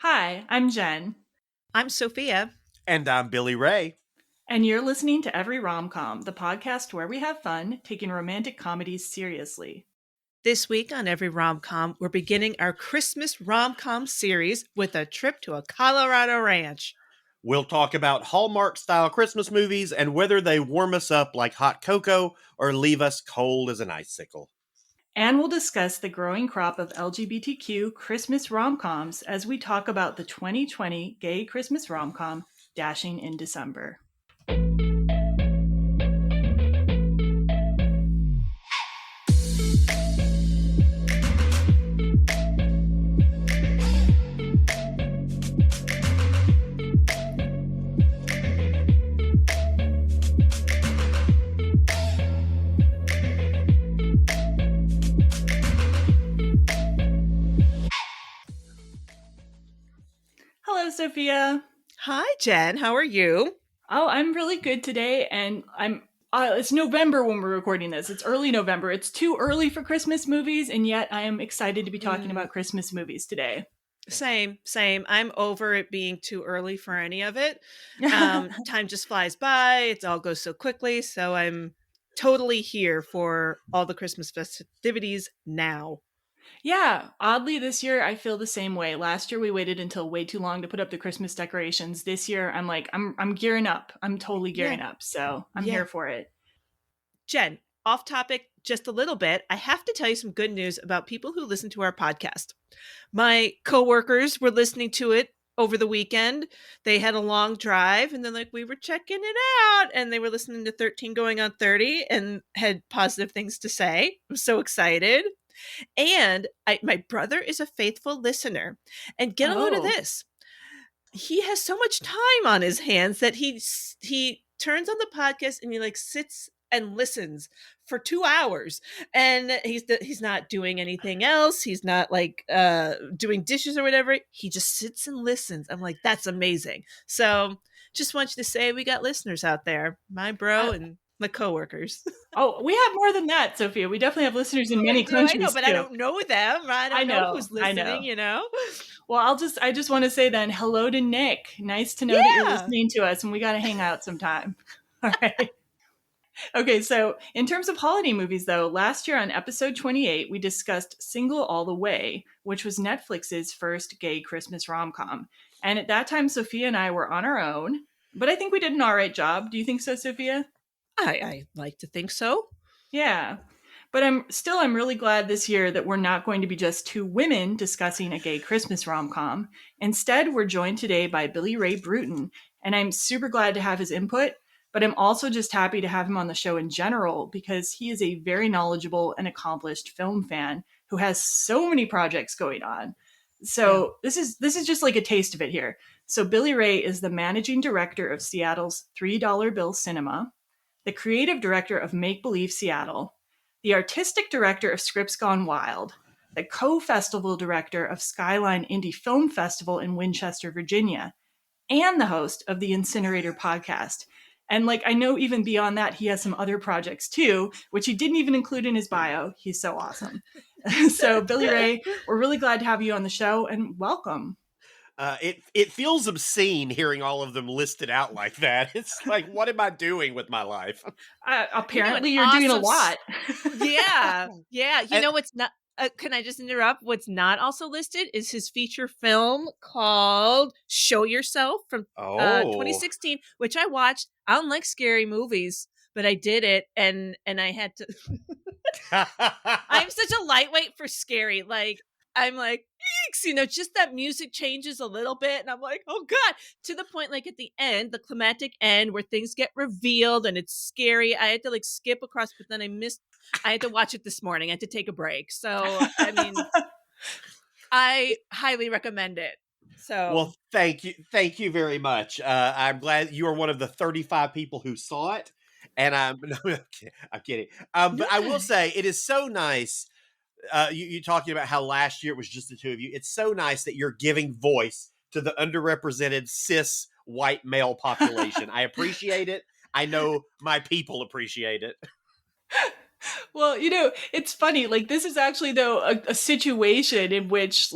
Hi, I'm Jen, I'm Sophia. And I'm Billy Ray. and you're listening to Every Rom Com, the podcast where we have fun taking romantic comedies seriously. This week on Every Rom Com, we're beginning our Christmas rom com series with a trip to a Colorado ranch. We'll talk about Hallmark-style Christmas movies and whether they warm us up like hot cocoa or leave us cold as an icicle. And we'll discuss the growing crop of LGBTQ Christmas rom-coms as we talk about the 2020 gay Christmas rom-com, Dashing in December. Hello, Sophia. Hi, Jen. How are you? Oh, I'm really good today, and it's November when we're recording this. It's early November. It's too early for Christmas movies, and yet I am excited to be talking about Christmas movies today. Same. I'm over it being too early for any of it. Time just flies by. It all goes so quickly. So I'm totally here for all the Christmas festivities now. Yeah, oddly this year I feel the same way. Last year we waited until way too long to put up the Christmas decorations. This year I'm gearing up. I'm totally gearing up. So I'm here for it. Jen, off topic just a little bit. I have to tell you some good news about people who listen to our podcast. My coworkers were listening to it over the weekend. They had a long drive and then we were checking it out and they were listening to 13 going on 30 and had positive things to say. I'm so excited. And my brother is a faithful listener. And get a load of this. He has so much time on his hands that he turns on the podcast and he sits and listens for 2 hours. And he's not doing anything else. He's not doing dishes or whatever. He just sits and listens. I'm like, that's amazing. So just want you to say we got listeners out there, my bro and my coworkers. Oh, we have more than that, Sophia. We definitely have listeners in many countries. I know, but too. I don't know them. I don't know who's listening, you know? Well, I just want to say then, hello to Nick. Nice to know that you're listening to us, and we got to hang out sometime. All right. Okay, so in terms of holiday movies, though, last year on episode 28, we discussed Single All the Way, which was Netflix's first gay Christmas rom-com. And at that time, Sophia and I were on our own, but I think we did an all right job. Do you think so, Sophia? I like to think so. Yeah. But I'm really glad this year that we're not going to be just two women discussing a gay Christmas rom-com. Instead, we're joined today by Billy Ray Brewton, and I'm super glad to have his input, but I'm also just happy to have him on the show in general because he is a very knowledgeable and accomplished film fan who has so many projects going on. So this is just like a taste of it here. So Billy Ray is the managing director of Seattle's $3 Bill Cinema, the creative director of Make Believe Seattle, the artistic director of Scripts Gone Wild, the co-festival director of Skyline Indie Film Festival in Winchester, Virginia, and the host of the Incinerator podcast. And I know even beyond that, he has some other projects too, which he didn't even include in his bio. He's so awesome. So Billy Ray, we're really glad to have you on the show and welcome. It feels obscene hearing all of them listed out like that. It's like, what am I doing with my life? Apparently, you're doing a lot. Yeah. You know what's not? Can I just interrupt? What's not also listed is his feature film called "Show Yourself" from 2016, which I watched. I don't like scary movies, but I did it, and I had to. I'm such a lightweight for scary. I'm like, eeks, just that music changes a little bit. And I'm like, oh God, to the point, at the end, the climactic end where things get revealed and it's scary. I had to skip across, but then I had to watch it this morning. I had to take a break. So, I mean, I highly recommend it. So, well, thank you very much. I'm glad you are one of the 35 people who saw it. And I'm kidding. But I will say it is so nice. You talking about how last year it was just the two of you. It's so nice that you're giving voice to the underrepresented cis white male population. I appreciate it. I know my people appreciate it. Well, it's funny. This is actually, though, a situation in which,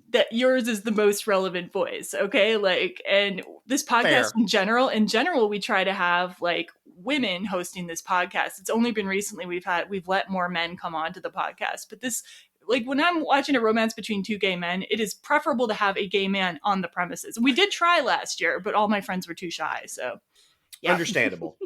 that yours is the most relevant voice, okay? Like, and this podcast Fair. in general, we try to have like women hosting this podcast. It's only been recently we've let more men come on to the podcast, but this, like, when I'm watching a romance between two gay men, it is preferable to have a gay man on the premises. We did try last year, but all my friends were too shy, so yeah. Understandable.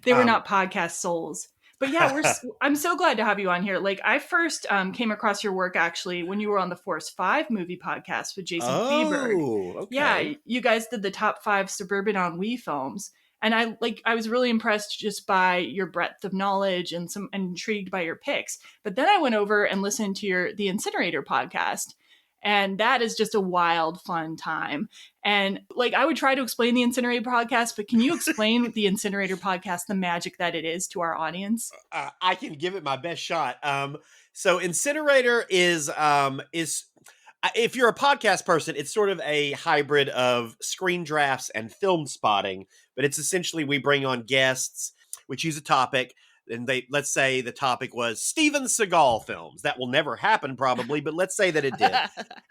They were not podcast souls. But yeah, I'm so glad to have you on here. Like, I first came across your work actually when you were on the Force 5 movie podcast with Jason Kleberg. Okay. Yeah, you guys did the top 5 suburban ennui films. And I was really impressed just by your breadth of knowledge and intrigued by your picks. But then I went over and listened to the Incinerator podcast. And that is just a wild, fun time. And like, I would try to explain the Incinerator podcast, but can you explain the Incinerator podcast, the magic that it is to our audience? I can give it my best shot. So Incinerator is if you're a podcast person, it's sort of a hybrid of screen drafts and film spotting, but it's essentially we bring on guests, we choose a topic, and let's say the topic was Steven Seagal films. That will never happen probably, but let's say that it did.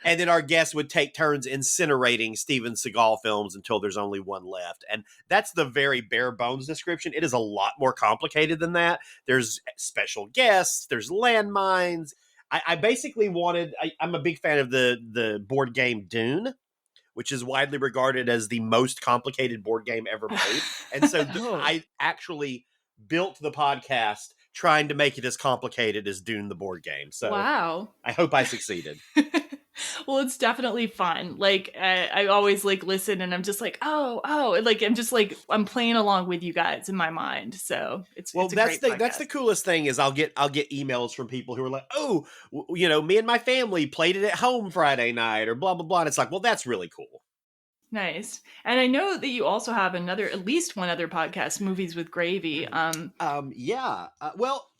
And then our guests would take turns incinerating Steven Seagal films until there's only one left. And that's the very bare bones description. It is a lot more complicated than that. There's special guests, there's landmines. I basically I'm a big fan of the board game Dune, which is widely regarded as the most complicated board game ever made. And so I actually built the podcast trying to make it as complicated as Dune the board game. So wow. I hope I succeeded. Well, it's definitely fun. Like, I always like listen and I'm just like, oh, like I'm playing along with you guys in my mind. So it's a great podcast. That's the coolest thing is I'll get emails from people who are like, oh, me and my family played it at home Friday night or blah, blah, blah. And it's like, well, that's really cool. Nice. And I know that you also have at least one other podcast, Movies with Gravy. Yeah. Well,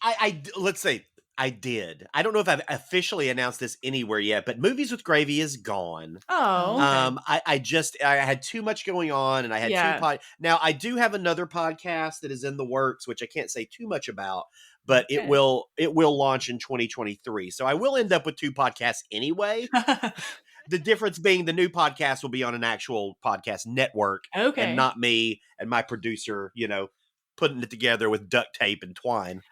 let's say I did. I don't know if I've officially announced this anywhere yet, but Movies with Gravy is gone. Oh, okay. I had too much going on, and I had Now I do have another podcast that is in the works, which I can't say too much about, but it will launch in 2023. So I will end up with 2 podcasts anyway. The difference being the new podcast will be on an actual podcast network, and not me and my producer, putting it together with duct tape and twine.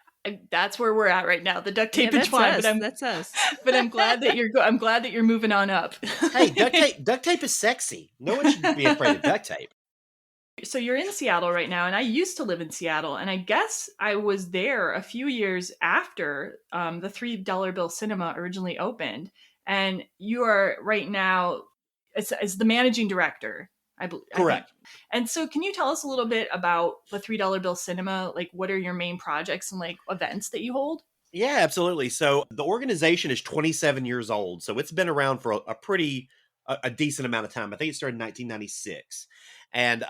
That's where we're at right now. The duct tape and twine. That's us. But I'm glad that you're moving on up. Hey, duct tape is sexy. No one should be afraid of duct tape. So you're in Seattle right now, and I used to live in Seattle, and I guess I was there a few years after the $3 bill cinema originally opened. And you are right now as the managing director. Correct. And so can you tell us a little bit about the $3 bill cinema? Like, what are your main projects and like events that you hold? Yeah, absolutely. So the organization is 27 years old. So it's been around for a decent amount of time. I think it started in 1996. And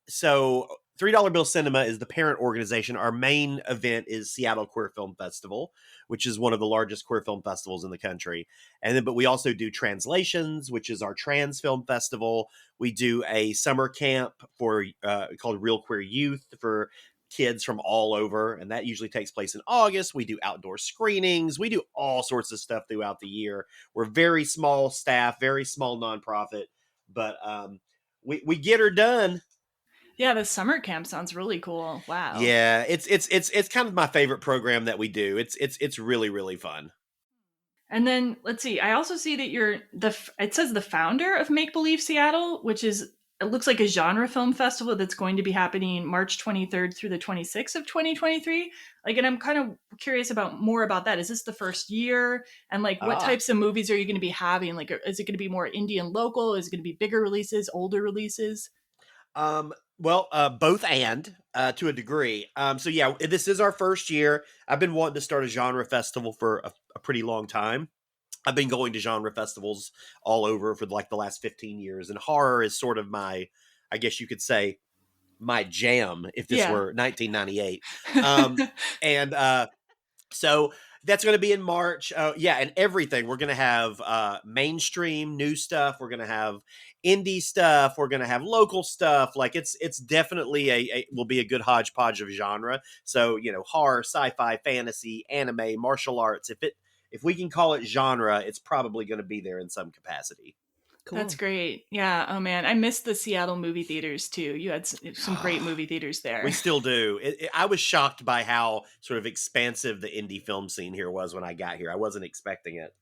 so $3 Bill Cinema is the parent organization. Our main event is Seattle Queer Film Festival, which is one of the largest queer film festivals in the country. But we also do Translations, which is our trans film festival. We do a summer camp called Real Queer Youth for kids from all over, and that usually takes place in August. We do outdoor screenings. We do all sorts of stuff throughout the year. We're very small staff, very small nonprofit, but we get her done. Yeah, the summer camp sounds really cool. Wow. Yeah, it's kind of my favorite program that we do. It's really, really fun. And then let's see. I also see that it says the founder of Make Believe Seattle, which is, it looks like a genre film festival that's going to be happening March 23rd through the 26th of 2023. Like, and I'm kind of curious more about that. Is this the first year? And like, what types of movies are you going to be having? Like, is it going to be more indie and local? Is it going to be bigger releases, older releases? Well, both and to a degree. So yeah, this is our first year. I've been wanting to start a genre festival for a pretty long time. I've been going to genre festivals all over for like the last 15 years, and horror is sort of I guess you could say, my jam if this were 1998. So that's going to be in March. And everything. We're going to have mainstream new stuff. We're going to have indie stuff. We're going to have local stuff. Like it's definitely will be a good hodgepodge of genre. So, horror, sci-fi, fantasy, anime, martial arts. if we can call it genre, it's probably going to be there in some capacity. Cool. That's great. Yeah. Oh man, I missed the Seattle movie theaters too. You had some great movie theaters there. We still do. I was shocked by how sort of expansive the indie film scene here was when I got here. I wasn't expecting it.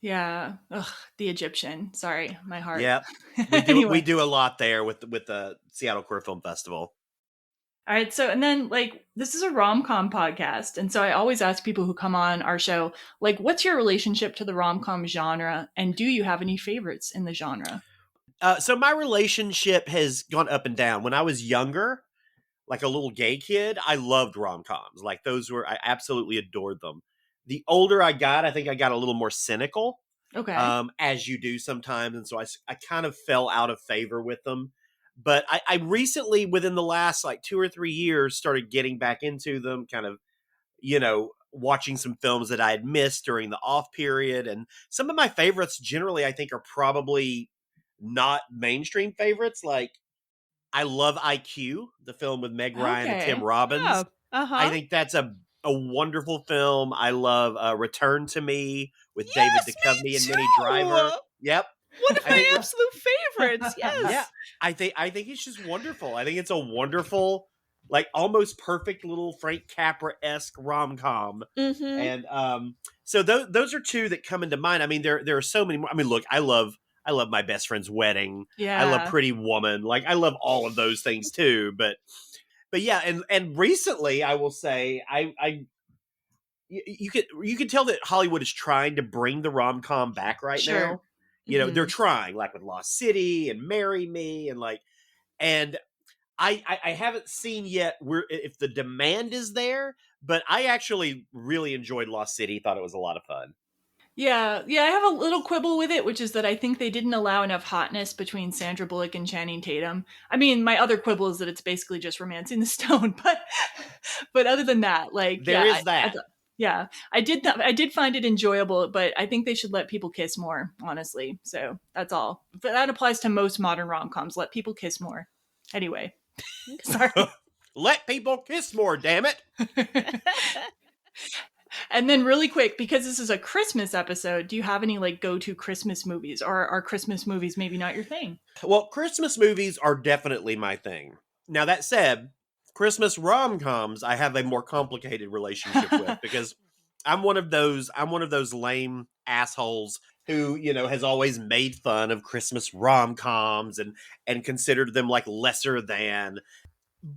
Yeah. Ugh, the Egyptian. Sorry, my heart. Yep. Anyway. We do a lot there with the Seattle Queer Film Festival. All right. So, and then like, this is a rom-com podcast. And so I always ask people who come on our show, like, what's your relationship to the rom-com genre? And do you have any favorites in the genre? So my relationship has gone up and down. When I was younger, like a little gay kid, I loved rom-coms. Like I absolutely adored them. The older I got, I think I got a little more cynical. Okay. As you do sometimes. And so I kind of fell out of favor with them. But I recently, within the last like 2 or 3 years, started getting back into them, kind of, watching some films that I had missed during the off period. And some of my favorites generally, I think, are probably not mainstream favorites. Like, I love IQ, the film with Meg Ryan and Tim Robbins. Oh, I think that's a wonderful film. I love Return to Me with David Duchovny and Minnie Driver. Yep. One of my absolute favorites. Yes. Yeah. I think it's just wonderful. I think it's a wonderful, like almost perfect little Frank Capra-esque rom-com. Mm-hmm. And so those are two that come into mind. I mean, there are so many more. I mean, look, I love My Best Friend's Wedding. Yeah. I love Pretty Woman. Like, I love all of those things too. But yeah, and recently I will say you could tell that Hollywood is trying to bring the rom-com back right now. They're trying, like with Lost City and Marry Me, and I haven't seen yet if the demand is there, but I actually really enjoyed Lost City. Thought it was a lot of fun. Yeah, I have a little quibble with it, which is that I think they didn't allow enough hotness between Sandra Bullock and Channing Tatum. I mean, my other quibble is that it's basically just Romancing the Stone, but other than that, like there is that. I did find it enjoyable, but I think they should let people kiss more, honestly. So that's all. But that applies to most modern rom-coms. Let people kiss more. Anyway, sorry. Let people kiss more, damn it. And then really quick, because this is a Christmas episode, do you have any like go-to Christmas movies, or are Christmas movies maybe not your thing? Well, Christmas movies are definitely my thing. Now, that said, Christmas rom-coms I have a more complicated relationship with, because I'm one of those lame assholes who, has always made fun of Christmas rom-coms and considered them like lesser than.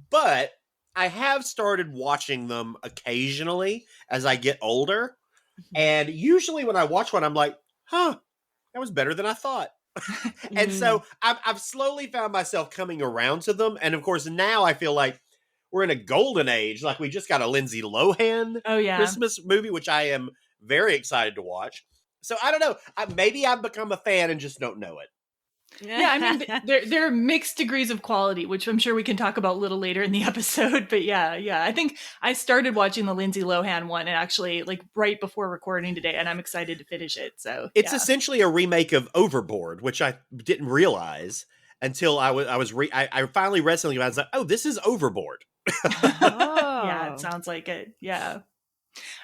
But I have started watching them occasionally as I get older. And usually when I watch one, I'm like, that was better than I thought. And so I've slowly found myself coming around to them. And of course, now I feel like we're in a golden age. Like, we just got a Lindsay Lohan Christmas movie, which I am very excited to watch. So I don't know. Maybe I've become a fan and just don't know it. Yeah, I mean, there are mixed degrees of quality, which I'm sure we can talk about a little later in the episode. But yeah, I think I started watching the Lindsay Lohan one, and actually, like, right before recording today, and I'm excited to finish it. So it's essentially a remake of Overboard, which I didn't realize until I finally read something about it. I was like, oh, this is Overboard. Yeah, it sounds like it. Yeah.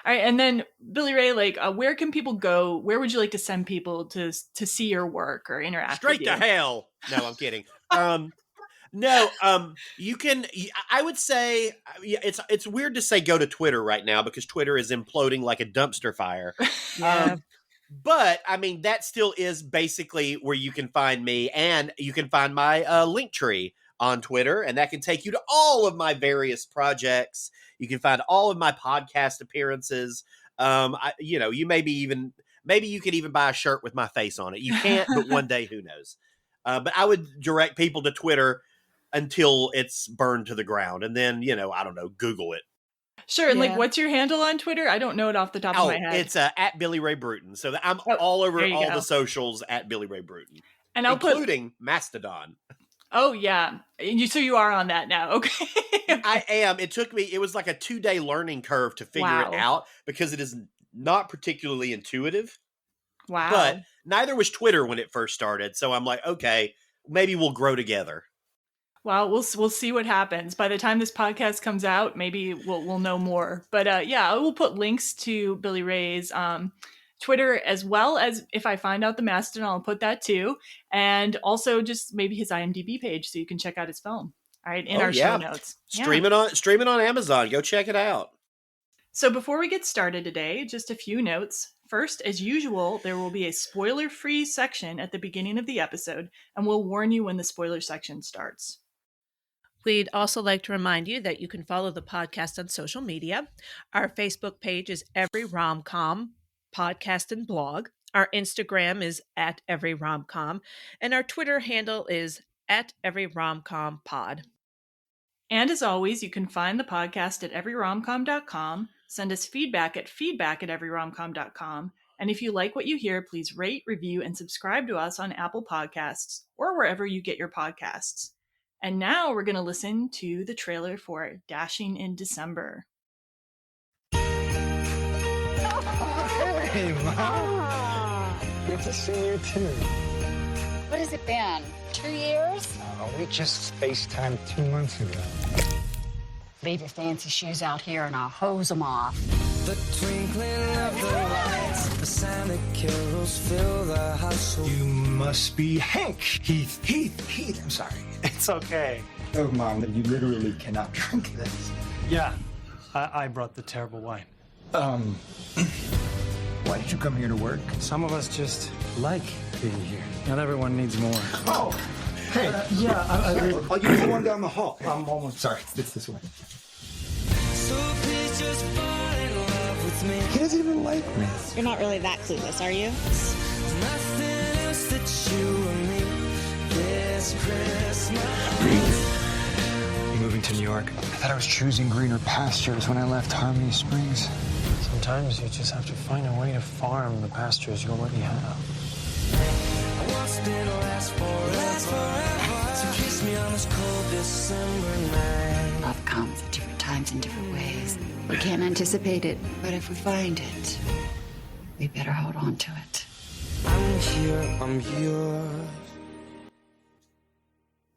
All right, and then Billy Ray, like, where can people go? Where would you like to send people to see your work or interact? Straight with you? to hell. No, I'm kidding. You can. I would say, it's weird to say go to Twitter right now because Twitter is imploding like a dumpster fire. Yeah. But I mean, that still is basically where you can find me, and you can find my link tree on Twitter, and that can take you to all of my various projects. You can find all of my podcast appearances. Maybe you could even buy a shirt with my face on it. You can't, but one day, who knows? But I would direct people to Twitter until it's burned to the ground, and then I don't know, Google it. Sure. And like, what's your handle on Twitter? I don't know it off the top of my head. It's at Billy Ray Brewton. So I'm all over all the socials at Billy Ray Brewton, and including Mastodon. Oh yeah, so you are on that now. Okay. I am. It was like a 2-day learning curve to figure it out because it is not particularly intuitive. Wow. But neither was Twitter when it first started. So I'm like, okay, maybe we'll grow together. Well, we'll see what happens. By the time this podcast comes out, maybe we'll know more. But I will put links to Billy Ray's Twitter, as well as if I find out the Mastodon, I'll put that too. And also just maybe his IMDb page so you can check out his film. All right, in our show notes. Stream it on Amazon. Go check it out. So before we get started today, just a few notes. First, as usual, there will be a spoiler-free section at the beginning of the episode, and we'll warn you when the spoiler section starts. We'd also like to remind you that you can follow the podcast on social media. Our Facebook page is Every Rom Com podcast and blog. Our Instagram is at Every Rom Com, and our Twitter handle is at Every Rom Com Pod. And as always, you can find the podcast at everyromcom.com. Send us feedback at everyromcom.com. And if you like what you hear, please rate, review, and subscribe to us on Apple Podcasts or wherever you get your podcasts. And now we're going to listen to the trailer for Dashing in December. Hey, Mom. Good to see you, too. What has it been? 2 years? We just FaceTimed 2 months ago. Leave your fancy shoes out here and I'll hose them off. The twinkling of the lights, the Santa carols fill the house. You must be Hank. Heath, I'm sorry. It's okay. Oh, Mom, you literally cannot drink this. Yeah, I brought the terrible wine. Why did you come here to work? Some of us just like being here. Not everyone needs more. Oh, hey. I'll use the one down the hall. I'm almost sorry. It's this one. So please just fall in love with me. He doesn't even like me. You're not really that clueless, are you? There's nothing else that you and me this Christmas. You moving to New York? I thought I was choosing greener pastures when I left Harmony Springs. Sometimes you just have to find a way to farm the pastures you already have. What's been last forever. So kiss me on this cold December night. Love comes at different times in different ways. We can't anticipate it, but if we find it, we better hold on to it. I'm here, I'm yours.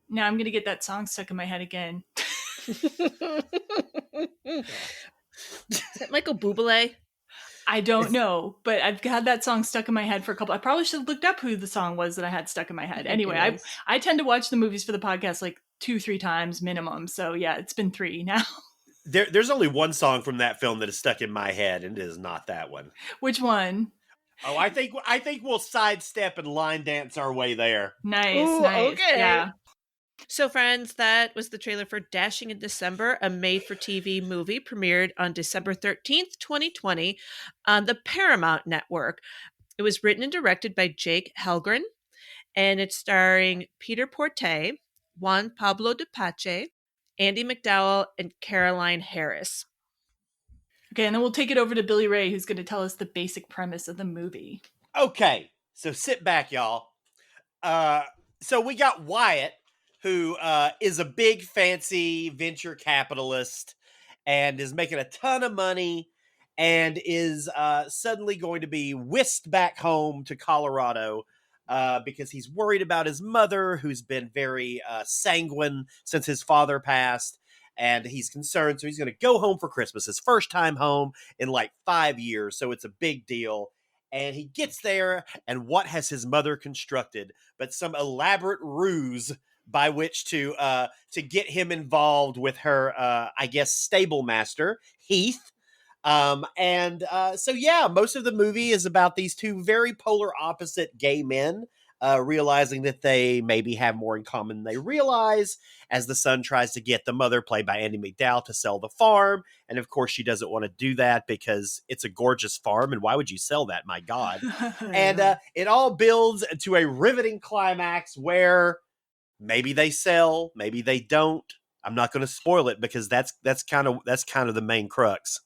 Now I'm going to get that song stuck in my head again. Is that Michael Bublé? I don't know, but I've had that song stuck in my head for a couple. I probably should have looked up who the song was that I had stuck in my head. Anyway, I tend to watch the movies for the podcast like 2-3 times minimum. So yeah, it's been 3 now. There's only one song from that film that is stuck in my head, and it is not that one. Which one? Oh, I think we'll sidestep and line dance our way there. Nice, Ooh, nice. okay. Yeah. So, friends, that was the trailer for Dashing in December, a made-for-TV movie premiered on December 13th, 2020 on the Paramount Network. It was written and directed by Jake Helgren, and it's starring Peter Porte, Juan Pablo de Pache, Andy McDowell, and Caroline Harris. Okay, and then we'll take it over to Billy Ray, who's going to tell us the basic premise of the movie. Okay, so sit back, y'all. So we got Wyatt, who is a big, fancy venture capitalist and is making a ton of money and is suddenly going to be whisked back home to Colorado because he's worried about his mother, who's been very sanguine since his father passed, and he's concerned. So he's going to go home for Christmas, his first time home in like 5 years. So it's a big deal. And he gets there, and what has his mother constructed but some elaborate ruse by which to get him involved with her, I guess, stable master, Heath. So most of the movie is about these two very polar opposite gay men realizing that they maybe have more in common than they realize, as the son tries to get the mother, played by Andy McDowell, to sell the farm. And of course, she doesn't want to do that because it's a gorgeous farm. And why would you sell that? My God. And it all builds to a riveting climax where maybe they sell, maybe they don't. I'm not going to spoil it because that's kind of the main crux.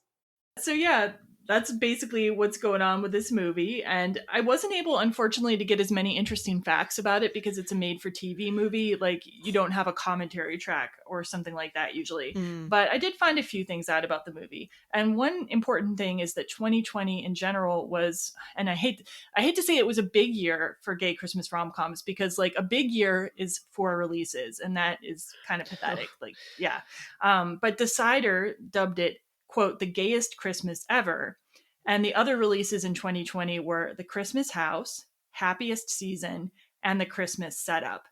So yeah, that's basically what's going on with this movie. And I wasn't able, unfortunately, to get as many interesting facts about it because it's a made-for-TV movie. Like, you don't have a commentary track or something like that usually. But I did find a few things out about the movie. And one important thing is that 2020 in general was, and I hate to say it was a big year for gay Christmas rom-coms, because like a big year is 4 releases, and that is kind of pathetic. Like, yeah. But Decider dubbed it, quote, the gayest Christmas ever. And the other releases in 2020 were The Christmas House, Happiest Season, and The Christmas Setup.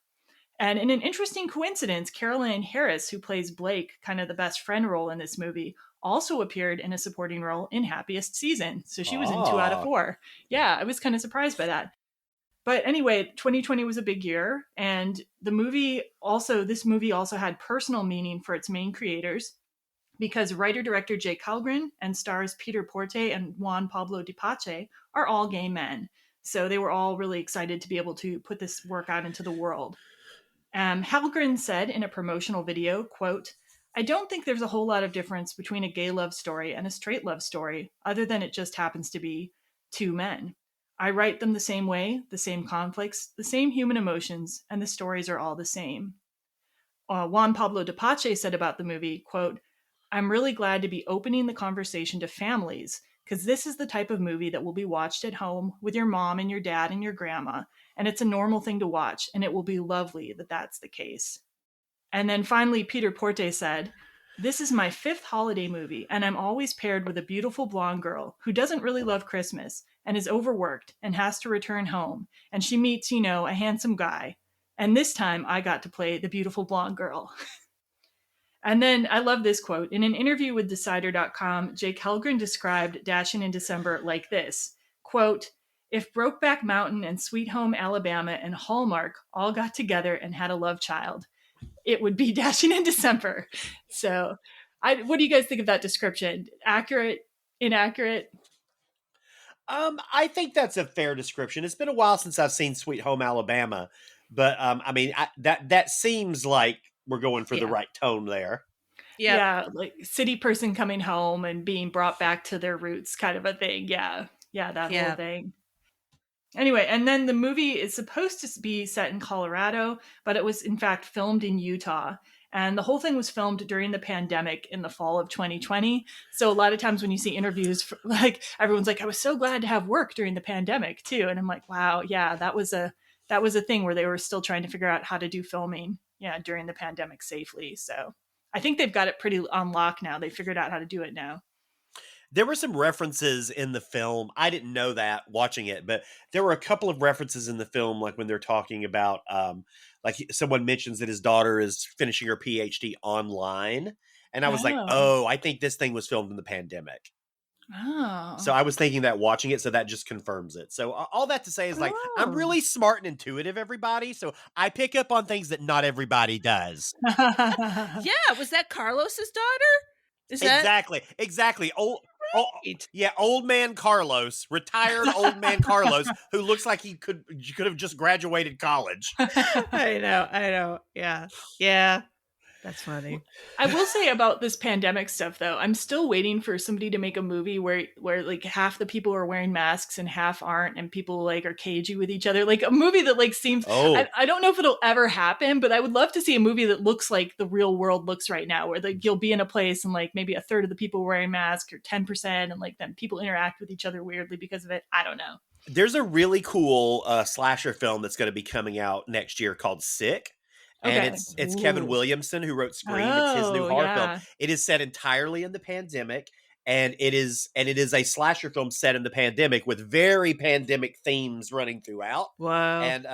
And in an interesting coincidence, Caroline Harris, who plays Blake, kind of the best friend role in this movie, also appeared in a supporting role in Happiest Season. So she was in 2 out of 4. Yeah, I was kind of surprised by that. But anyway, 2020 was a big year. And this movie also had personal meaning for its main creators, because writer-director Jake Halgren and stars Peter Porte and Juan Pablo Di Pace are all gay men. So they were all really excited to be able to put this work out into the world. Halgren said in a promotional video, quote, "I don't think there's a whole lot of difference between a gay love story and a straight love story, other than it just happens to be 2 men. I write them the same way, the same conflicts, the same human emotions, and the stories are all the same." Juan Pablo Di Pace said about the movie, quote, "I'm really glad to be opening the conversation to families, because this is the type of movie that will be watched at home with your mom and your dad and your grandma, and it's a normal thing to watch, and it will be lovely that that's the case." And then finally, Peter Porte said, "This is my 5th holiday movie, and I'm always paired with a beautiful blonde girl who doesn't really love Christmas and is overworked and has to return home, and she meets, a handsome guy. And this time I got to play the beautiful blonde girl." And then I love this quote. In an interview with Decider.com, Jake Halgren described Dashing in December like this, quote, "If Brokeback Mountain and Sweet Home Alabama and Hallmark all got together and had a love child, it would be Dashing in December." So what do you guys think of that description? Accurate, inaccurate? I think that's a fair description. It's been a while since I've seen Sweet Home Alabama, but that seems like we're going for the right tone there. Yep. Yeah, like city person coming home and being brought back to their roots kind of a thing. Yeah, that whole thing. Anyway, and then the movie is supposed to be set in Colorado, but it was in fact filmed in Utah. And the whole thing was filmed during the pandemic in the fall of 2020. So a lot of times when you see interviews, everyone's like, "I was so glad to have work during the pandemic too." And I'm like, wow, yeah, that was a thing where they were still trying to figure out how to do filming, during the pandemic safely. So I think they've got it pretty on lock now. They figured out how to do it now. There were some references in the film. I didn't know that watching it, but there were a couple of references in the film, like when they're talking about, like someone mentions that his daughter is finishing her PhD online. And I was like, oh, I think this thing was filmed in the pandemic. Oh. So I was thinking that watching it, so that just confirms it. So all that to say is I'm really smart and intuitive, everybody. So I pick up on things that not everybody does. Yeah, was that Carlos's daughter? Exactly. Old man Carlos, retired old man Carlos, who looks like you could have just graduated college. I know. Yeah. That's funny. I will say about this pandemic stuff, though, I'm still waiting for somebody to make a movie where like half the people are wearing masks and half aren't, and people like are cagey with each other. Like a movie that like seems. I don't know if it'll ever happen, but I would love to see a movie that looks like the real world looks right now, where like you'll be in a place and like maybe a third of the people wearing masks or 10%, and like then people interact with each other weirdly because of it. I don't know. There's a really cool slasher film that's going to be coming out next year called Sick. And it's Kevin Williamson who wrote Scream. It's his new horror film. It is set entirely in the pandemic, and it is a slasher film set in the pandemic with very pandemic themes running throughout. Wow. And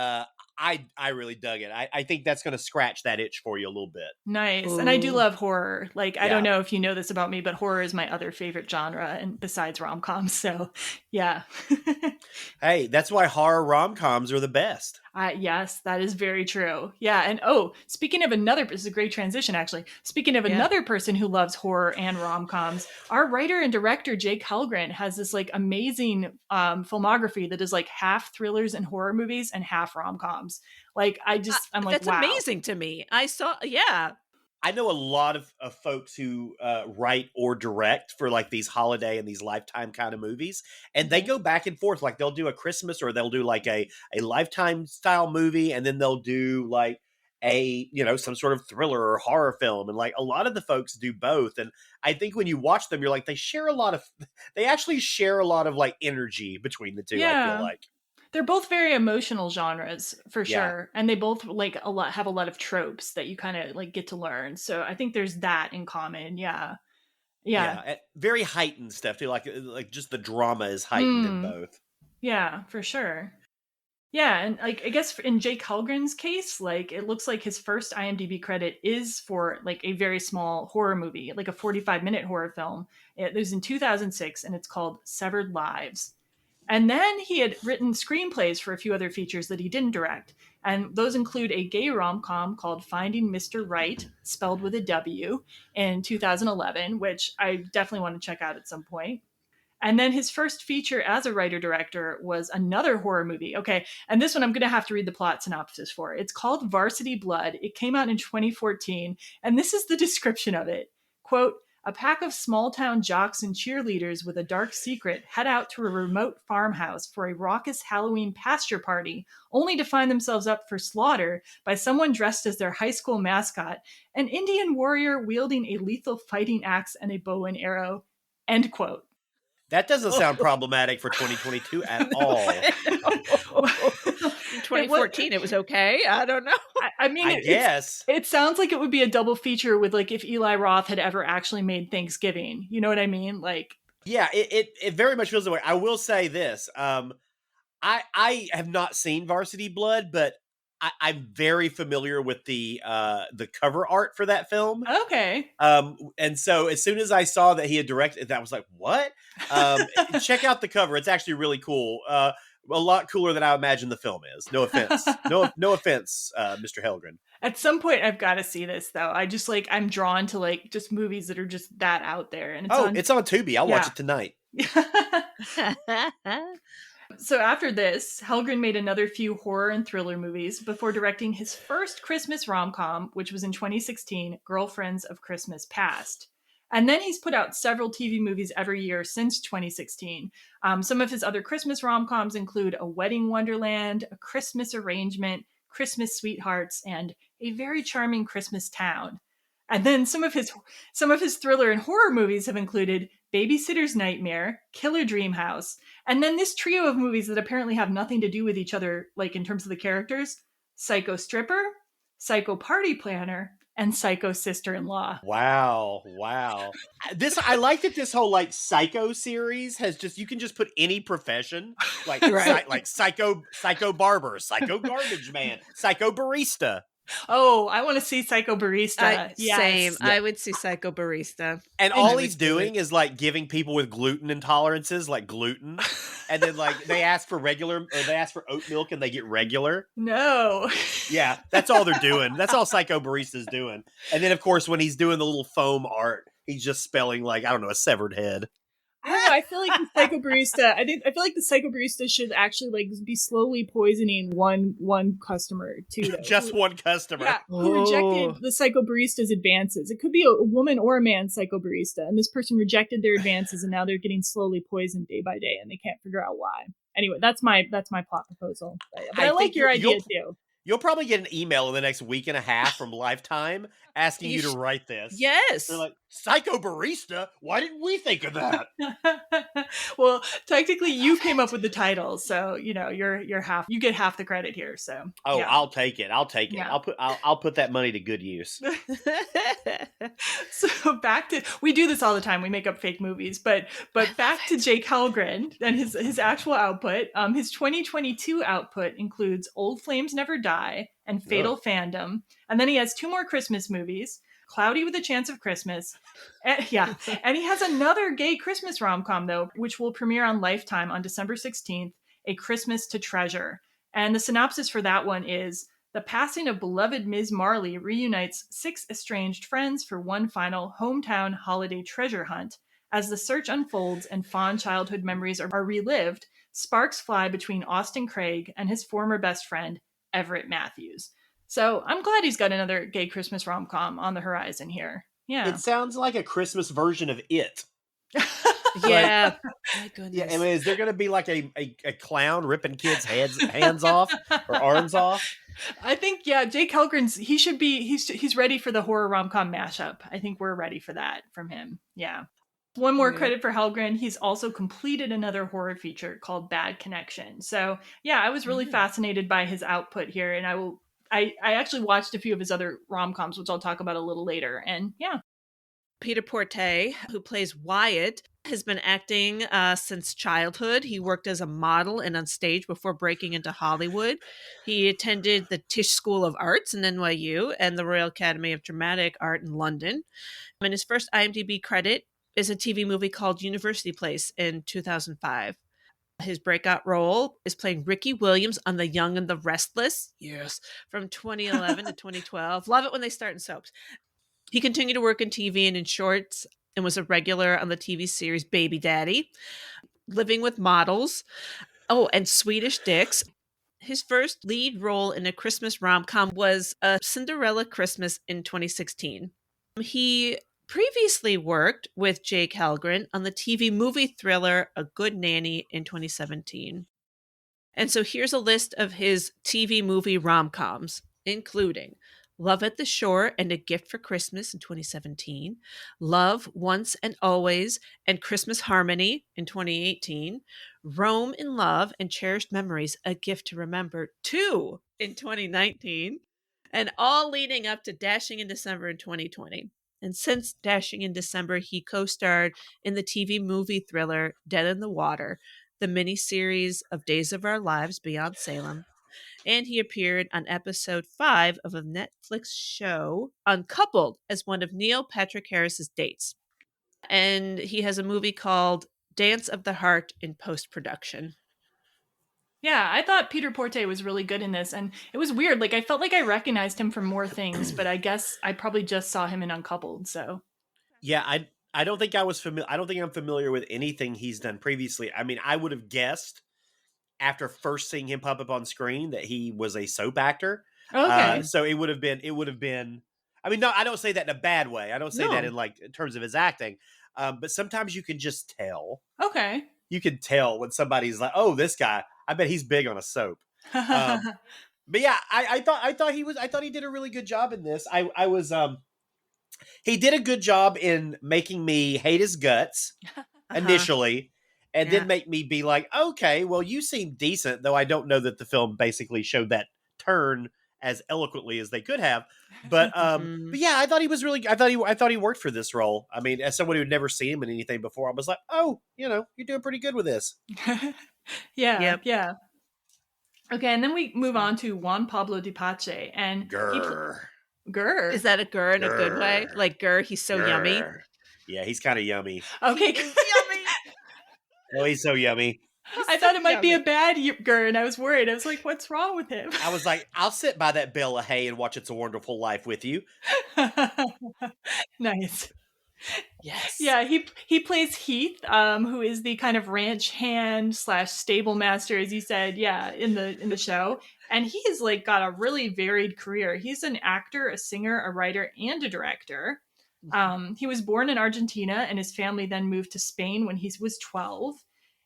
I really dug it. I think that's going to scratch that itch for you a little bit. Nice. Ooh. And I do love horror. Like, I don't know if you know this about me, but horror is my other favorite genre, and besides rom-coms. So, yeah. Hey, that's why horror rom-coms are the best. Yes, that is very true. Yeah. And speaking of this is a great transition, actually. Speaking of another person who loves horror and rom-coms, our writer and director, Jake Halgren, has this like amazing filmography that is like half thrillers and horror movies and half rom-coms. Like, I'm like, that's wow. amazing to me. I know a lot of folks who write or direct for like these holiday and these Lifetime kind of movies, and they go back and forth. Like they'll do a Christmas, or they'll do like a Lifetime style movie, and then they'll do like a some sort of thriller or horror film, and like a lot of the folks do both. And I think when you watch them, you're like, they actually share a lot of like energy between the two. I feel like. They're both very emotional genres for sure. And they both like have a lot of tropes that you kind of like get to learn. So I think there's that in common. Yeah. Yeah, very heightened stuff too. Like just the drama is heightened in both. Yeah, for sure. Yeah, and like I guess in Jake Halgren's case, like it looks like his first IMDb credit is for like a very small horror movie, like a 45-minute horror film. It was in 2006 and it's called Severed Lives. And then he had written screenplays for a few other features that he didn't direct. And those include a gay rom-com called Finding Mr. Right, spelled with a W, in 2011, which I definitely want to check out at some point. And then his first feature as a writer-director was another horror movie. Okay, and this one I'm going to have to read the plot synopsis for. It's called Varsity Blood. It came out in 2014, and this is the description of it. Quote, a pack of small-town jocks and cheerleaders with a dark secret head out to a remote farmhouse for a raucous Halloween pasture party, only to find themselves up for slaughter by someone dressed as their high school mascot, an Indian warrior wielding a lethal fighting axe and a bow and arrow. End quote. That doesn't sound problematic for 2022 at all. In 2014, it was okay. I don't know. I mean, I guess. It sounds like it would be a double feature with like if Eli Roth had ever actually made Thanksgiving. You know what I mean? Like, yeah, it very much feels that way. I will say this. I have not seen Varsity Blood, but I'm very familiar with the cover art for that film. Okay. And so as soon as I saw that he had directed that, I was like, what? Check out the cover. It's actually really cool. A lot cooler than I imagine the film is. No offense. No offense, Mr. Helgren. At some point I've got to see this though. I just like, I'm drawn to like just movies that are just that out there. And it's on Tubi. I'll watch it tonight. So after this, Helgren made another few horror and thriller movies before directing his first Christmas rom-com, which was in 2016, Girlfriends of Christmas Past. And then he's put out several TV movies every year since 2016. Some of his other Christmas rom-coms include A Wedding Wonderland, A Christmas Arrangement, Christmas Sweethearts, and A Very Charming Christmas Town. And then some of his thriller and horror movies have included Babysitter's Nightmare, Killer Dream House, and then this trio of movies that apparently have nothing to do with each other, like in terms of the characters: Psycho Stripper, Psycho Party Planner, and Psycho Sister-in-Law. Wow. I like that this whole like Psycho series has you can just put any profession, like right. like psycho barber, psycho garbage man, psycho barista. Oh, I want to see Psycho Barista. Yes. Same. Yeah. I would see Psycho Barista. And all he's doing is like giving people with gluten intolerances like gluten. And then like they ask for oat milk and they get regular. No. Yeah, that's all they're doing. That's all Psycho Barista's doing. And then of course when he's doing the little foam art, he's just spelling like, I don't know, a severed head. I feel like the Psycho Barista. I feel like the Psycho Barista should actually like be slowly poisoning one customer too. Though. Just one customer. Yeah, who rejected the Psycho Barista's advances. It could be a woman or a man Psycho Barista, and this person rejected their advances, and now they're getting slowly poisoned day by day, and they can't figure out why. Anyway, that's my plot proposal. But I like your idea too. You'll probably get an email in the next week and a half from Lifetime asking you to write this. Yes. They're like, Psycho Barista? Why didn't we think of that? Well, technically you came up with the title, so you know you get half the credit here. So yeah. I'll take it. Yeah. I'll put that money to good use. So we do this all the time. We make up fake movies, but back to Jake Helgren and his actual output. His 2022 output includes Old Flames Never Die and Fatal Fandom, and then he has two more Christmas movies: Cloudy with a Chance of Christmas. And he has another gay Christmas rom-com though, which will premiere on Lifetime on December 16th, A Christmas to Treasure. And the synopsis for that one is: the passing of beloved Ms. Marley reunites 6 estranged friends for one final hometown holiday treasure hunt. As the search unfolds and fond childhood memories are relived, sparks fly between Austin Craig and his former best friend, Everett Matthews. So I'm glad he's got another gay Christmas rom-com on the horizon here. Yeah. It sounds like a Christmas version of It. Yeah. My goodness. Yeah, I mean, is there going to be like a clown ripping kids' hands off or arms off? I think, Jake Helgren's, he's ready for the horror rom-com mashup. I think we're ready for that from him. Yeah. One more credit for Helgren. He's also completed another horror feature called Bad Connection. So yeah, I was really fascinated by his output here, and I actually watched a few of his other rom-coms, which I'll talk about a little later. And yeah. Peter Porte, who plays Wyatt, has been acting since childhood. He worked as a model and on stage before breaking into Hollywood. He attended the Tisch School of Arts in NYU and the Royal Academy of Dramatic Art in London. And his first IMDb credit is a TV movie called University Place in 2005. His breakout role is playing Ricky Williams on The Young and the Restless. Yes. From 2011 to 2012. Love it when they start in soaps. He continued to work in TV and in shorts and was a regular on the TV series Baby Daddy, Living with Models, and Swedish Dicks. His first lead role in a Christmas rom-com was A Cinderella Christmas in 2016. He previously worked with Jake Helgren on the TV movie thriller A Good Nanny in 2017. And so here's a list of his TV movie rom-coms, including Love at the Shore and A Gift for Christmas in 2017, Love Once and Always and Christmas Harmony in 2018, Rome in Love and Cherished Memories, A Gift to Remember 2 in 2019, and all leading up to Dashing in December in 2020. And since Dashing in December, he co-starred in the TV movie thriller Dead in the Water, the miniseries of Days of Our Lives Beyond Salem, and he appeared on episode 5 of a Netflix show Uncoupled as one of Neil Patrick Harris's dates. And he has a movie called Dance of the Heart in post-production. Yeah, I thought Peter Porte was really good in this, and it was weird. Like, I felt like I recognized him from more things, but I guess I probably just saw him in Uncoupled, so. Yeah, I don't think I was familiar. I don't think I'm familiar with anything he's done previously. I mean, I would have guessed after first seeing him pop up on screen that he was a soap actor. Okay. So it would have been, I mean, no, I don't say that in a bad way. I don't say that in terms of his acting. But sometimes you can just tell. Okay. You can tell when somebody's like, oh, this guy, I bet he's big on a soap. But yeah, I thought he did a really good job in this. He did a good job in making me hate his guts initially. And then make me be like, okay, well, you seem decent, though I don't know that the film basically showed that turn as eloquently as they could have. But yeah, I thought he was really. I thought he worked for this role. I mean, as someone who had never seen him in anything before, I was like, oh, you're doing pretty good with this. Yeah. Okay, and then we move on to Juan Pablo Di Pace, and Grr. Grr. Is that a grr in a good way? Like grr, he's so yummy. Yeah, he's kind of yummy. Okay, He's yummy. Oh, he's so yummy. I thought it might be a bad grr, and I was worried. I was like, what's wrong with him? I was like, I'll sit by that bale of hay and watch It's a Wonderful Life with you. Nice. Yes. Yeah, he plays Heath, who is the kind of ranch hand / stable master, as you said, in the show. And he has like got a really varied career. He's an actor, a singer, a writer, and a director. He was born in Argentina, and his family then moved to Spain when he was 12.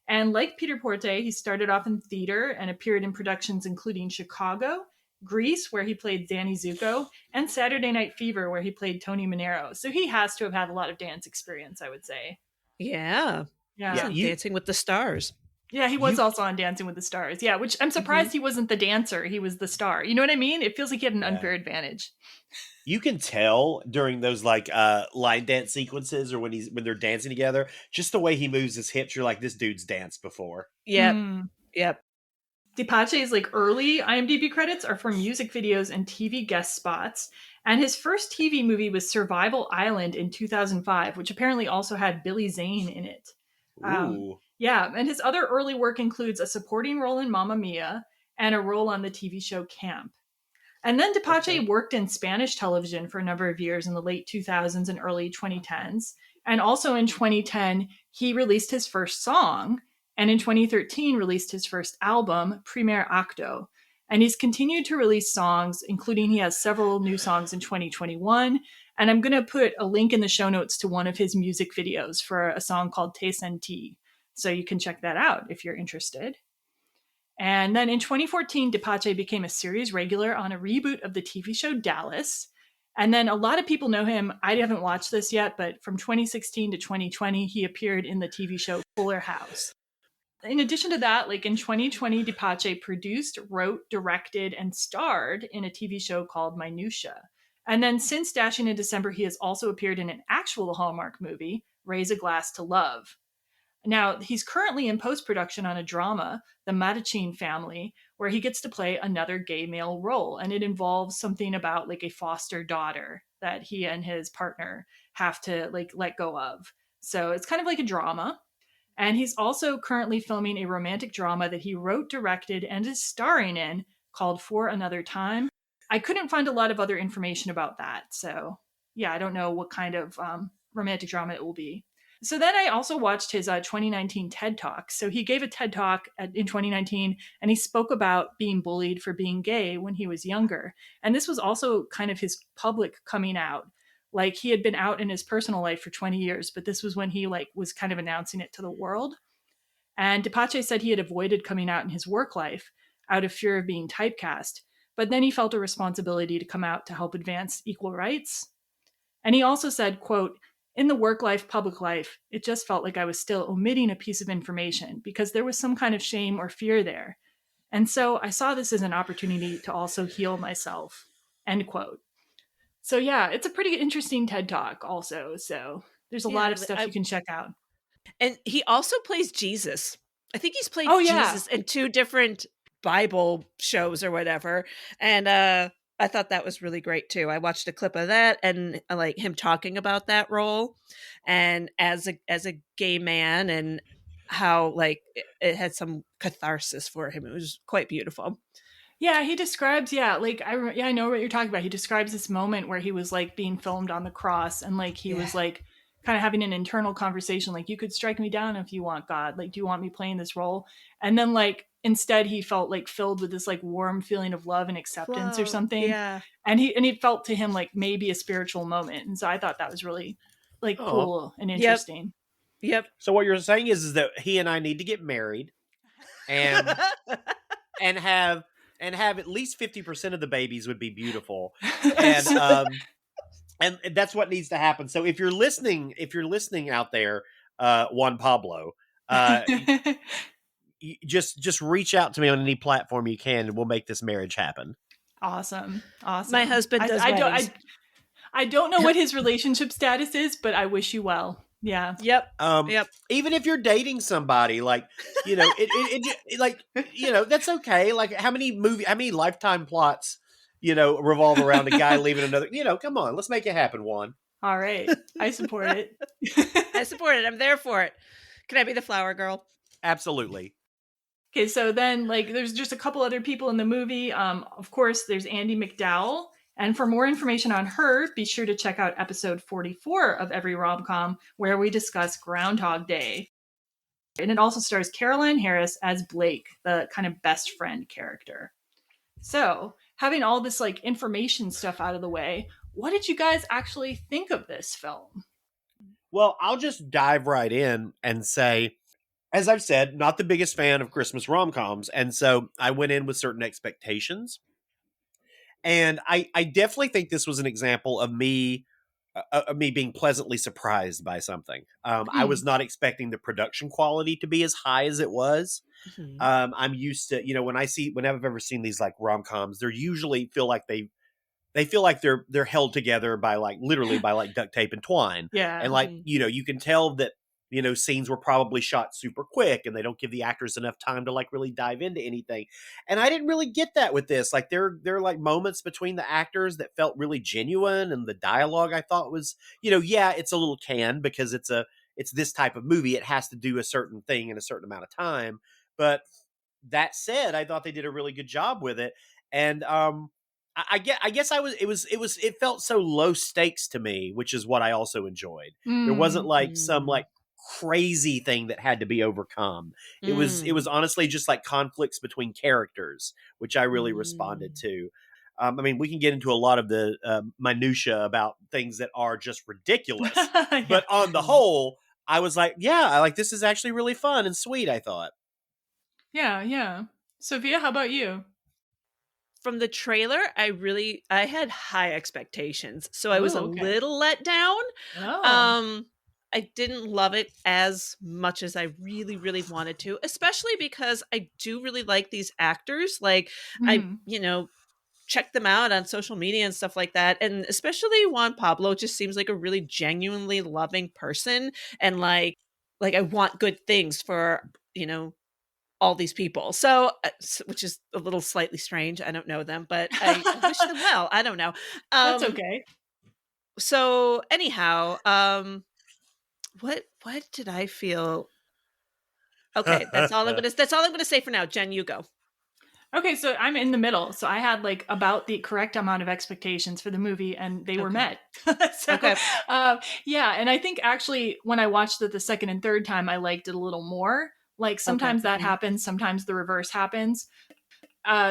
And like Peter Porte, he started off in theater and appeared in productions including Chicago, Grease, where he played Danny Zuko, and Saturday Night Fever, where he played Tony Manero. So he has to have had a lot of dance experience, I would say. Yeah. Dancing with the Stars. Yeah, he was also on Dancing with the Stars. Yeah, which I'm surprised he wasn't the dancer. He was the star. You know what I mean? It feels like he had an unfair advantage. You can tell during those like line dance sequences or when they're dancing together, just the way he moves his hips, you're like, this dude's danced before. Yep. Yep. Di Pace's like early IMDb credits are for music videos and TV guest spots. And his first TV movie was Survival Island in 2005, which apparently also had Billy Zane in it. Ooh. Yeah, and his other early work includes a supporting role in Mamma Mia and a role on the TV show Camp. And then Di Pace worked in Spanish television for a number of years in the late 2000s and early 2010s. And also in 2010, he released his first song, and in 2013 released his first album, Primer Acto. And he's continued to release songs, including he has several new songs in 2021. And I'm going to put a link in the show notes to one of his music videos for a song called Te Senti. So you can check that out if you're interested. And then in 2014, Di Pace became a series regular on a reboot of the TV show Dallas. And then a lot of people know him. I haven't watched this yet, but from 2016 to 2020, he appeared in the TV show Fuller House. In addition to that, like in 2020, Di Pace produced, wrote, directed, and starred in a TV show called Minutia. And then since Dashing in December, he has also appeared in an actual Hallmark movie, Raise a Glass to Love. Now, he's currently in post-production on a drama, The Matachin Family, where he gets to play another gay male role. And it involves something about like a foster daughter that he and his partner have to like let go of. So it's kind of like a drama. And he's also currently filming a romantic drama that he wrote, directed, and is starring in called For Another Time. I couldn't find a lot of other information about that. So yeah, I don't know what kind of romantic drama it will be. So then I also watched his 2019 TED Talk. So he gave a TED Talk in 2019, and he spoke about being bullied for being gay when he was younger. And this was also kind of his public coming out. Like he had been out in his personal life for 20 years, but this was when he like was kind of announcing it to the world. And DePace said he had avoided coming out in his work life out of fear of being typecast. But then he felt a responsibility to come out to help advance equal rights. And he also said, quote, in the work life, public life, it just felt like I was still omitting a piece of information because there was some kind of shame or fear there. And so I saw this as an opportunity to also heal myself, end quote. So yeah, it's a pretty interesting TED Talk also. So there's a lot of stuff you can check out. And he also plays Jesus. I think he's played Jesus in 2 different Bible shows or whatever. And I thought that was really great too. I watched a clip of that and like him talking about that role and as a gay man and how like it had some catharsis for him. It was quite beautiful. Yeah, he describes, like, I know what you're talking about. He describes this moment where he was, like, being filmed on the cross and, like, he was, like, kind of having an internal conversation, like, you could strike me down if you want, God. Like, do you want me playing this role? And then, like, instead he felt, like, filled with this, like, warm feeling of love and acceptance or something. Yeah. And it felt to him, like, maybe a spiritual moment. And so I thought that was really, like, cool and interesting. Yep. So what you're saying is that he and I need to get married and and have at least 50% of the babies would be beautiful. And that's what needs to happen. So if you're listening out there, Juan Pablo, just reach out to me on any platform you can and we'll make this marriage happen. Awesome. My husband does weddings. I don't know what his relationship status is, but I wish you well. Yeah. Yep. Even if you're dating somebody, like, you know, like, you know, that's okay. Like how many Lifetime plots, you know, revolve around a guy leaving another, you know, come on, let's make it happen, Juan. All right. I support it. I support it. I'm there for it. Can I be the flower girl? Absolutely. Okay. So then like, there's just a couple other people in the movie. Of course there's Andie MacDowell. And for more information on her, be sure to check out episode 44 of Every Rom Com, where we discuss Groundhog Day. And it also stars Caroline Harris as Blake, the kind of best friend character. So, having all this like information stuff out of the way, what did you guys actually think of this film? Well, I'll just dive right in and say, as I've said, not the biggest fan of Christmas rom-coms. And so I went in with certain expectations. And I definitely think this was an example of me being pleasantly surprised by something. I was not expecting the production quality to be as high as it was. Mm-hmm. I'm used to, you know, whenever I've ever seen these like rom-coms, they're usually feel like they feel like they're held together by like literally by like duct tape and twine. Yeah. And like, you know, you can tell that, you know, scenes were probably shot super quick and they don't give the actors enough time to like really dive into anything. And I didn't really get that with this. Like there are like moments between the actors that felt really genuine, and the dialogue I thought was, you know, yeah, it's a little canned because it's this type of movie. It has to do a certain thing in a certain amount of time. But that said, I thought they did a really good job with it. And I guess it felt so low stakes to me, which is what I also enjoyed. There wasn't like some like crazy thing that had to be overcome. It was honestly just like conflicts between characters, which I really responded to. I mean, we can get into a lot of the minutia about things that are just ridiculous, Yeah. But on the whole, I was like, yeah, like this is actually really fun and sweet, I thought. Yeah. Sophia, how about you? From the trailer, I had high expectations, so I was a little let down. I didn't love it as much as I really, really wanted to, especially because I do really like these actors. Like, you know, checked them out on social media and stuff like that. And especially Juan Pablo just seems like a really genuinely loving person. And like I want good things for, all these people. So, which is a little slightly strange. I don't know them, but I wish them well. I don't know. That's okay. So anyhow, what did I feel? Okay, that's all I'm gonna say for now. Jen, you go. Okay, so I'm in the middle. So I had like about the correct amount of expectations for the movie, and they were met. So, Okay. yeah, and I think actually when I watched it the second and third time, I liked it a little more. Like sometimes that happens, sometimes the reverse happens.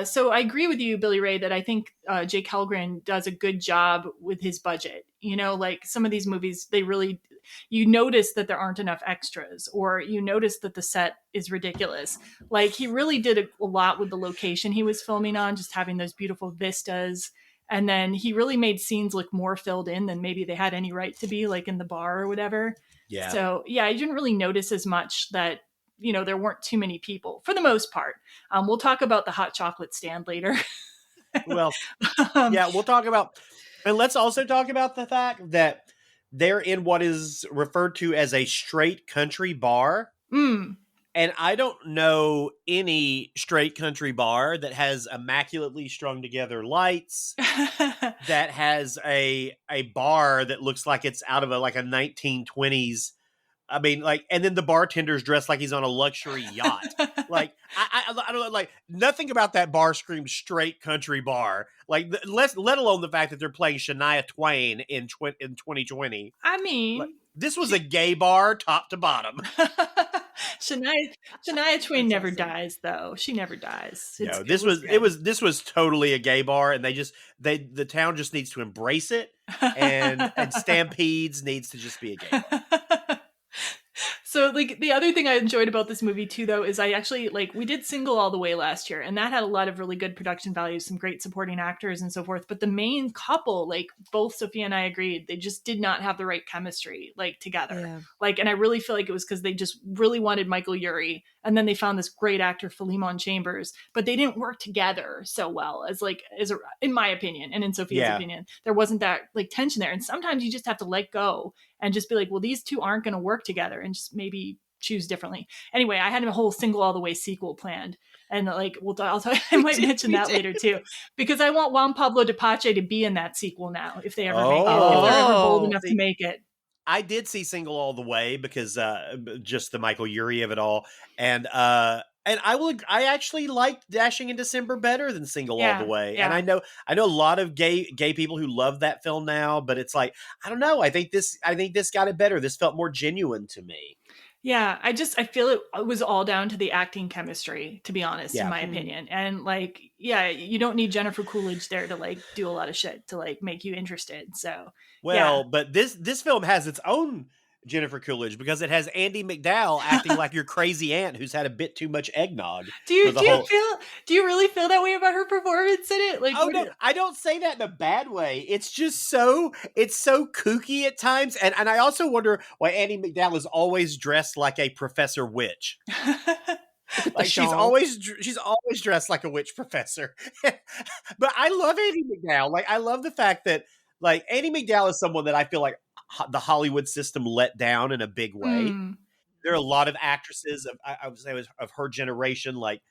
So I agree with you, Billy Ray, that I think Jake Helgren does a good job with his budget. Like some of these movies, you notice that there aren't enough extras, or you notice that the set is ridiculous. Like he really did a lot with the location he was filming on, just having those beautiful vistas. And then he really made scenes look more filled in than maybe they had any right to be, like in the bar or whatever. Yeah. So yeah, I didn't really notice as much that there weren't too many people for the most part. We'll talk about the hot chocolate stand later. Well, yeah, we'll talk about, and let's also talk about the fact that they're in what is referred to as a straight country bar. Mm. And I don't know any straight country bar that has immaculately strung together lights, that has a bar that looks like it's out of a 1920s. I mean, and then the bartender's dressed like he's on a luxury yacht. I don't like nothing about that bar screams straight country bar. Let alone the fact that they're playing Shania Twain in 2020. I mean, this was a gay bar, top to bottom. Shania Twain never dies, though. She never dies. This was totally a gay bar, and the town just needs to embrace it, and Stampedes needs to just be a gay bar. So the other thing I enjoyed about this movie too, though, is I actually we did Single All the Way last year, and that had a lot of really good production values, some great supporting actors and so forth. But the main couple, both Sophia and I agreed, they just did not have the right chemistry together. Yeah. And I really feel like it was because they just really wanted Michael Urie, and then they found this great actor Philemon Chambers, but they didn't work together so well as in my opinion, and in Sophia's opinion, there wasn't that tension there. And sometimes you just have to let go and just be like, well, these two aren't going to work together, and just maybe choose differently. Anyway, I had a whole Single All the Way sequel planned, and I might mention that later too, because I want Juan Pablo de Pache to be in that sequel now, if they ever make it, if they're ever bold enough to make it. I did see Single All the Way because just the Michael Urie of it all, and I actually liked Dashing in December better than Single All the Way. Yeah. And I know a lot of gay people who love that film now, but it's I don't know. I think this got it better. This felt more genuine to me. Yeah, I feel it was all down to the acting chemistry, to be honest, in my opinion. And you don't need Jennifer Coolidge there to do a lot of shit to make you interested. So but this film has its own Jennifer Coolidge because it has Andy McDowell acting like your crazy aunt who's had a bit too much eggnog. Do you really feel that way about her performance in it? No, I don't say that in a bad way. It's just so kooky at times, and I also wonder why Andy McDowell is always dressed like a professor witch. She's always dressed like a witch professor. But I love Andy McDowell. I love the fact that Andy McDowell is someone that I feel like the Hollywood system let down in a big way. There are a lot of actresses I would say of her generation, like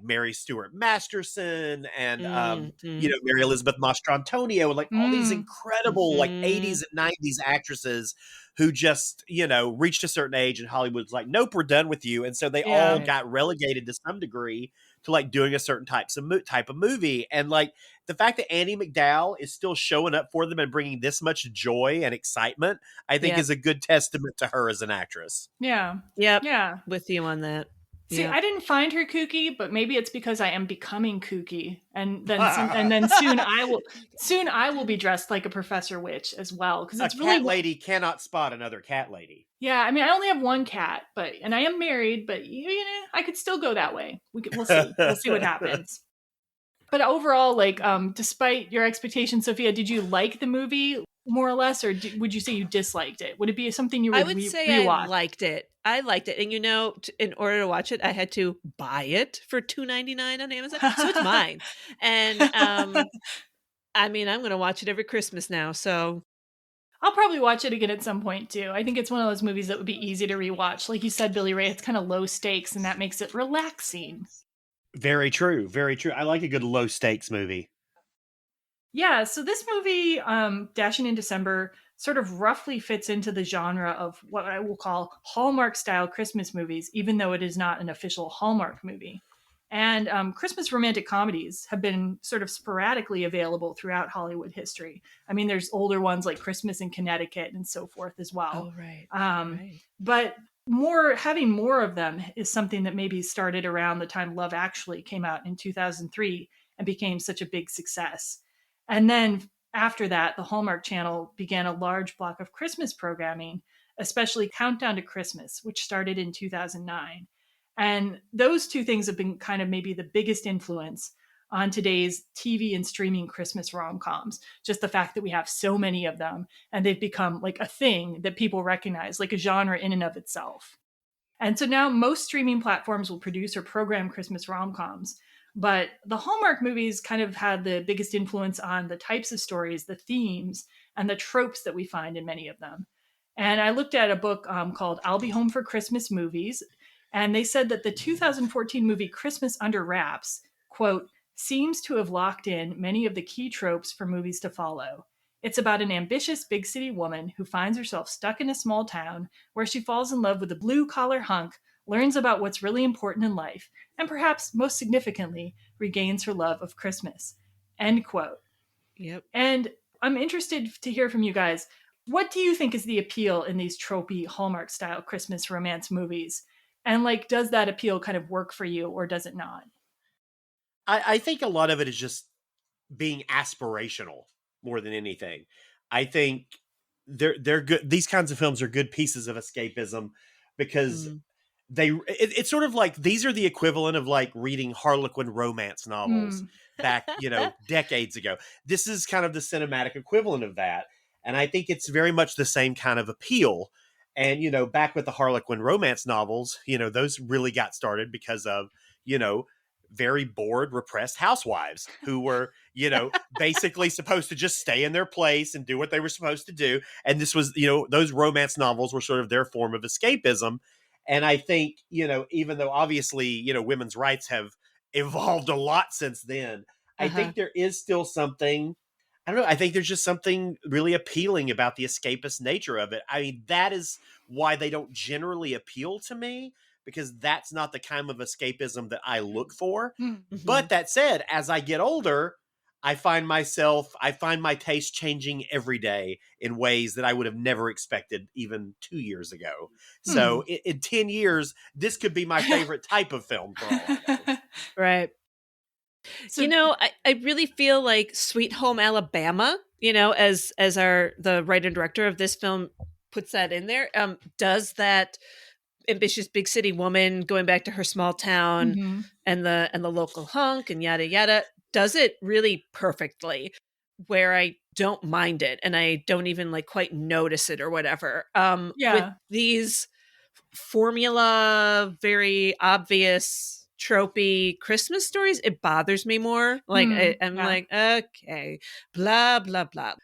Mary Stuart Masterson and Mary Elizabeth Mastrantonio, and all these incredible 80s and 90s actresses who just reached a certain age and Hollywood's like, nope, we're done with you, and so they all got relegated to some degree to doing a certain type of movie. And the fact that Andy McDowell is still showing up for them and bringing this much joy and excitement, I think is a good testament to her as an actress. Yeah. Yep. Yeah. With you on that. See, I didn't find her kooky, but maybe it's because I am becoming kooky, and then soon I will be dressed like a Professor Witch as well, because it's really cat lady cannot spot another cat lady. Yeah, I mean, I only have one cat, and I am married, but I could still go that way. We'll see. We'll see what happens. But overall, despite your expectations, Sophia, did you like the movie? more or less, or would you say you disliked it? Would it be something you would I would say I rewatch? liked it. I liked it. And in order to watch it, I had to buy it for $2.99 on Amazon. So it's mine. And I mean, I'm going to watch it every Christmas now. So I'll probably watch it again at some point too. I think it's one of those movies that would be easy to rewatch. Like you said, Billy Ray, it's kind of low stakes, and that makes it relaxing. Very true. Very true. I like a good low stakes movie. Yeah, so this movie, Dashing in December, sort of roughly fits into the genre of what I will call Hallmark-style Christmas movies, even though it is not an official Hallmark movie. And Christmas romantic comedies have been sort of sporadically available throughout Hollywood history. I mean, there's older ones like Christmas in Connecticut and so forth as well. oh right. But having more of them is something that maybe started around the time Love Actually came out in 2003 and became such a big success. And then after that, the Hallmark Channel began a large block of Christmas programming, especially Countdown to Christmas, which started in 2009. And those two things have been kind of maybe the biggest influence on today's TV and streaming Christmas rom-coms. Just the fact that we have so many of them and they've become like a thing that people recognize, like a genre in and of itself. And so now most streaming platforms will produce or program Christmas rom-coms. But the Hallmark movies kind of had the biggest influence on the types of stories, the themes, and the tropes that we find in many of them. And I looked at a book called I'll Be Home for Christmas Movies, and they said that the 2014 movie Christmas Under Wraps, quote, seems to have locked in many of the key tropes for movies to follow. It's about an ambitious big city woman who finds herself stuck in a small town where she falls in love with a blue-collar hunk, learns about what's really important in life, and perhaps most significantly, regains her love of Christmas. End quote. Yep. And I'm interested to hear from you guys. What do you think is the appeal in these tropey Hallmark-style Christmas romance movies? And like, does that appeal kind of work for you or does it not? I think a lot of it is just being aspirational more than anything. I think they're good. These kinds of films are good pieces of escapism because it's sort of like these are the equivalent of like reading Harlequin romance novels back, decades ago. This is kind of the cinematic equivalent of that. And I think it's very much the same kind of appeal. And, back with the Harlequin romance novels, those really got started because of, very bored, repressed housewives who were, basically supposed to just stay in their place and do what they were supposed to do. And this was, those romance novels were sort of their form of escapism. And I think, even though obviously, women's rights have evolved a lot since then, I think there is still something, I don't know, I think there's just something really appealing about the escapist nature of it. I mean, that is why they don't generally appeal to me, because that's not the kind of escapism that I look for. Mm-hmm. But that said, as I get older, I find my taste changing every day in ways that I would have never expected even 2 years ago. So in 10 years, this could be my favorite type of film for all I know. Right. So, I really feel like Sweet Home Alabama, as the writer and director of this film puts that in there, does that ambitious big city woman going back to her small town and the local hunk and yada yada, does it really perfectly, where I don't mind it and I don't even like quite notice it or whatever. With these formula, very obvious tropey Christmas stories, it bothers me more. Like I'm like, okay, blah blah blah.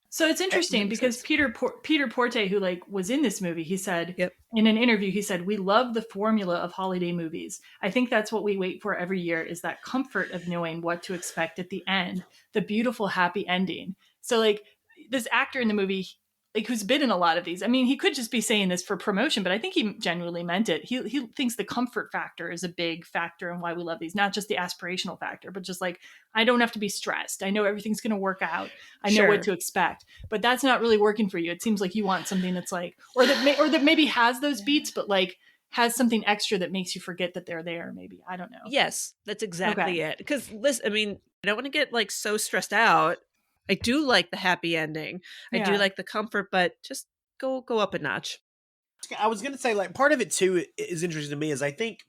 So it's interesting because Peter Porte, who like was in this movie, he said in an interview, he said, "We love the formula of holiday movies. I think that's what we wait for every year, is that comfort of knowing what to expect at the end, the beautiful happy ending." So like this actor in the movie, like who's been in a lot of these, I mean, he could just be saying this for promotion, but I think he genuinely meant it. He thinks the comfort factor is a big factor in why we love these, not just the aspirational factor, but just like, I don't have to be stressed. I know everything's going to work out. I know what to expect, but that's not really working for you. It seems like you want something that's like, or that maybe has those beats, but like has something extra that makes you forget that they're there. Maybe, I don't know. Yes, that's exactly it. Because listen, I mean, I don't want to get like so stressed out. I do like the happy ending. I do like the comfort, but just go up a notch. I was going to say, like, part of it too is interesting to me is I think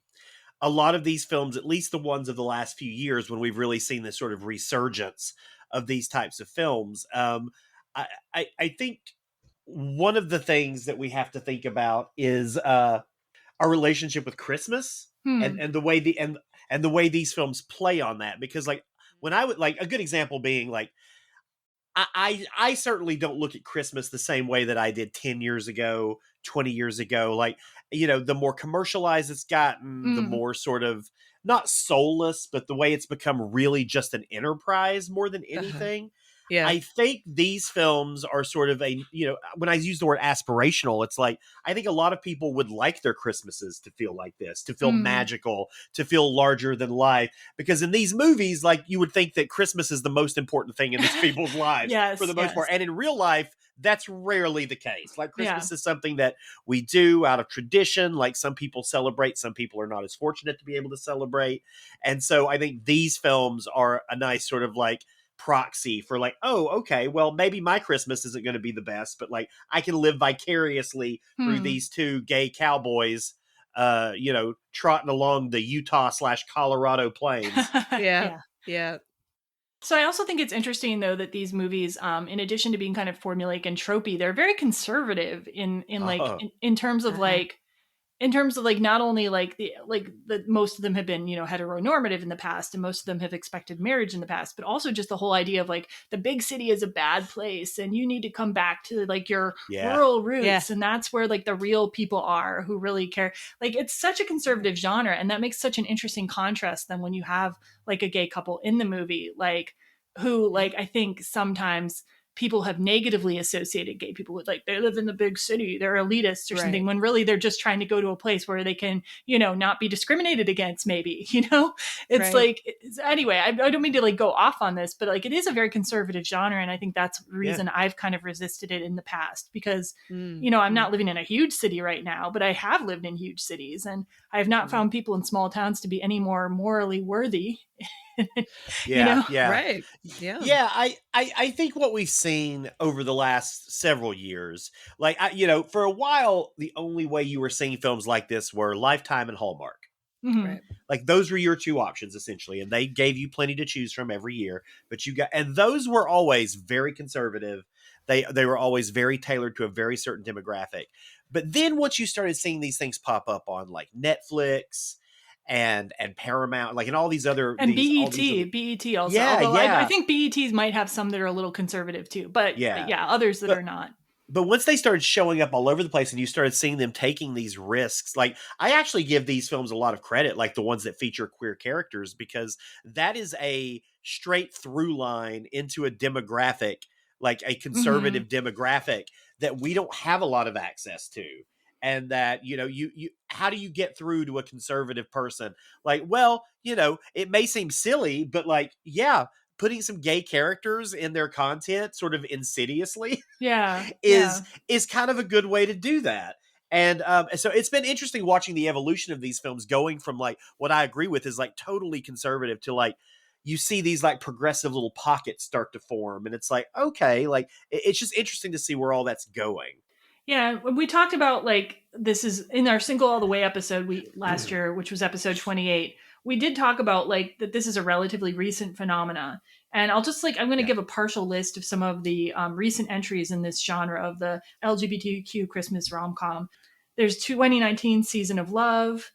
a lot of these films, at least the ones of the last few years when we've really seen this sort of resurgence of these types of films, I think one of the things that we have to think about is our relationship with Christmas Hmm. and the way and the way these films play on that. Because like when I would like a good example being like I certainly don't look at Christmas the same way that I did 10 years ago, 20 years ago. Like, you know, the more commercialized it's gotten, the Mm. more sort of not soulless, but the way it's become really just an enterprise more than anything. Yeah. I think these films are sort of a, you know, when I use the word aspirational, it's like, I think a lot of people would like their Christmases to feel like this, to feel Mm. magical, to feel larger than life. Because in these movies, like you would think that Christmas is the most important thing in these people's lives for Yes, the most part. yes. And in real life, that's rarely the case. Like Yeah. Christmas is something that we do out of tradition. Like some people celebrate, some people are not as fortunate to be able to celebrate. And so I think these films are a nice sort of like proxy for like, oh, okay, well, maybe my Christmas isn't going to be the best, but like I can live vicariously through Hmm. these two gay cowboys, you know, trotting along the Utah/Colorado plains. Yeah. Yeah. Yeah. So I also think it's interesting though that these movies, in addition to being kind of formulaic and tropey, they're very conservative in like Oh, in terms of Uh-huh. like in terms of like not only like the most of them have been, you know, heteronormative in the past and most of them have expected marriage in the past, but also just the whole idea of like the big city is a bad place and you need to come back to like your yeah. rural Yeah. roots and that's where like the real people are who really care. Like it's such a conservative genre and that makes such an interesting contrast than when you have like a gay couple in the movie like who like I think sometimes people have negatively associated gay people with like they live in the big city, they're elitists or something, Right. when really they're just trying to go to a place where they can, you know, not be discriminated against maybe, you know. It's Right. like anyway, I don't mean to like go off on this, but like it is a very conservative genre and I think that's the Yeah. reason I've kind of resisted it in the past because Mm. you know, I'm not living in a huge city right now, but I have lived in huge cities and I have not found people in small towns to be any more morally worthy. You Yeah. know. Yeah. Right. Yeah. Yeah, I think what we've seen over the last several years, like you know, for a while, the only way you were seeing films like this were Lifetime and Hallmark. Mhm. Right. Like those were your two options essentially, and they gave you plenty to choose from every year. But you got, and those were always very conservative. They were always very tailored to a very certain demographic. But then once you started seeing these things pop up on like Netflix and Paramount, like and all these other And all these other, BET also. yeah, Although I yeah, think BETs might have some that are a little conservative too, but yeah. yeah, others that But are not. but once they started showing up all over the place and you started seeing them taking these risks, like I actually give these films a lot of credit, like the ones that feature queer characters, because that is a straight through line into a demographic, like a Hmm. conservative demographic that we don't have a lot of access to. And that, you know, you how do you get through to a conservative person? Like, well, you know, it may seem silly, but like, yeah, putting some gay characters in their content sort of insidiously Yeah, is yeah. is kind of a good way to do that. And so it's been interesting watching the evolution of these films going from like what I agree with is like totally conservative to like you see these like progressive little pockets start to form and it's like okay, like it's just interesting to see where all that's going. Yeah, when we talked about like this is in our single all the way episode we last year, which was episode 28. We did talk about like that this is a relatively recent phenomena, and I'll just like I'm going to Yeah. give a partial list of some of the recent entries in this genre of the LGBTQ Christmas rom com. There's 2019 Season of Love.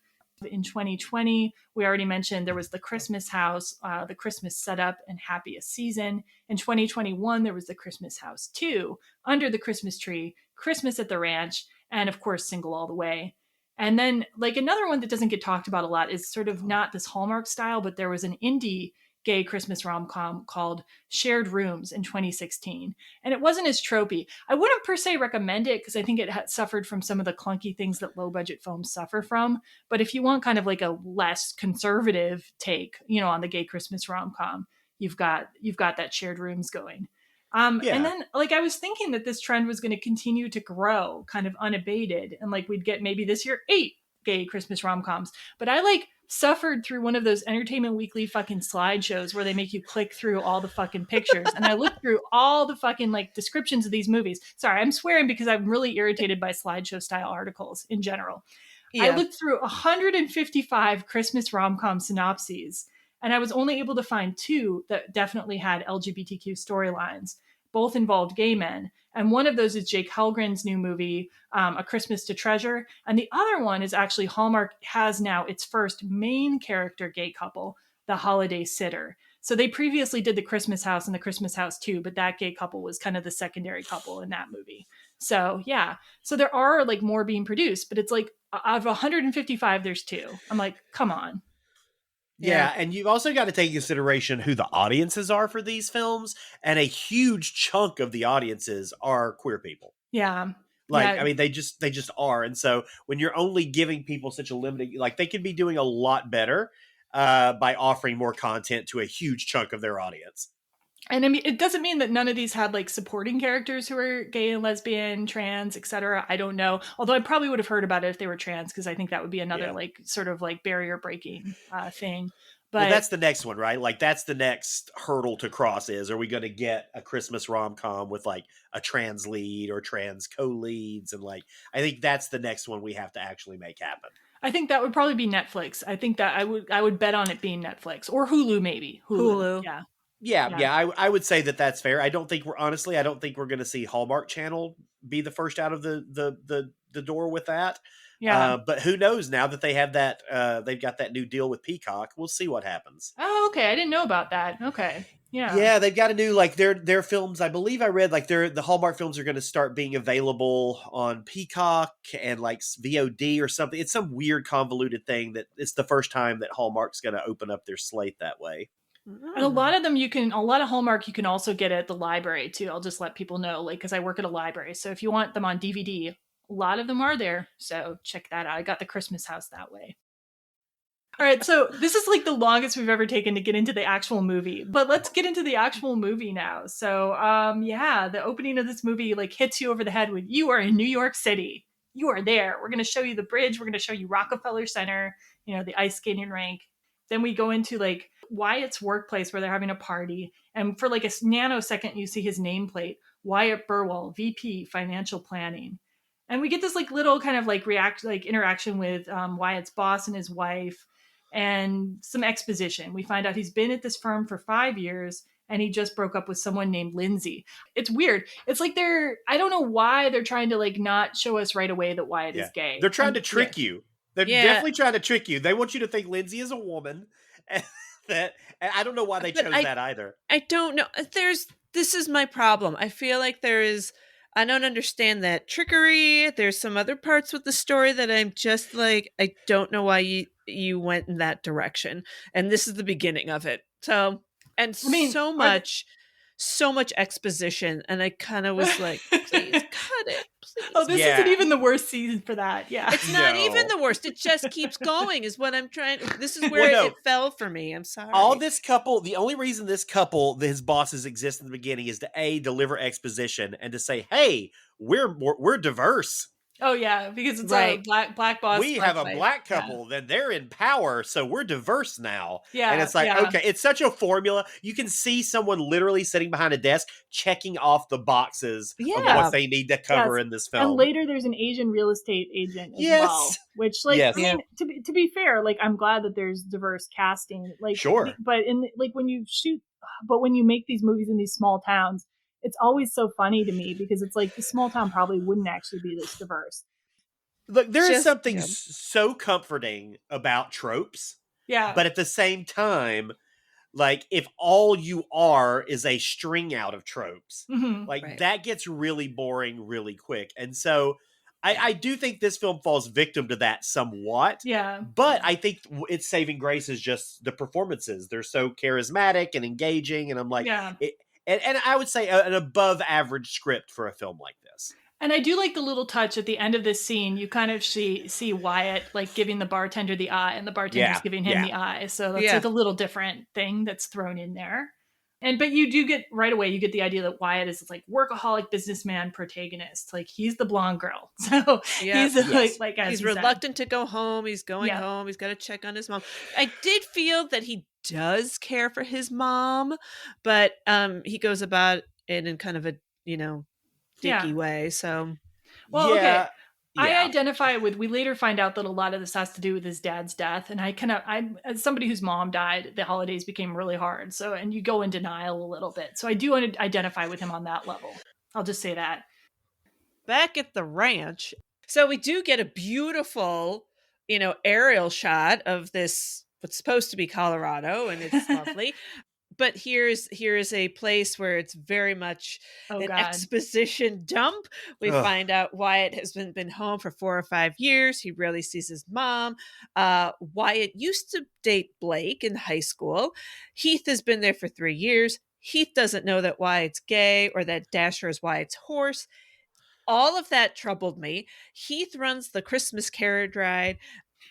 In 2020, we already mentioned there was the Christmas House, the Christmas Setup, and Happiest Season. In 2021, there was the Christmas House 2, Under the Christmas Tree, Christmas at the Ranch, and of course, Single All the Way. And then, like, another one that doesn't get talked about a lot is sort of not this Hallmark style, but there was an indie gay Christmas rom com called Shared Rooms in 2016. And it wasn't as tropey. I wouldn't per se recommend it because I think it had suffered from some of the clunky things that low budget films suffer from. But if you want kind of like a less conservative take, you know, on the gay Christmas rom com, you've got that Shared Rooms going. And Yeah. then like I was thinking that this trend was going to continue to grow kind of unabated and like we'd get maybe this year 8 gay Christmas rom-coms. But I like suffered through one of those Entertainment Weekly fucking slideshows where they make you click through all the fucking pictures. And I looked through all the fucking like descriptions of these movies. Sorry, I'm swearing because I'm really irritated by slideshow style articles in general. I Yeah. looked through 155 Christmas rom-com synopses and I was only able to find 2 that definitely had LGBTQ storylines. both involved gay men. And one of those is Jake Helgren's new movie, A Christmas to Treasure. And the other one is actually Hallmark has now its first main character gay couple, The Holiday Sitter. So they previously did The Christmas House and The Christmas House 2, but that gay couple was kind of the secondary couple in that movie. So yeah, so there are like more being produced, but it's like out of 155, there's 2. I'm like, come on. Yeah, and you've also got to take into consideration who the audiences are for these films, and a huge chunk of the audiences are queer people. Yeah. Like, yeah. I mean, they just are. And so when you're only giving people such a limited, like they could be doing a lot better by offering more content to a huge chunk of their audience. And I mean, it doesn't mean that none of these had like supporting characters who are gay and lesbian, trans, etc. I don't know. Although I probably would have heard about it if they were trans, because I think that would be another like sort of like barrier breaking thing. But well, that's the next one, right? Like that's the next hurdle to cross is, are we going to get a Christmas rom-com with like a trans lead or trans co-leads? And like, I think that's the next one we have to actually make happen. I think that would probably be Netflix. I think that I would bet on it being Netflix or Hulu, maybe. Hulu. Yeah. Yeah, I would say that that's fair. I don't think we're going to see Hallmark Channel be the first out of the door with that. Yeah. But who knows now that they have that, they've got that new deal with Peacock. We'll see what happens. Oh, okay. I didn't know about that. Okay. Yeah. Yeah, they've got a new, like their films. I believe I read like the Hallmark films are going to start being available on Peacock and like VOD or something. It's some weird convoluted thing that it's the first time that Hallmark's going to open up their slate that way. And a lot of them a lot of Hallmark you can also get at the library too. I'll just let people know, like, because I work at a library. So if you want them on DVD, a lot of them are there. So check that out. I got The Christmas House that way. All right, so this is like the longest we've ever taken to get into the actual movie, but let's get into the actual movie now. So yeah, the opening of this movie like hits you over the head with, you are in New York City. You are there. We're going to show you the bridge. We're going to show you Rockefeller Center, the ice skating rink. Then we go into like Wyatt's workplace where they're having a party. And for like a nanosecond, you see his nameplate, Wyatt Burwell, VP, Financial Planning. And we get this like little kind of like interaction with Wyatt's boss and his wife and some exposition. We find out he's been at this firm for 5 years and he just broke up with someone named Lindsay. It's weird. It's like I don't know why they're trying to like not show us right away that Wyatt is gay. They're trying to trick you. They're definitely trying to trick you. They want you to think Lindsay is a woman. And I don't know why they chose that either. I don't know. This is my problem. I feel like I don't understand that trickery. There's some other parts with the story that I'm just like, I don't know why you went in that direction. And this is the beginning of it. So, and so much exposition. And I kind of was like, please cut it. Please. Oh, this isn't even the worst season for that. Yeah. It's not even the worst. It just keeps going is what I'm trying. This is where it fell for me. I'm sorry. The only reason this couple, his bosses exist in the beginning is to deliver exposition and to say, hey, we're diverse. Oh yeah, because it's a black boss. We have a black couple, then they're in power, so we're diverse now. Yeah, and it's like okay, it's such a formula. You can see someone literally sitting behind a desk checking off the boxes of what they need to cover in this film. And later, there's an Asian real estate agent as well, which I mean, to be fair, like I'm glad that there's diverse casting. Like sure, but when you make these movies in these small towns, it's always so funny to me because it's like the small town probably wouldn't actually be this diverse. Look, there is something so comforting about tropes. Yeah. But at the same time, like if all you are is a string out of tropes, that gets really boring really quick. And so I do think this film falls victim to that somewhat. Yeah. But I think its saving grace is just the performances. They're so charismatic and engaging. And I'm like, And I would say an above average script for a film like this. And I do like the little touch at the end of this scene. You kind of see Wyatt like giving the bartender the eye and the bartender's giving him the eye. So that's like a little different thing that's thrown in there. But you do get right away, you get the idea that Wyatt is this like workaholic businessman protagonist. Like he's the blonde girl. So he's like as he's reluctant to go home. He's going home. He's got to check on his mom. I did feel that he does care for his mom, but he goes about it in kind of a, dicky way. So okay. I Yeah. identify with, we later find out that a lot of this has to do with his dad's death. And I'm, as somebody whose mom died, the holidays became really hard. So, and you go in denial a little bit. So I do want to identify with him on that level. I'll just say that. Back at the ranch. So we do get a beautiful, aerial shot of this, what's supposed to be Colorado, and it's lovely. But here's a place where it's very much an exposition dump. We find out Wyatt has been home for 4 or 5 years. He rarely sees his mom. Wyatt used to date Blake in high school. Heath has been there for 3 years. Heath doesn't know that Wyatt's gay or that Dasher is Wyatt's horse. All of that troubled me. Heath runs the Christmas carriage ride.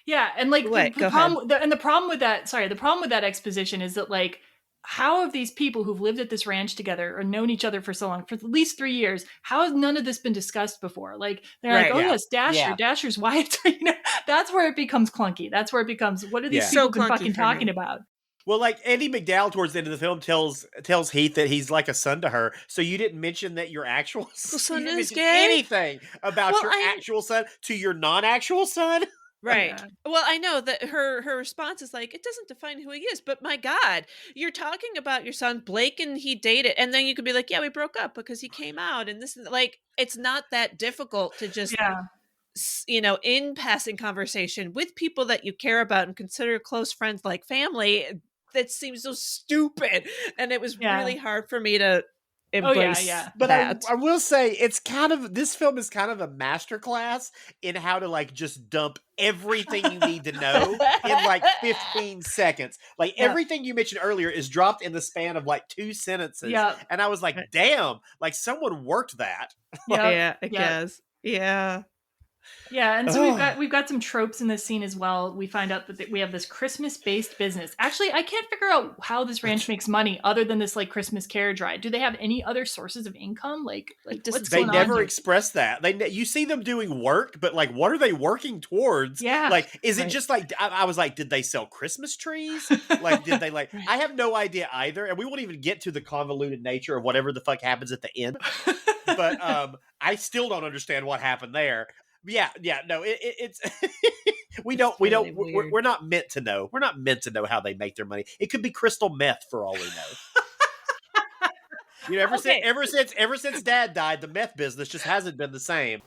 Yeah, and like the problem with that exposition is that, like, how have these people who've lived at this ranch together or known each other for so long, for at least 3 years, how has none of this been discussed before? Like, they're like, yes, Dasher's wife. That's where it becomes clunky. That's where it becomes, what are these people been fucking talking about? Well, like, Andy McDowell towards the end of the film tells Heath that he's like a son to her. So you didn't mention that your actual son is gay? Anything about your actual son to your non-actual son? Right. Yeah. Well, I know that her response is like, it doesn't define who he is, but my God, you're talking about your son, Blake, and he dated, and then you could be like, yeah, we broke up because he came out, and this, like, it's not that difficult to just, in passing conversation with people that you care about and consider close friends like family. That seems so stupid, and it was really hard for me to embrace but that. I will say this film is kind of a masterclass in how to, like, just dump everything you need to know in like 15 seconds. Like, everything you mentioned earlier is dropped in the span of like 2 sentences. And I was like, damn, like, someone worked that. I guess. Yeah, and so we've got some tropes in this scene as well. We find out that we have this Christmas-based business. Actually, I can't figure out how this ranch makes money other than this, like, Christmas carriage ride. Do they have any other sources of income? Like what's they going on never here? express that. You see them doing work, but, like, what are they working towards? Yeah, like, is it just like, I was like, did they sell Christmas trees? Like, did they, like? I have no idea either, and we won't even get to the convoluted nature of whatever the fuck happens at the end. But I still don't understand what happened there. No, it's we're not meant to know. We're not meant to know how they make their money. It could be crystal meth for all we know. Ever since Dad died, the meth business just hasn't been the same.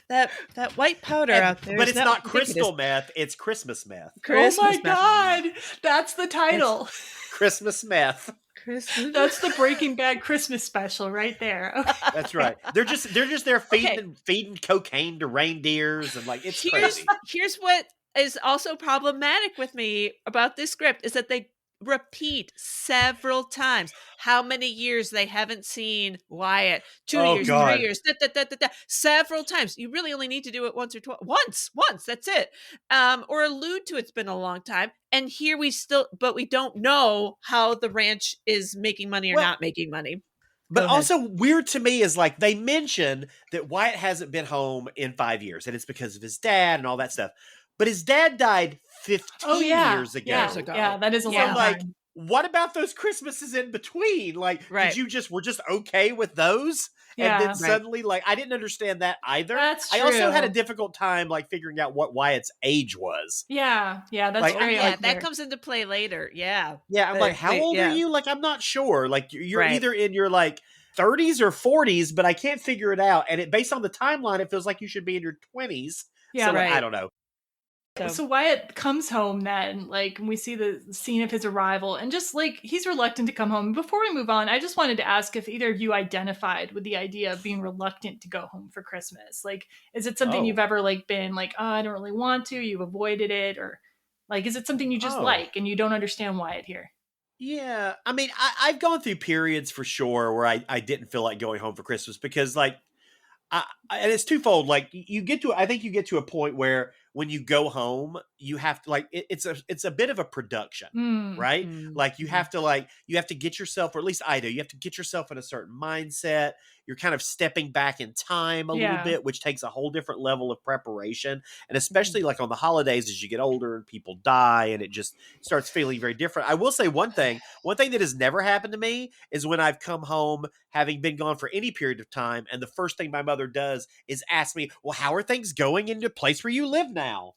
That white powder out there, but it's not crystal meth. It's Christmas meth. Oh my God, that's the title. Christmas meth. That's the Breaking Bad Christmas special right there. Okay. That's right. They're just there feeding cocaine to reindeers, and, like, it's crazy. Here's what is also problematic with me about this script is that they repeat several times how many years they haven't seen Wyatt. 2 years, God. 3 years, several times. You really only need to do it once or twice. Once, that's it. Or allude to it's been a long time. And here we don't know how the ranch is making money or not making money. But also weird to me is, like, they mention that Wyatt hasn't been home in 5 years, and it's because of his dad and all that stuff. But his dad died 15 years ago. Yeah, that is a long time. What about those Christmases in between? Like, we're just okay with those? Yeah, and then suddenly, like, I didn't understand that either. That's true. I also had a difficult time, like, figuring out what Wyatt's age was. Yeah, that's like, very that comes into play later. Yeah. Yeah, I'm like, how old are you? Like, I'm not sure. Like, you're either in your, like, 30s or 40s, but I can't figure it out. And based on the timeline, it feels like you should be in your 20s. Yeah, so, I don't know. So Wyatt comes home then, like, and we see the scene of his arrival, and just, like, he's reluctant to come home. Before we move on, I just wanted to ask if either of you identified with the idea of being reluctant to go home for Christmas. Like, is it something you've ever, like, been like, oh, I don't really want to, you've avoided it, or, like, is it something you just like and you don't understand Wyatt here? Yeah, I mean, I've gone through periods for sure where I didn't feel like going home for Christmas because, like, and it's twofold. Like, I think you get to a point where when you go home, you have to like it's a bit of a production, right? Like you have to get yourself, or at least I do, you have to get yourself in a certain mindset. You're kind of stepping back in time a little bit, which takes a whole different level of preparation. And especially like on the holidays, as you get older and people die, and it just starts feeling very different. I will say one thing that has never happened to me is when I've come home having been gone for any period of time, and the first thing my mother does is ask me, well, how are things going in the place where you live now?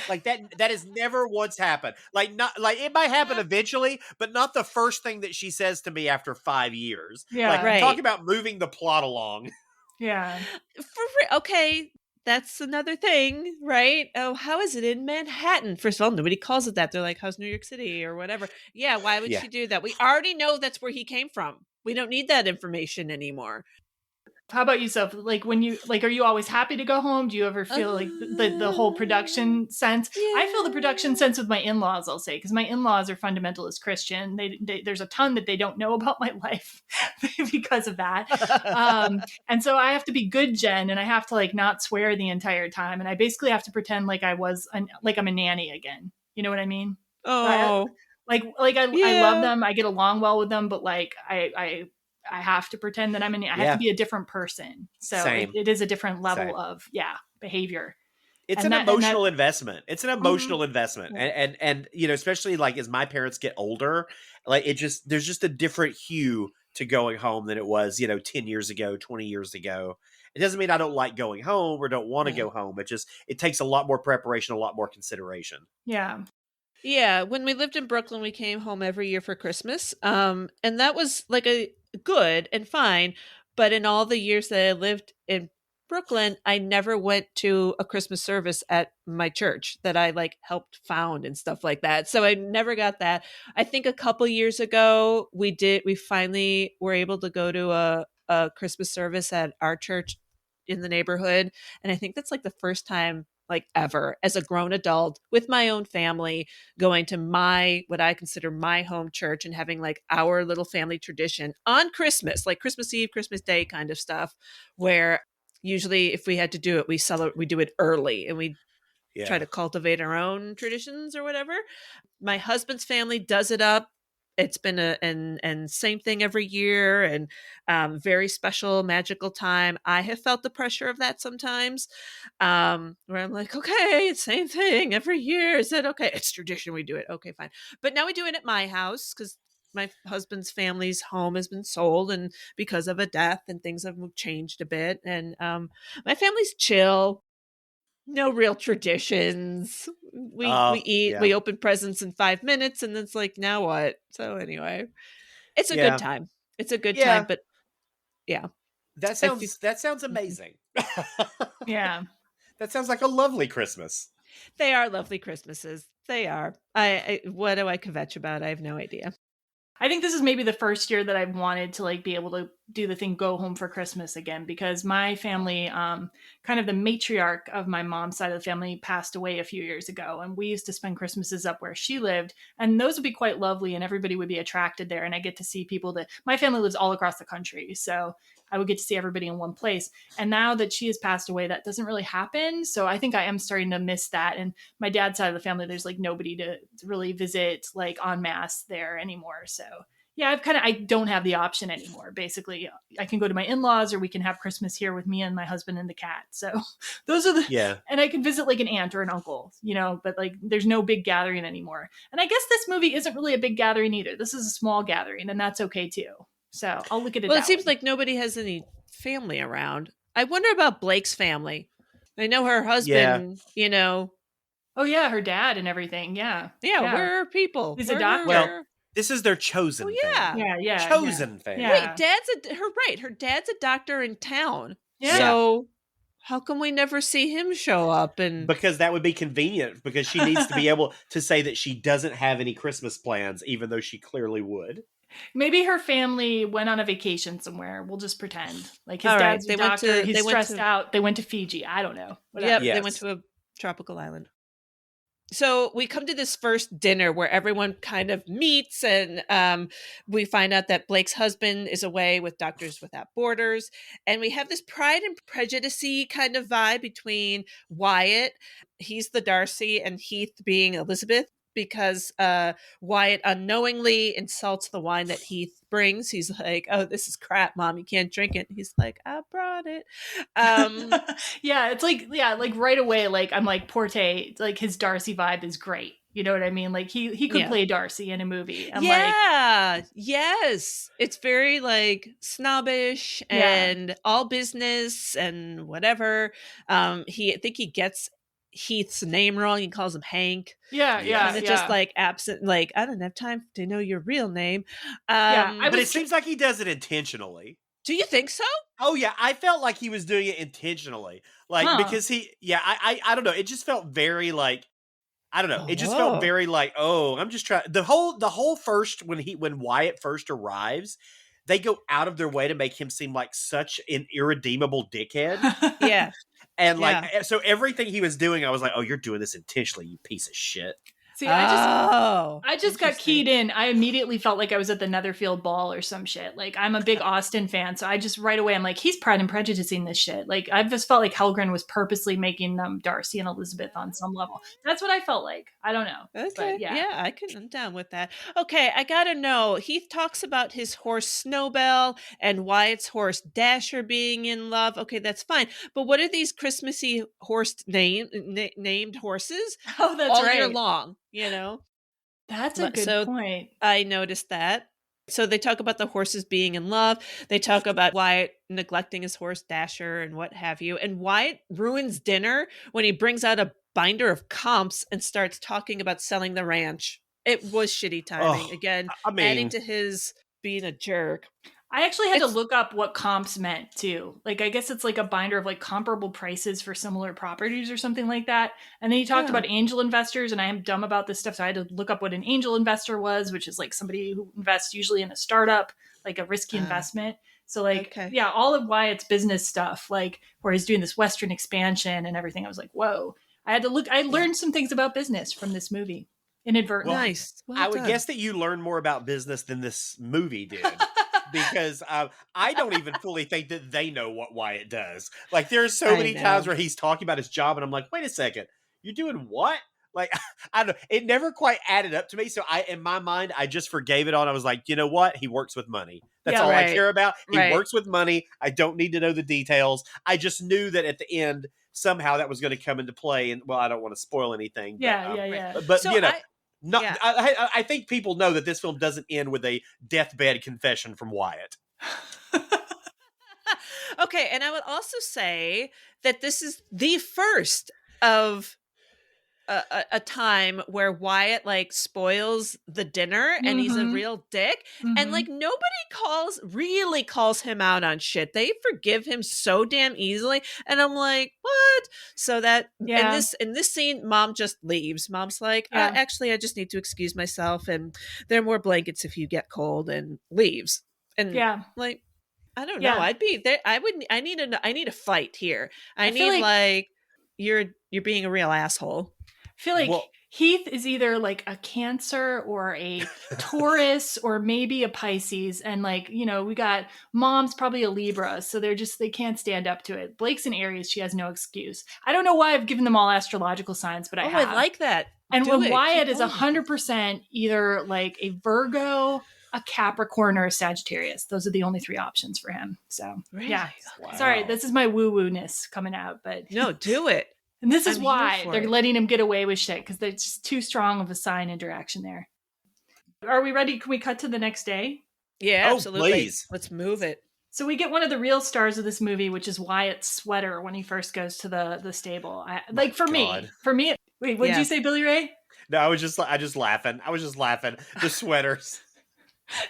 Like that has never once happened. Like, not like, it might happen eventually, but not the first thing that she says to me after 5 years. Yeah. Like, Right. talking about moving the plot along. Yeah. Okay, that's another thing, right? Oh, how is it in Manhattan? First of all, nobody calls it that. They're like, how's New York City or whatever? Yeah, why would she do that? We already know that's where he came from. We don't need that information anymore. How about yourself? Like, when you like, are you always happy to go home? Do you ever feel like the whole production sense? I feel the production sense with my in-laws, I'll say, because my in-laws are fundamentalist Christian. There's a ton that they don't know about my life because of that. And so I have to be good Jen, and I have to like not swear the entire time, and I basically have to pretend like I'm a nanny again. You know what I mean? Oh, I love them. I get along well with them, but like I have to pretend that I have to be a different person. So it is a different level of behavior. It's an emotional investment. It's an emotional investment. And you know, especially like as my parents get older, like there's just a different hue to going home than it was, you know, 10 years ago, 20 years ago. It doesn't mean I don't like going home or don't want to go home. It takes a lot more preparation, a lot more consideration. Yeah. Yeah, when we lived in Brooklyn, we came home every year for Christmas. And that was like a good and fine. But in all the years that I lived in Brooklyn, I never went to a Christmas service at my church that I like helped found and stuff like that. So I never got that. I think a couple years ago we finally were able to go to a Christmas service at our church in the neighborhood. And I think that's like the first time like ever as a grown adult with my own family going to what I consider my home church and having like our little family tradition on Christmas, like Christmas Eve, Christmas Day kind of stuff, where usually if we had to do it, we do it early and we try to cultivate our own traditions or whatever. My husband's family does it up. It's been and same thing every year, and very special, magical time. I have felt the pressure of that sometimes, where I'm like, okay, it's same thing every year. Is it okay? It's tradition. We do it. Okay, fine. But now we do it at my house because my husband's family's home has been sold, and because of a death, and things have changed a bit. And my family's chill. No real traditions. We eat, we open presents in 5 minutes, and it's like, now what? So anyway, it's a good time. It's a good time, but yeah. That sounds amazing. Yeah. That sounds like a lovely Christmas. They are lovely Christmases. They are. I what do I kvetch about? I have no idea. I think this is maybe the first year that I've wanted to like be able to do the thing, go home for Christmas again, because my family, kind of the matriarch of my mom's side of the family passed away a few years ago. And we used to spend Christmases up where she lived, and those would be quite lovely and everybody would be attracted there. And I get to see people my family lives all across the country. So I would get to see everybody in one place. And now that she has passed away, that doesn't really happen. So I think I am starting to miss that. And my dad's side of the family, there's like nobody to really visit like en masse there anymore. So yeah, I don't have the option anymore. Basically, I can go to my in-laws, or we can have Christmas here with me and my husband and the cat. So those are and I can visit like an aunt or an uncle, you know, but like there's no big gathering anymore. And I guess this movie isn't really a big gathering either. This is a small gathering, and that's okay too. So I'll look at it. Well, it seems like nobody has any family around. I wonder about Blake's family. I know her husband, you know. Oh yeah, her dad and everything. Yeah. Where are people? He's a doctor. Well, this is their chosen family. Yeah. Chosen family. Yeah. Wait, her dad's a doctor in town. Yeah. So how come we never see him show up? And because that would be convenient, because she needs to be able to say that she doesn't have any Christmas plans, even though she clearly would. Maybe her family went on a vacation somewhere. We'll just pretend. Like his dad's a doctor. He's stressed out. They went to Fiji. I don't know. Yep, they went to a tropical island. So we come to this first dinner where everyone kind of meets, and we find out that Blake's husband is away with Doctors Without Borders. And we have this Pride and Prejudice-y kind of vibe between Wyatt, he's the Darcy, and Heath being Elizabeth, because Wyatt unknowingly insults the wine that Heath brings. He's like, "Oh, this is crap, Mom. You can't drink it." He's like, "I brought it." Yeah, it's like, like right away, like I'm like, Porte, like his Darcy vibe is great. You know what I mean? Like he could Yeah. play Darcy in a movie. And yes. It's very like snobbish and all business and whatever. I think he gets Heath's name wrong. He calls him Hank. And it's just like absent, like, I don't have time to know your real name. But it seems like he does it intentionally. Do you think so? Oh yeah, I felt like he was doing it intentionally. Like because I don't know, it just felt very like, I don't know. It just felt very like, oh, I'm just trying. The whole first, when Wyatt first arrives, they go out of their way to make him seem like such an irredeemable dickhead. Yeah. And like, so everything he was doing, I was like, oh, you're doing this intentionally, you piece of shit. See, I just got keyed in. I immediately felt like I was at the Netherfield Ball or some shit. Like, I'm a big Austen fan, so I just right away, I'm like, he's Pride and Prejudicing this shit. Like, I just felt like Helgren was purposely making them Darcy and Elizabeth on some level. That's what I felt like. I don't know. Okay. But, I'm down with that. Okay, I gotta know. Heath talks about his horse Snowbell and Wyatt's horse Dasher being in love. Okay, that's fine. But what are these Christmassy horse named horses? Oh, that's all right. year long, you know? That's a good point. I noticed that. So they talk about the horses being in love. They talk about Wyatt neglecting his horse Dasher and what have you. And Wyatt ruins dinner when he brings out a binder of comps and starts talking about selling the ranch. It was shitty timing. Again, adding to his being a jerk. I actually had to look up what comps meant too. Like, I guess it's like a binder of like comparable prices for similar properties or something like that. And then he talked about angel investors, and I am dumb about this stuff, so I had to look up what an angel investor was, which is like somebody who invests usually in a startup, like a risky investment. So like, all of Wyatt's business stuff, like where he's doing this Western expansion and everything. I was like, whoa. I had to look. I learned some things about business from this movie inadvertently. Nice. Well I would guess that you learned more about business than this movie did. Because I don't even fully think that they know what Wyatt does. Like, there's so many times where he's talking about his job, and I'm like, wait a second, you're doing what? Like, I don't know. It never quite added up to me. So in my mind, I just forgave it all. And I was like, you know what? He works with money. That's all I care about. He works with money. I don't need to know the details. I just knew that at the end, somehow that was going to come into play. And well, I don't want to spoil anything. But so you know. I think people know that this film doesn't end with a deathbed confession from Wyatt. Okay, and I would also say that this is the first of a time where Wyatt like spoils the dinner and he's a real dick, and like nobody really calls him out on shit. They forgive him so damn easily, and I'm like, what? So that in this scene, Mom just leaves. Mom's like, actually, I just need to excuse myself, and there are more blankets if you get cold, and leaves. And like, I don't know. I'd be there. I need a fight here. I need like you're being a real asshole. I feel like Heath is either like a Cancer or a Taurus or maybe a Pisces. And like, you know, we got Mom's probably a Libra. So they can't stand up to it. Blake's an Aries. She has no excuse. I don't know why I've given them all astrological signs, but I have. I like that. And when Wyatt is 100% either like a Virgo, a Capricorn, or a Sagittarius. Those are the only three options for him. So yeah. Wow. Sorry, this is my woo-woo-ness coming out, but no, do it. And this is why they're letting him get away with shit, because there's just too strong of a sign interaction there. Are we ready? Can we cut to the next day? Yeah, absolutely. Please. Let's move it. So we get one of the real stars of this movie, which is Wyatt's sweater when he first goes to the stable. For me, wait, what did you say, Billy Ray? No, I was just laughing. I was just laughing. The sweaters.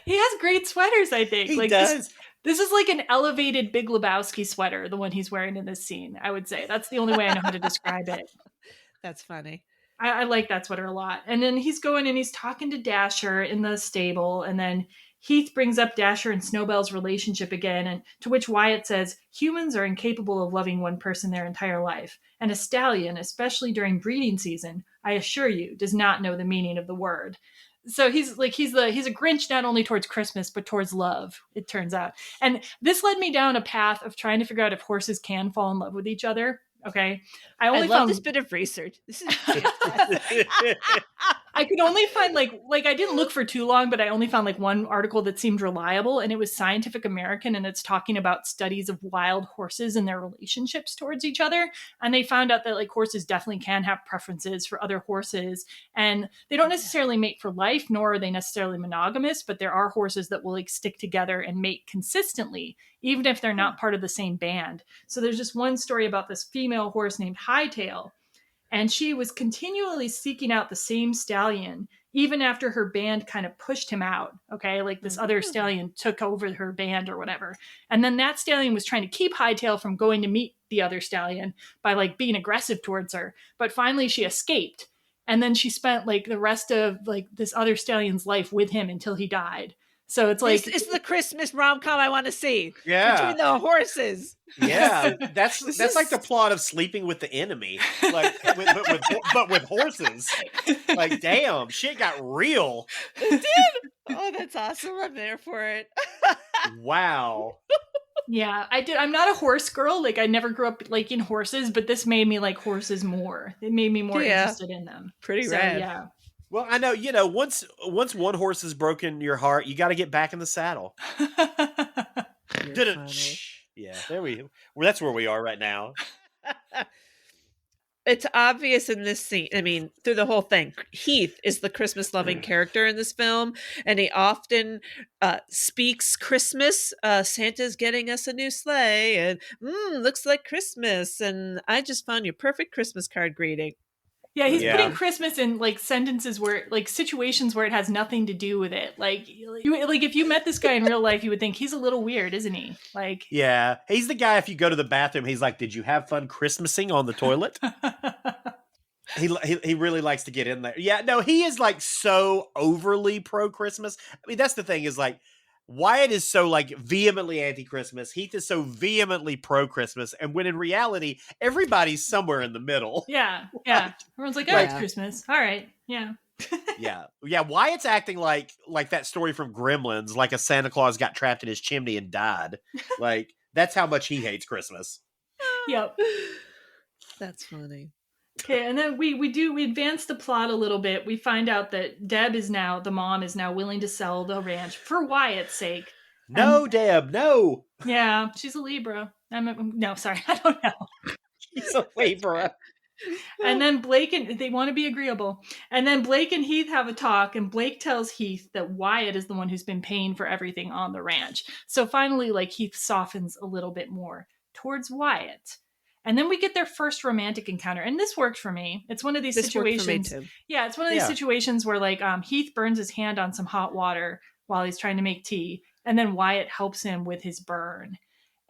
He has great sweaters, I think. He does. This is like an elevated Big Lebowski sweater, the one he's wearing in this scene, I would say. That's the only way I know how to describe it. That's funny. I like that sweater a lot. And then he's going and he's talking to Dasher in the stable. And then Heath brings up Dasher and Snowbell's relationship again. And to which Wyatt says, humans are incapable of loving one person their entire life. And a stallion, especially during breeding season, I assure you, does not know the meaning of the word. So he's a Grinch not only towards Christmas but towards love, it turns out. And this led me down a path of trying to figure out if horses can fall in love with each other. Okay, I love found this bit of research. This is fantastic. I could only find like I didn't look for too long, but I only found like one article that seemed reliable, and it was Scientific American, and it's talking about studies of wild horses and their relationships towards each other. And they found out that like horses definitely can have preferences for other horses, and they don't necessarily mate for life, nor are they necessarily monogamous, but there are horses that will like stick together and mate consistently, even if they're not part of the same band. So there's just one story about this female horse named Hightail, and she was continually seeking out the same stallion, even after her band kind of pushed him out. Okay. Like this other stallion took over her band or whatever. And then that stallion was trying to keep Hightail from going to meet the other stallion by like being aggressive towards her. But finally she escaped. And then she spent like the rest of like this other stallion's life with him until he died. So it's like, this is the Christmas rom-com I want to see. Yeah. Between the horses. Yeah, that's like the plot of Sleeping with the Enemy, like but with horses. Like, damn, shit got real. It did. Oh, that's awesome! I'm there for it. Wow. Yeah, I did. I'm not a horse girl. Like, I never grew up liking horses, but this made me like horses more. It made me more interested in them. Pretty rad. Yeah. Well, I know, once one horse has broken your heart, you got to get back in the saddle. Yeah, that's where we are right now. It's obvious in this scene. I mean, through the whole thing, Heath is the Christmas loving character in this film, and he often speaks Christmas. Santa's getting us a new sleigh, and looks like Christmas. And I just found your perfect Christmas card greeting. Yeah, he's putting Christmas in like sentences where like situations where it has nothing to do with it. Like if you met this guy in real life, you would think he's a little weird, isn't he? Like, yeah, he's the guy. If you go to the bathroom, he's like, "Did you have fun Christmasing on the toilet?" He really likes to get in there. Yeah, no, he is like so overly pro Christmas. I mean, that's the thing is like, Wyatt is so like vehemently anti-Christmas. Heath is so vehemently pro-Christmas. And when in reality, everybody's somewhere in the middle. Yeah. Yeah. Everyone's like, oh, it's Christmas. All right. Yeah. Yeah. Wyatt's acting like that story from Gremlins, like a Santa Claus got trapped in his chimney and died. Like, that's how much he hates Christmas. Yep. That's funny. Okay, and then we advance the plot a little bit. We find out that the mom is now willing to sell the ranch for Wyatt's sake. No, Deb, no. Yeah, she's a Libra. No, sorry, I don't know. She's a Libra. And then they want to be agreeable. And then Blake and Heath have a talk, and Blake tells Heath that Wyatt is the one who's been paying for everything on the ranch. So finally, like, Heath softens a little bit more towards Wyatt. And then we get their first romantic encounter. And this worked for me. It's one of these situations. Worked for me too. Yeah, it's one of these situations where like Heath burns his hand on some hot water while he's trying to make tea. And then Wyatt helps him with his burn.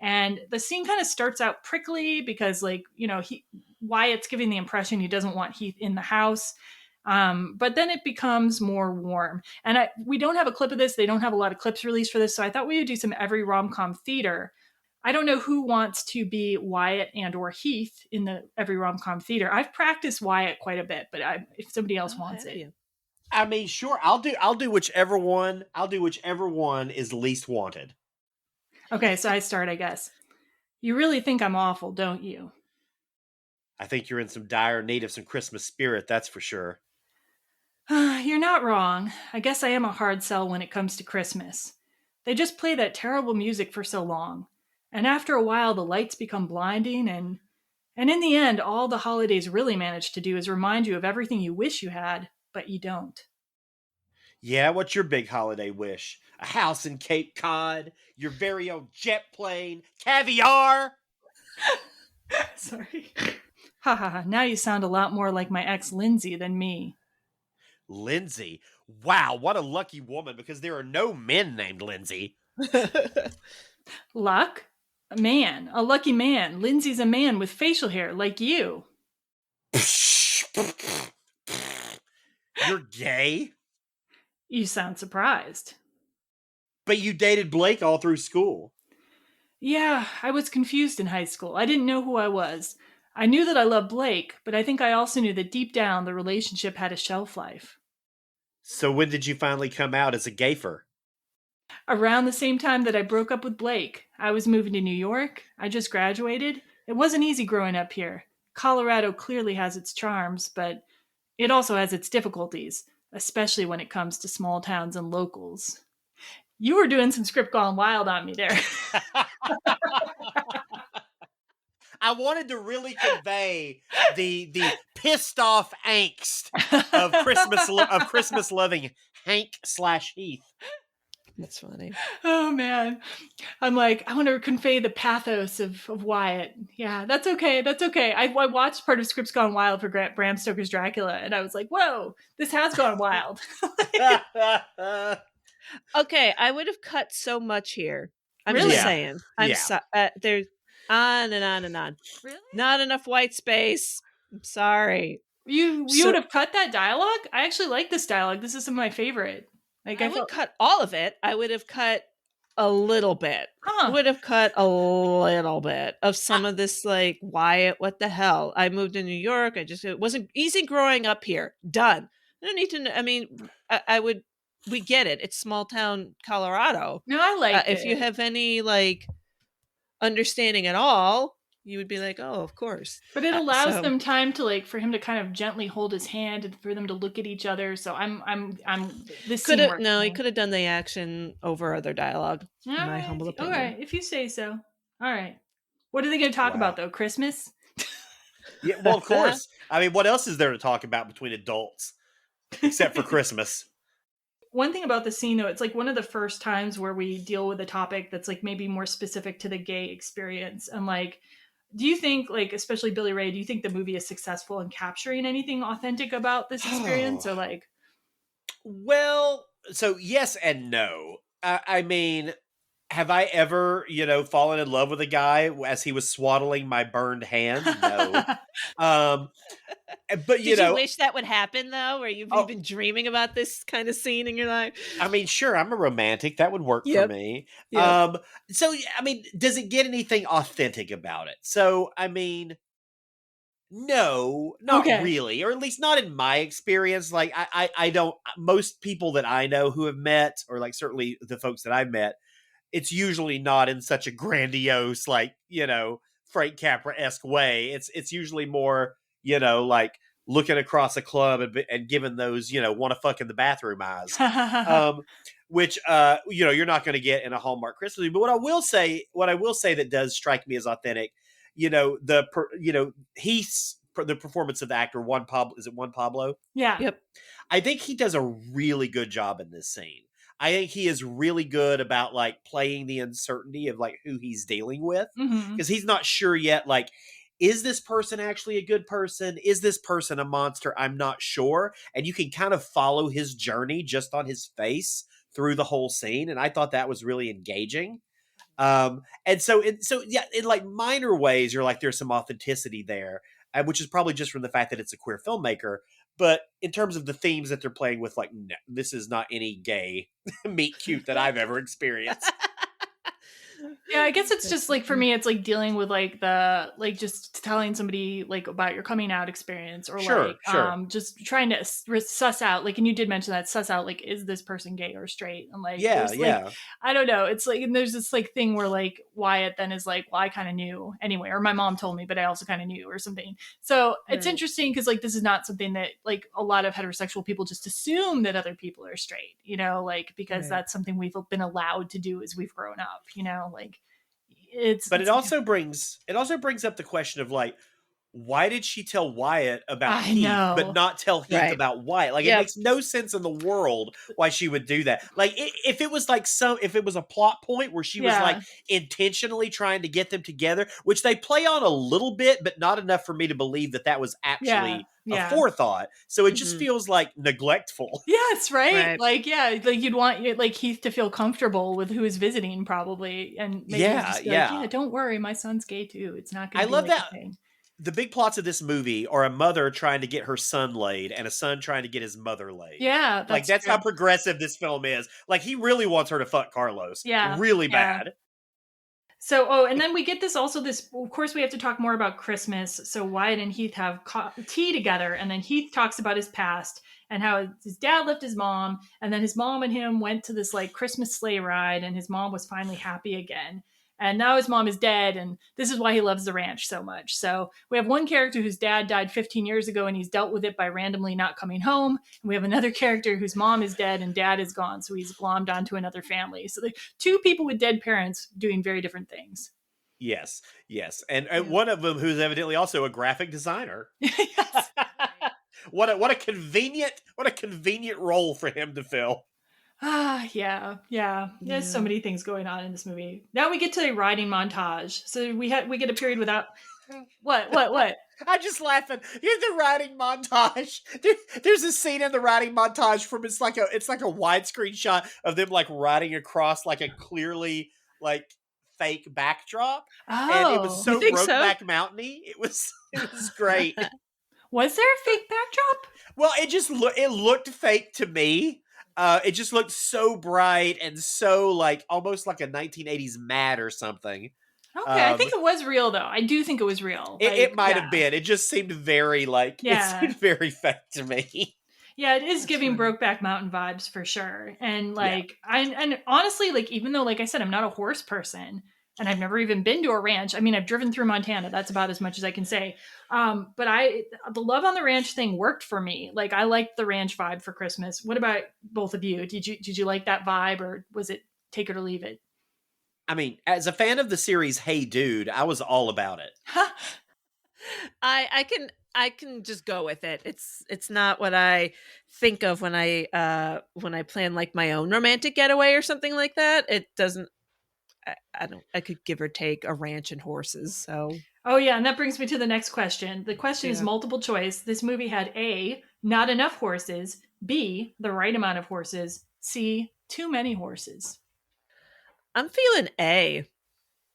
And the scene kind of starts out prickly because like, Wyatt's giving the impression he doesn't want Heath in the house. But then it becomes more warm. And we don't have a clip of this. They don't have a lot of clips released for this. So I thought we would do some Every Rom Com theater. I don't know who wants to be Wyatt and or Heath in the Every Rom Com theater. I've practiced Wyatt quite a bit, but if somebody else wants it. I mean, sure. I'll do whichever one. I'll do whichever one is least wanted. Okay, so I start, I guess. You really think I'm awful, don't you? I think you're in some dire need of some Christmas spirit, that's for sure. You're not wrong. I guess I am a hard sell when it comes to Christmas. They just play that terrible music for so long. And after a while, the lights become blinding, and in the end, all the holidays really manage to do is remind you of everything you wish you had, but you don't. Yeah, what's your big holiday wish? A house in Cape Cod, your very own jet plane, caviar? Sorry. Ha ha ha, now you sound a lot more like my ex Lindsay than me. Lindsay? Wow, what a lucky woman, because there are no men named Lindsay. Luck? A man, a lucky man. Lindsay's a man with facial hair like you. You're gay? You sound surprised. But you dated Blake all through school. Yeah, I was confused in high school. I didn't know who I was. I knew that I loved Blake, but I think I also knew that deep down the relationship had a shelf life. So when did you finally come out as a gayfer? Around the same time that I broke up with Blake, I was moving to New York. I just graduated. It wasn't easy growing up here. Colorado clearly has its charms, but it also has its difficulties, especially when it comes to small towns and locals. You were doing some script gone wild on me there. I wanted to really convey the pissed off angst of Christmas loving Hank/Heath. That's funny. Oh man. I'm like, I want to convey the pathos of Wyatt. Yeah, that's okay. That's okay. I watched part of Scripts Gone Wild for Bram Stoker's Dracula, and I was like, whoa, this has gone wild. Okay, I would have cut so much here. I'm Really? just Yeah. saying. Yeah. There's on and on and on. Really? Not enough white space. I'm sorry. You So- would have cut that dialogue? I actually like this dialogue. This is some of my favorite. Like I would cut all of it. I would have cut a little bit. Huh. Would have cut a little bit of some of this, like, Wyatt, what the hell? I moved to New York. It wasn't easy growing up here. Done. I don't need to know. I mean, we get it. It's small town Colorado. No, I like it. If you have any, like, understanding at all, you would be like, oh, of course. But it allows so- them time to, like, for him to kind of gently hold his hand and for them to look at each other. So I'm this Could scene have worked no, for he me. could have done the action over other dialogue. All my right. humble All opinion. right, if you say so. All right. What are they going to talk Wow. about though? Christmas? Yeah, well, of course. I mean, what else is there to talk about between adults except for Christmas? One thing about the scene though, it's like one of the first times where we deal with a topic that's like maybe more specific to the gay experience. And like, do you think, like, especially Billy Ray, do you think the movie is successful in capturing anything authentic about this experience? Or like, Well, so yes and no. I mean, have I ever, fallen in love with a guy as he was swaddling my burned hand? No. But Did you wish that would happen though? Where you've been dreaming about this kind of scene in your life? I mean, sure, I'm a romantic. That would work for Yep. me. Yep. So, I mean, does it get anything authentic about it? So, I mean, no, not Okay. really, or at least not in my experience. Like, I don't, most people that I know who have met, or like certainly the folks that I've met, it's usually not in such a grandiose, like, Frank Capra-esque way. It's usually more, like looking across a club and giving those, want to fuck in the bathroom eyes. Which you're not going to get in a Hallmark Christmas movie. But what I will say that does strike me as authentic, Heath's the performance of the actor Juan Pablo? yeah. Yep. I think he does a really good job in this scene. I think he is really good about like playing the uncertainty of like who he's dealing with, Mhm. because he's not sure yet. Like, is this person actually a good person? Is this person a monster? I'm not sure. And you can kind of follow his journey just on his face through the whole scene. And I thought that was really engaging. And so in like minor ways, you're like, there's some authenticity there, which is probably just from the fact that it's a queer filmmaker. But in terms of the themes that they're playing with, like, no, this is not any gay meet cute that I've ever experienced. Yeah, I guess it's just like for me, it's like dealing with like the like just telling somebody like about your coming out experience, or Sure, like sure. just trying to suss out, like, and you did mention that, suss out like, is this person gay or straight? And like, Yeah, there's, yeah. like, I don't know. It's like, and there's this like thing where like Wyatt then is like, well, I kind of knew anyway, or my mom told me, but I also kind of knew, or something. So it's Right. interesting because like this is not something that like a lot of heterosexual people just assume that other people are straight, like because Right. that's something we've been allowed to do as we've grown up, like. But it also brings up the question of like, why did she tell Wyatt about I Heath, know. but not tell Heath Right. about Wyatt? Like, Yep. it makes no sense in the world why she would do that. Like, if it was like if it was a plot point where she was Yeah. like intentionally trying to get them together, which they play on a little bit, but not enough for me to believe that was actually Yeah. a forethought. So it just Mhm. feels like neglectful. Yes, right? Right. Like, yeah, like you'd want like Heath to feel comfortable with who is visiting, probably, and maybe Yeah, just be like, yeah. yeah, don't worry, my son's gay too. It's not going I to be love like that. a thing. The big plots of this movie are a mother trying to get her son laid and a son trying to get his mother laid. Yeah, That's true. how progressive this film is. Like, he really wants her to fuck Carlos. Yeah, Really yeah. bad. So, and then we get this, of course, we have to talk more about Christmas. So Wyatt and Heath have tea together, and then Heath talks about his past and how his dad left his mom, and then his mom and him went to this like Christmas sleigh ride, and his mom was finally happy again. And now his mom is dead, and this is why he loves the ranch so much. So we have one character whose dad died 15 years ago, and he's dealt with it by randomly not coming home. And we have another character whose mom is dead and dad is gone, so he's glommed onto another family. So the two people with dead parents doing very different things. Yes. And one of them who's evidently also a graphic designer. Yes. What a convenient role for him to fill. Yeah. There's so many things going on in this movie. Now we get to a riding montage. So we get a period without what? I'm just laughing. Here's the riding montage. There's a scene in the riding montage from it's like a widescreen shot of them like riding across like a clearly like fake backdrop. And it was so Brokeback Mountain-y. It was great. Was there a fake backdrop? Well, it looked fake to me. It just looked so bright and so like almost like a 1980s Mad or something. Okay, I think it was real though. I do think it was real. It might have been. It just seemed very like it seemed very fake to me. Yeah, it is giving Brokeback Mountain vibes for sure. And like and honestly, like even though like I said, I'm not a horse person and I've never even been to a ranch. I mean, I've driven through Montana. That's about as much as I can say. But the Love on the Ranch thing worked for me. Like I liked the ranch vibe for Christmas. What about both of you? Did you like that vibe, or was it take it or leave it? I mean, as a fan of the series Hey Dude, I was all about it. I can just go with it. It's not what I think of when I plan like my own romantic getaway or something like that. It doesn't. I could give or take a ranch and horses. So. Oh yeah, and that brings me to the next question. The question is multiple choice. This movie had A, not enough horses, B, the right amount of horses, C, too many horses. I'm feeling A.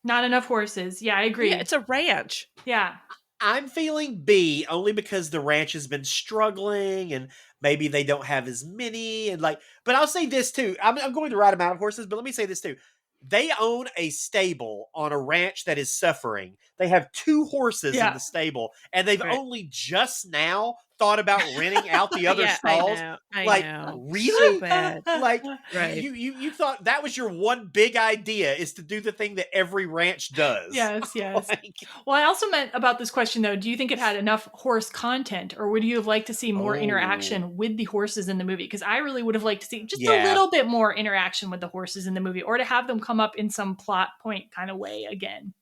Not enough horses. Yeah, I agree. Yeah, it's a ranch. Yeah. I'm feeling B only because the ranch has been struggling and maybe they don't have as many and like, but I'll say this too. I'm going the right amount of horses, but let me say this too. They own a stable on a ranch that is suffering. They have 2 horses in the stable, and they've only just now thought about renting out the other stalls. I know. Really? So bad. Like, right. you thought that was your one big idea, is to do the thing that every ranch does. Yes. Like, well, I also meant about this question, though. Do you think it had enough horse content, or would you have liked to see more interaction with the horses in the movie? Because I really would have liked to see just a little bit more interaction with the horses in the movie, or to have them come up in some plot point kind of way again.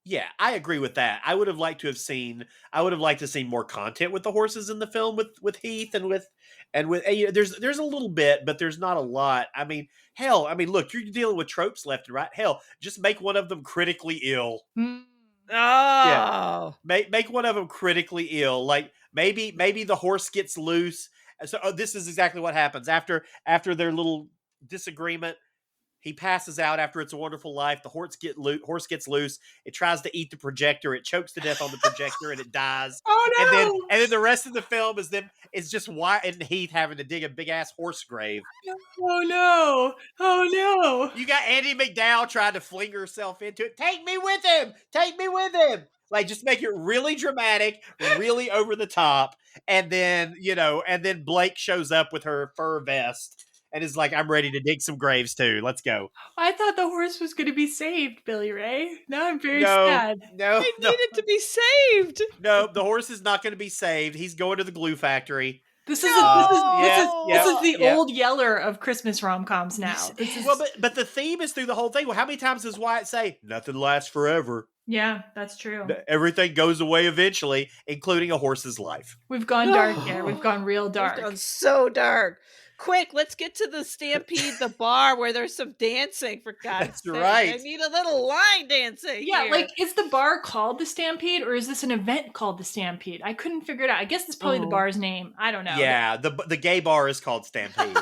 Yeah, I agree with that. I would have liked to see more content with the horses in the film with Heath and with there's a little bit, but there's not a lot. I mean, look, you're dealing with tropes left and right. Hell, just make one of them critically ill. Oh. Yeah. Make one of them critically ill. Like maybe the horse gets loose. So this is exactly what happens after their little disagreement. He passes out after It's a Wonderful Life. The horse gets loose. It tries to eat the projector. It chokes to death on the projector and it dies. Oh no! And then the rest of the film is just Wyatt and Heath having to dig a big ass horse grave. Oh no! You got Andie MacDowell trying to fling herself into it. Take me with him. Like, just make it really dramatic, really over the top, and then Blake shows up with her fur vest. And is like, I'm ready to dig some graves too. Let's go. I thought the horse was going to be saved, Billy Ray. Now I'm very sad. No, it needed to be saved. No, the horse is not going to be saved. He's going to the glue factory. This is the old Yeller of Christmas rom-coms now. Well, but the theme is through the whole thing. Well, how many times does Wyatt say, nothing lasts forever? Yeah, that's true. Everything goes away eventually, including a horse's life. We've gone dark here. We've gone real dark. We've gone so dark. Quick, let's get to the Stampede, the bar where there's some dancing, for God's sake. Right. I need a little line dancing. Yeah, here. like, is the bar called the Stampede, or is this an event called the Stampede? I couldn't figure it out. I guess it's probably the bar's name. I don't know. Yeah, the gay bar is called Stampede.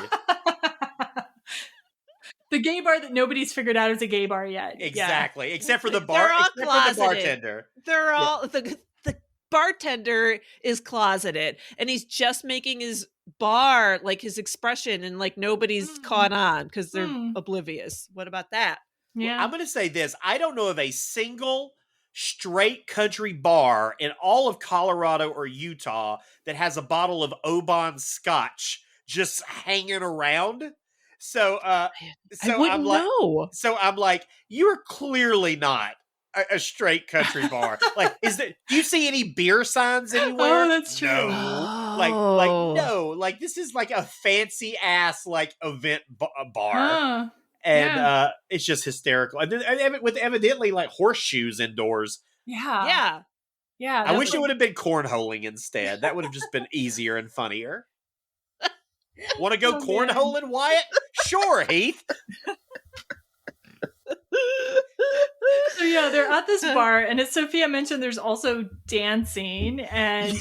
The gay bar that nobody's figured out is a gay bar yet. Exactly. Yeah. Except for the bartender. They're all the bartender is closeted, and he's just making his bar like his expression, and like nobody's caught on because they're oblivious. What about that? Yeah. I'm going to say this. I don't know of a single straight country bar in all of Colorado or Utah that has a bottle of Oban scotch just hanging around. So, I so wouldn't I'm like, know. so I'm like, you're clearly not a straight country bar. Like, do you see any beer signs anywhere? Oh, that's true. No. Like Oh. no. Like, this is like a fancy ass like event bar. Huh. And Yeah. it's just hysterical. And then with evidently like horseshoes indoors. Yeah. Yeah. Yeah. I wish it would have been cornholing instead. That would have just been easier and funnier. Want to go Oh, man. cornholing, Wyatt? Sure, Heath. So yeah, they're at this bar, and as Sophia mentioned, there's also dancing, and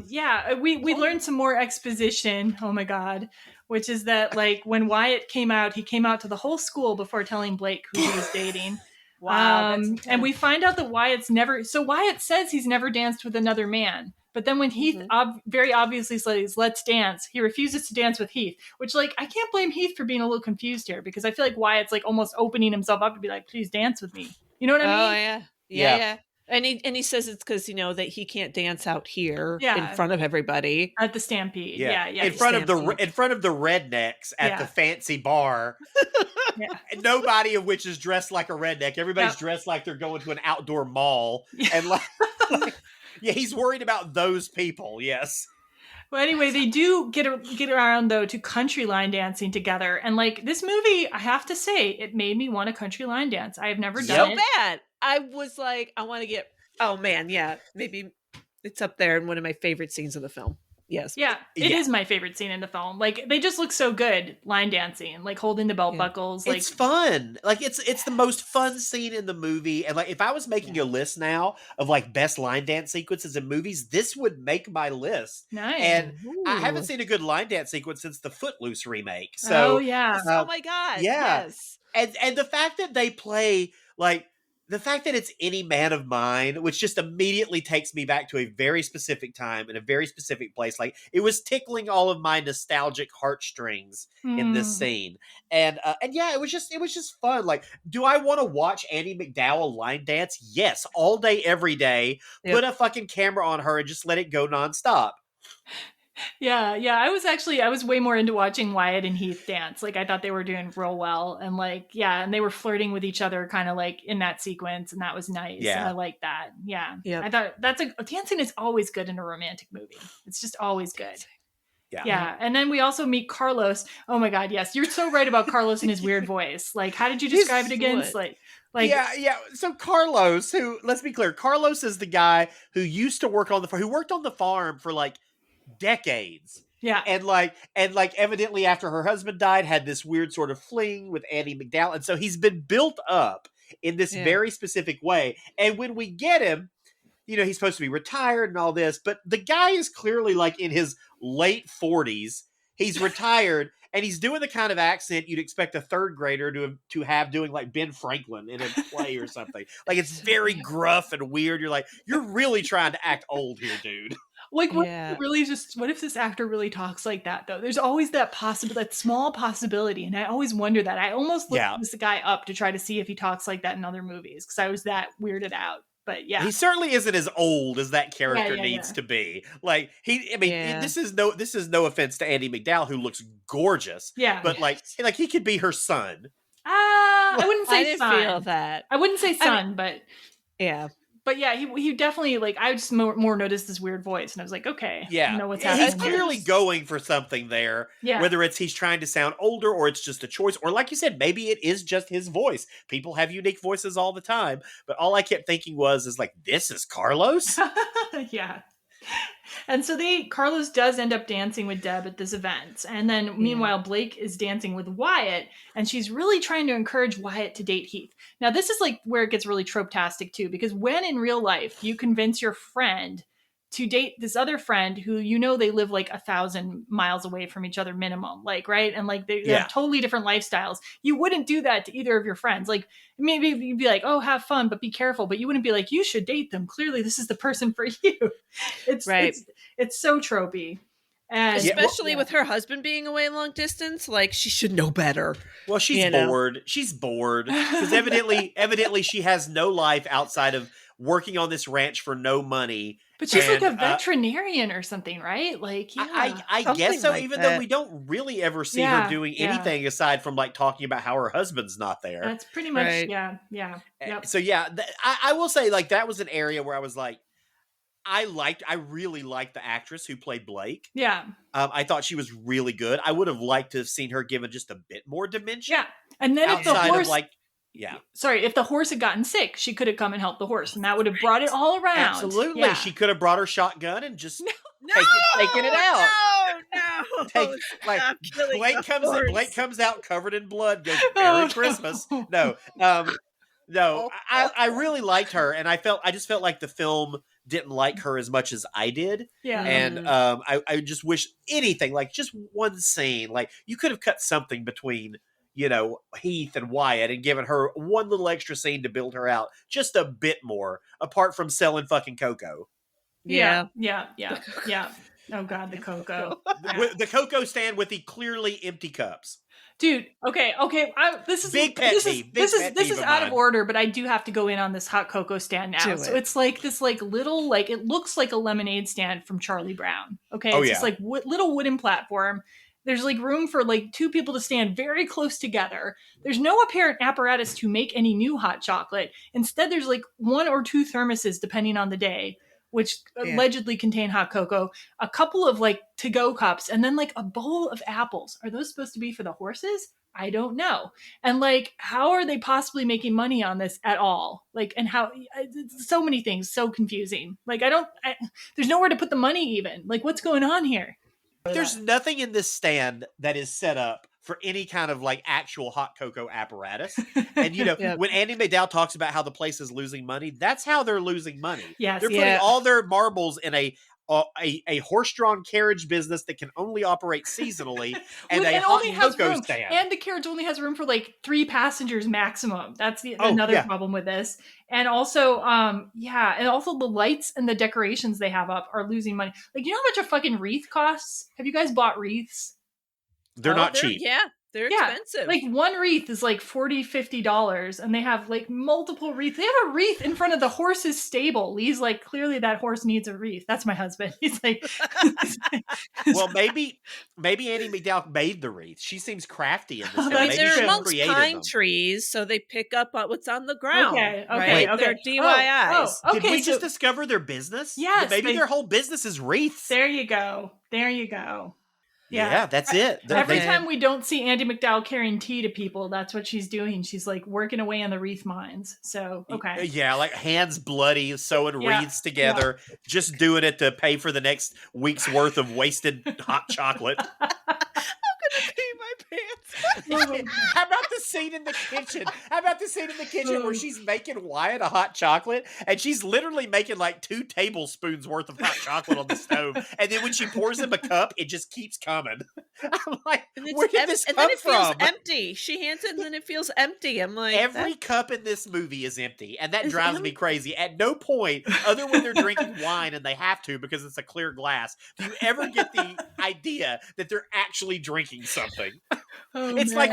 yeah, we learned some more exposition. Oh my god, which is that like when Wyatt came out, he came out to the whole school before telling Blake who he was dating. Wow. And we find out that Wyatt's never. So Wyatt says he's never danced with another man. But then when Heath very obviously says, let's dance, he refuses to dance with Heath, which, like, I can't blame Heath for being a little confused here, because I feel like Wyatt's, like, almost opening himself up to be like, please dance with me. You know what I mean? Oh, yeah. Yeah. And he says it's because, that he can't dance out here in front of everybody. At the Stampede. Yeah. In front of the rednecks at the fancy bar. And nobody of which is dressed like a redneck. Everybody's dressed like they're going to an outdoor mall. And like yeah, he's worried about those people. Yes. Well, anyway, they do get around though to country line dancing together, and like this movie, I have to say, it made me want a country line dance. I have never done it. Bad. I was like, I want to get. Oh man, yeah, maybe it's up there in one of my favorite scenes of the film. Yes. Yeah, it is my favorite scene in the film. Like, they just look so good line dancing, like holding the belt buckles. Like, it's fun. Like, it's the most fun scene in the movie. And like, if I was making a list now of like best line dance sequences in movies, this would make my list. Nice. And I haven't seen a good line dance sequence since the Footloose remake. So, oh yeah. Oh my god. Yeah. Yes. And the fact that they play like. The fact that it's Any Man of Mine, which just immediately takes me back to a very specific time in a very specific place. Like, it was tickling all of my nostalgic heartstrings in this scene. And yeah, it was just fun. Like, do I want to watch Andie MacDowell line dance? Yes. All day, every day. Yep. Put a fucking camera on her and just let it go nonstop. Yeah. I was way more into watching Wyatt and Heath dance. Like, I thought they were doing real well, and like, yeah, and they were flirting with each other kind of like in that sequence, and that was nice. Yeah. And I like that. Yeah. Yep. I thought dancing is always good in a romantic movie. It's just always good. Yeah. And then we also meet Carlos. Oh my god, yes. You're so right about Carlos and his weird voice. Like, how did you describe it again? It's like yeah. So Carlos, who, let's be clear, Carlos is the guy who used to work on who worked on the farm for like decades. Yeah. And like evidently after her husband died, had this weird sort of fling with Andie MacDowell. And so he's been built up in this very specific way. And when we get him, he's supposed to be retired and all this, but the guy is clearly like in his late 40s. He's retired and he's doing the kind of accent you'd expect a third grader to have doing like Ben Franklin in a play or something. Like, it's very gruff and weird. You're like, you're really trying to act old here, dude. Like, what if this actor really talks like that, though? There's always that small possibility, and I always wonder that. I almost looked this guy up to try to see if he talks like that in other movies, because I was that weirded out. But yeah, he certainly isn't as old as that character needs to be. Like, this is no offense to Andie MacDowell, who looks gorgeous. Yeah, but like he could be her son. I wouldn't say I didn't son. feel that. I wouldn't say son, but yeah. But yeah, he definitely, like, I just more noticed this weird voice, and I was like, okay, yeah, I know what's happening. He's clearly going for something there. Yeah. Whether it's he's trying to sound older, or it's just a choice, or like you said, maybe it is just his voice. People have unique voices all the time, but all I kept thinking is like, this is Carlos. Yeah. And so Carlos does end up dancing with Deb at this event. And then meanwhile, Blake is dancing with Wyatt, and she's really trying to encourage Wyatt to date Heath. Now, this is like where it gets really trope-tastic too, because when in real life you convince your friend to date this other friend who, they live like 1,000 miles away from each other minimum, like, right? And like they have totally different lifestyles. You wouldn't do that to either of your friends. Like, maybe you'd be like, oh, have fun, but be careful. But you wouldn't be like, you should date them. Clearly this is the person for you. It's so tropey. And Especially with her husband being away long distance, like she should know better. Well, she's bored. She's bored because evidently she has no life outside of working on this ranch for no money. But she's like a veterinarian or something, right? Like, yeah. I guess so, like even though we don't really ever see her doing anything aside from like talking about how her husband's not there. That's pretty much, yeah. Yep. So yeah, I will say like that was an area where I was like, I really liked the actress who played Blake. Yeah. I thought she was really good. I would have liked to have seen her given just a bit more dimension. Yeah. And then if the horse, if the horse had gotten sick, she could have come and helped the horse, and that would have brought it all around. Absolutely. Yeah. She could have brought her shotgun and just taken it out. Blake comes out covered in blood, goes, Merry Christmas. No. I really liked her, and I just felt like the film didn't like her as much as I did. Yeah. And I just wish anything, like just one scene, like you could have cut something between, Heath and Wyatt and given her one little extra scene to build her out just a bit more, apart from selling fucking cocoa. Yeah. Oh God, the cocoa. The cocoa stand with the clearly empty cups. Dude, okay. This is out of order, but I do have to go in on this hot cocoa stand now. So it's like this little, it looks like a lemonade stand from Charlie Brown. Okay, it's just little wooden platform. There's room for two people to stand very close together. There's no apparent apparatus to make any new hot chocolate. Instead, there's one or two thermoses depending on the day, which allegedly contain hot cocoa, a couple of to-go cups, and then a bowl of apples. Are those supposed to be for the horses? I don't know. And how are they possibly making money on this at all? And how, so many things, so confusing. There's nowhere to put the money even. What's going on here? There's nothing in this stand that is set up for any kind of actual hot cocoa apparatus. And when Andie MacDowell talks about how the place is losing money, that's how they're losing money. Yes, they're putting all their marbles in a horse-drawn carriage business that can only operate seasonally, and a hot cocoa stand. And the carriage only has room for 3 passengers maximum. That's another problem with this. And also, and also the lights and the decorations they have up are losing money. You know how much a fucking wreath costs? Have you guys bought wreaths? They're not cheap. Yeah, they're expensive. One wreath is $40-$50, and they have multiple wreaths. They have a wreath in front of the horse's stable. Lee's clearly that horse needs a wreath. That's my husband. He's well, maybe Andie MacDowell made the wreath. She seems crafty in this. Maybe they're amongst pine trees, so they pick up what's on the ground. Okay. They're DIYs. Did we just discover their business? Yes. Maybe their whole business is wreaths. There you go. Yeah, that's it. Every time we don't see Andie MacDowell carrying tea to people, that's what she's doing. She's working away on the wreath mines. So, okay. Yeah, hands bloody, sewing wreaths together, just doing it to pay for the next week's worth of wasted hot chocolate. I'm gonna pee my pants. How about the scene in the kitchen? Where she's making Wyatt a hot chocolate, and she's literally making 2 tablespoons worth of hot chocolate on the stove, and then when she pours him a cup, it just keeps coming. I'm like, where did this come from? And then it feels empty. She hands it, and then it feels empty. I'm like, every cup in this movie is empty, and that drives me crazy. At no point, other when they're drinking wine and they have to because it's a clear glass, do you ever get the idea that they're actually drinking something. It's like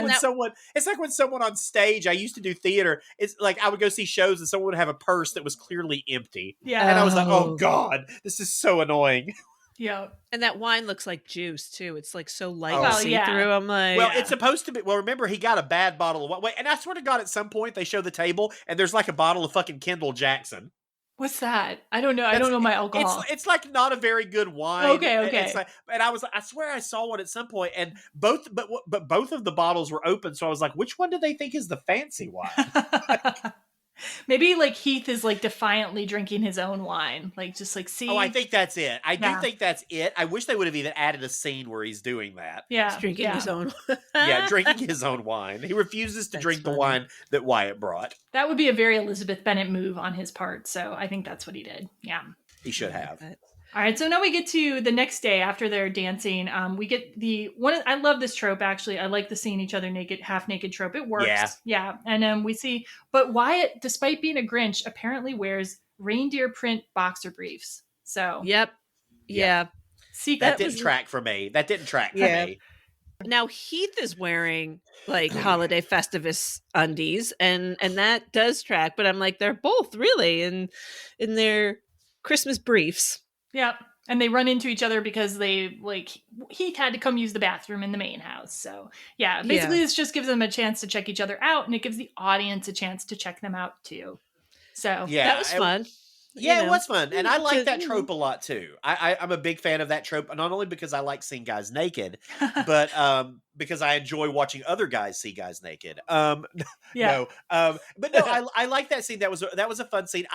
when someone on stage, I used to do theater, it's I would go see shows and someone would have a purse that was clearly empty. Yeah. And I was like, oh God, this is so annoying. Yeah. And that wine looks like juice too. It's so light and see-through. I'm like, well, it's supposed to be. Well, remember, he got a bad bottle of wine. Wait, and I swear to God, at some point they show the table and there's a bottle of fucking Kendall Jackson. What's that? I don't know. I don't know my alcohol. It's not a very good wine. Okay. And I swear I saw one at some point, and both of the bottles were open. So I was like, which one do they think is the fancy wine? Maybe Heath is defiantly drinking his own wine. See. Oh, I think that's it. I do think that's it. I wish they would have even added a scene where he's doing that. Yeah. He's drinking his own drinking his own wine. He refuses to drink the wine that Wyatt brought. That would be a very Elizabeth Bennet move on his part. So I think that's what he did. Yeah. He should have. All right, so now we get to the next day after they're dancing. We get the one. I love this trope, actually. I like the seeing each other naked, half naked trope. It works. Yeah. And we see, but Wyatt, despite being a Grinch, apparently wears reindeer print boxer briefs. So Yep. Yeah. That didn't track for me. That didn't track for me. Now Heath is wearing like holiday Festivus undies, and that does track. But I'm like, they're both really in their Christmas briefs. Yeah. And they run into each other because they Heath had to come use the bathroom in the main house. So yeah, basically this just gives them a chance to check each other out, and it gives the audience a chance to check them out too. So yeah, that was fun. Yeah, it was fun. And I like that trope a lot too. I'm a big fan of that trope, not only because I like seeing guys naked, but because I enjoy watching other guys see guys naked. But no, I like that scene. That was a fun scene.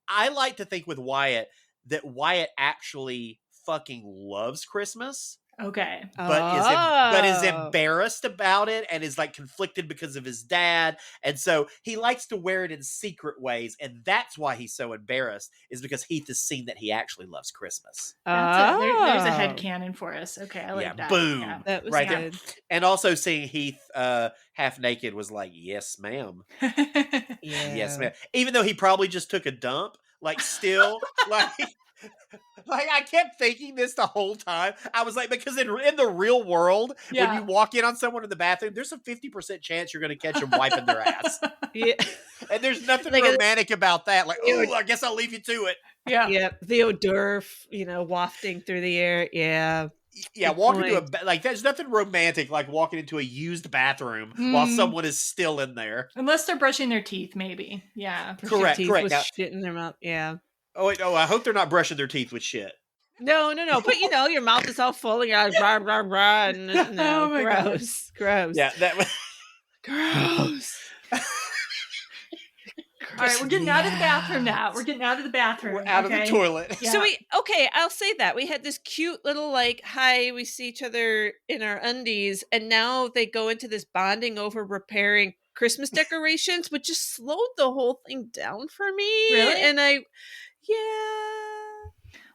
I like to think with Wyatt that Wyatt actually fucking loves Christmas. Okay. But is embarrassed about it and is like conflicted because of his dad. And so he likes to wear it in secret ways. And that's why he's so embarrassed, is because Heath has seen that he actually loves Christmas. There's a headcanon for us. Okay, I like that. Boom. Yeah. That was right good. there. And also seeing Heath half naked was like, yes, ma'am. Yes, ma'am. Even though he probably just took a dump, like still like I kept thinking this the whole time. I was like, because in the real world, when you walk in on someone in the bathroom, there's a 50% chance you're going to catch them wiping their ass. And there's nothing romantic about that. Like, oh, I guess I'll leave you to it. Yeah. The hors d'oeuvre, wafting through the air. Yeah. Yeah, walking to there's nothing romantic like walking into a used bathroom while someone is still in there. Unless they're brushing their teeth, maybe. Yeah. Correct. With shit in their mouth. Yeah. Oh, wait, I hope they're not brushing their teeth with shit. No. But your mouth is all full and you're like, rah, rah, rah. No, gross. Gross. Yeah, that was gross. All right, we're getting out of the bathroom now. We're getting out of the bathroom. We're out of the toilet. Yeah. So I'll say that. We had this cute little hi, we see each other in our undies, and now they go into this bonding over repairing Christmas decorations, which just slowed the whole thing down for me. Really? And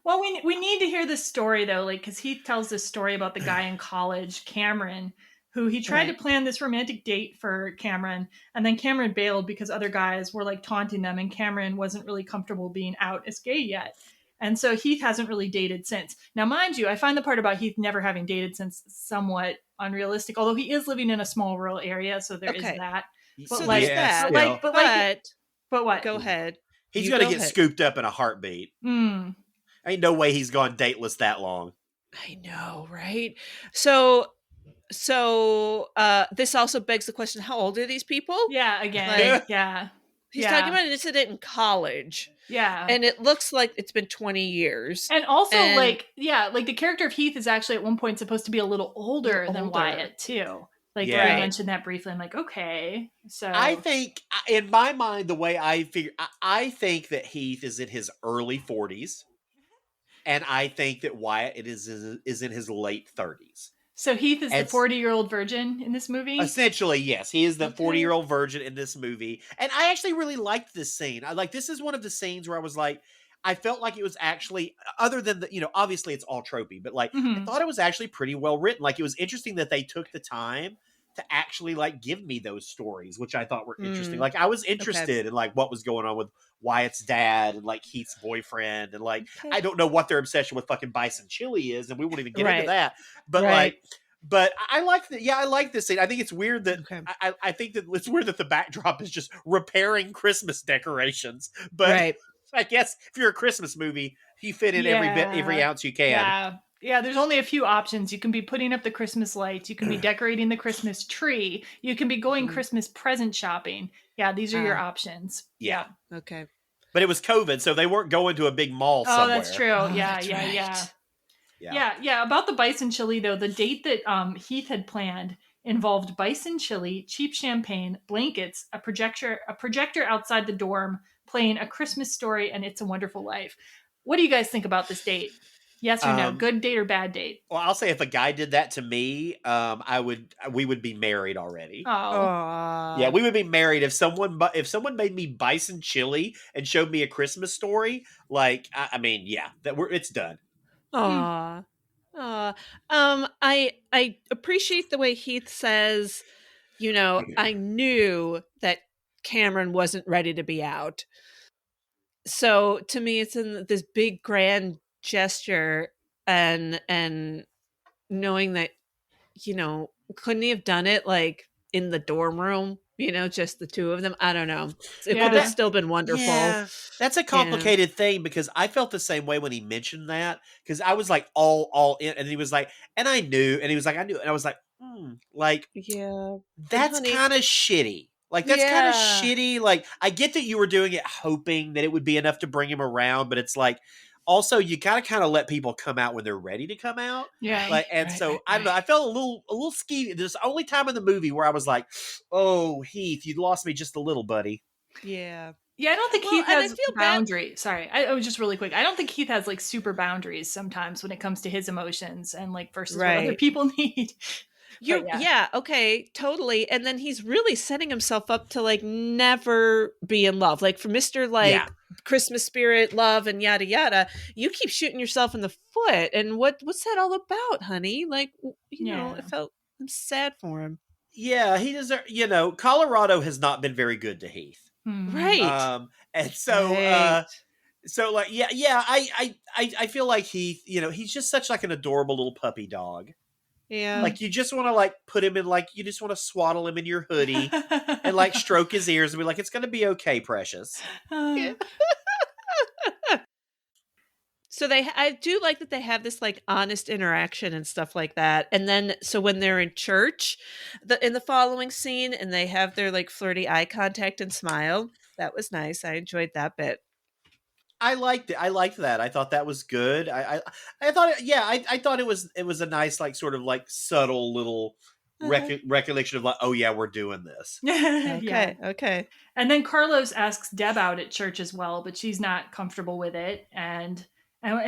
Well, we need to hear this story though, because Heath tells this story about the guy in college, Cameron, who he tried to plan this romantic date for Cameron, and then Cameron bailed because other guys were taunting them, and Cameron wasn't really comfortable being out as gay yet. And so Heath hasn't really dated since. Now, mind you, I find the part about Heath never having dated since somewhat unrealistic, although he is living in a small rural area, so there is that. But so there's that. But what? Go ahead. He's going to get scooped up in a heartbeat. Ain't no way he's gone dateless that long. I know, right? So this also begs the question, how old are these people? Yeah, again. He's talking about an incident in college. Yeah. And it looks like it's been 20 years. And also, the character of Heath is actually at one point supposed to be a little older than Wyatt, too. I mentioned that briefly. I'm like, okay. So I think, in my mind, the way I figure, I think that Heath is in his early 40s. And I think that Wyatt is in his late 30s. So Heath is the 40-year-old virgin in this movie? Essentially, yes. He is the 40-year-old virgin in this movie. And I actually really liked this scene. This is one of the scenes where I was like, I felt like it was actually, other than obviously it's all tropey, but I thought it was actually pretty well written. It was interesting that they took the time to actually give me those stories, which I thought were interesting. I was interested in what was going on with Wyatt's dad and Heath's boyfriend, and I don't know what their obsession with fucking bison chili is, and we won't even get into that. But but I like that. Yeah, I like this scene. I think it's weird that I think that it's weird that the backdrop is just repairing Christmas decorations. But I guess if you're a Christmas movie, you fit in every ounce you can. Yeah, there's only a few options. You can be putting up the Christmas lights. You can be decorating the Christmas tree. You can be going Christmas present shopping. Yeah, these are your options. Yeah. Okay. But it was COVID, so they weren't going to a big mall somewhere. Oh, that's true. Yeah. About the bison chili, though, the date that Heath had planned involved bison chili, cheap champagne, blankets, a projector outside the dorm, playing A Christmas Story and It's a Wonderful Life. What do you guys think about this date? Yes or no? Good date or bad date? Well, I'll say if a guy did that to me, we would be married already. Oh, yeah, we would be married if someone made me bison chili and showed me A Christmas Story. It's done. I appreciate the way Heath says, I knew that Cameron wasn't ready to be out. So to me, it's in this big grand gesture. and knowing that, couldn't he have done it like in the dorm room, just the two of them? I don't know. It Yeah. could have still been wonderful. Yeah, that's a complicated thing because I felt the same way when he mentioned that because I was like all in, and he was like, and I knew, and he was like, I knew, and I was like, like Yeah. that's honey- kind of shitty. Like that's kind of Yeah. shitty. Like I get that you were doing it hoping that it would be enough to bring him around, but it's like also you gotta kind of let people come out when they're ready to come out. Yeah. Like, and so I don't know. I felt a little skeevy. There's the only time in the movie where I was like, "Oh, Heath, you lost me just a little, buddy." Yeah. Yeah, I don't think Well, Heath and I has feel bad- boundaries. Sorry, I was just really quick. I don't think Heath has like super boundaries sometimes when it comes to his emotions and like versus what other Right. people need. You're, But yeah, okay, totally. And then he's really setting himself up to like never be in love. Like for Mr. like Yeah. Christmas spirit, love, and yada yada, you keep shooting yourself in the foot. And what's that all about, honey? Like, Yeah. I'm sad for him. Yeah, he deserves. Colorado has not been very good to Heath. Right. And so, Right. so like, yeah. I feel like Heath. He's just such like an adorable little puppy dog. Yeah. Like you just want to like put him in like you just want to swaddle him in your hoodie and like stroke his ears and be like, it's gonna be okay, precious. So I do like that they have this like honest interaction and stuff like that. And then so when they're in church, in the following scene, and they have their like flirty eye contact and smile, that was nice. I enjoyed that bit. I liked it. I liked that. I thought that was good. I thought, yeah, I thought it was a nice, like, sort of like subtle little recollection of like, oh yeah, we're doing this. Yeah. Okay. And then Carlos asks Deb out at church as well, but she's not comfortable with it. And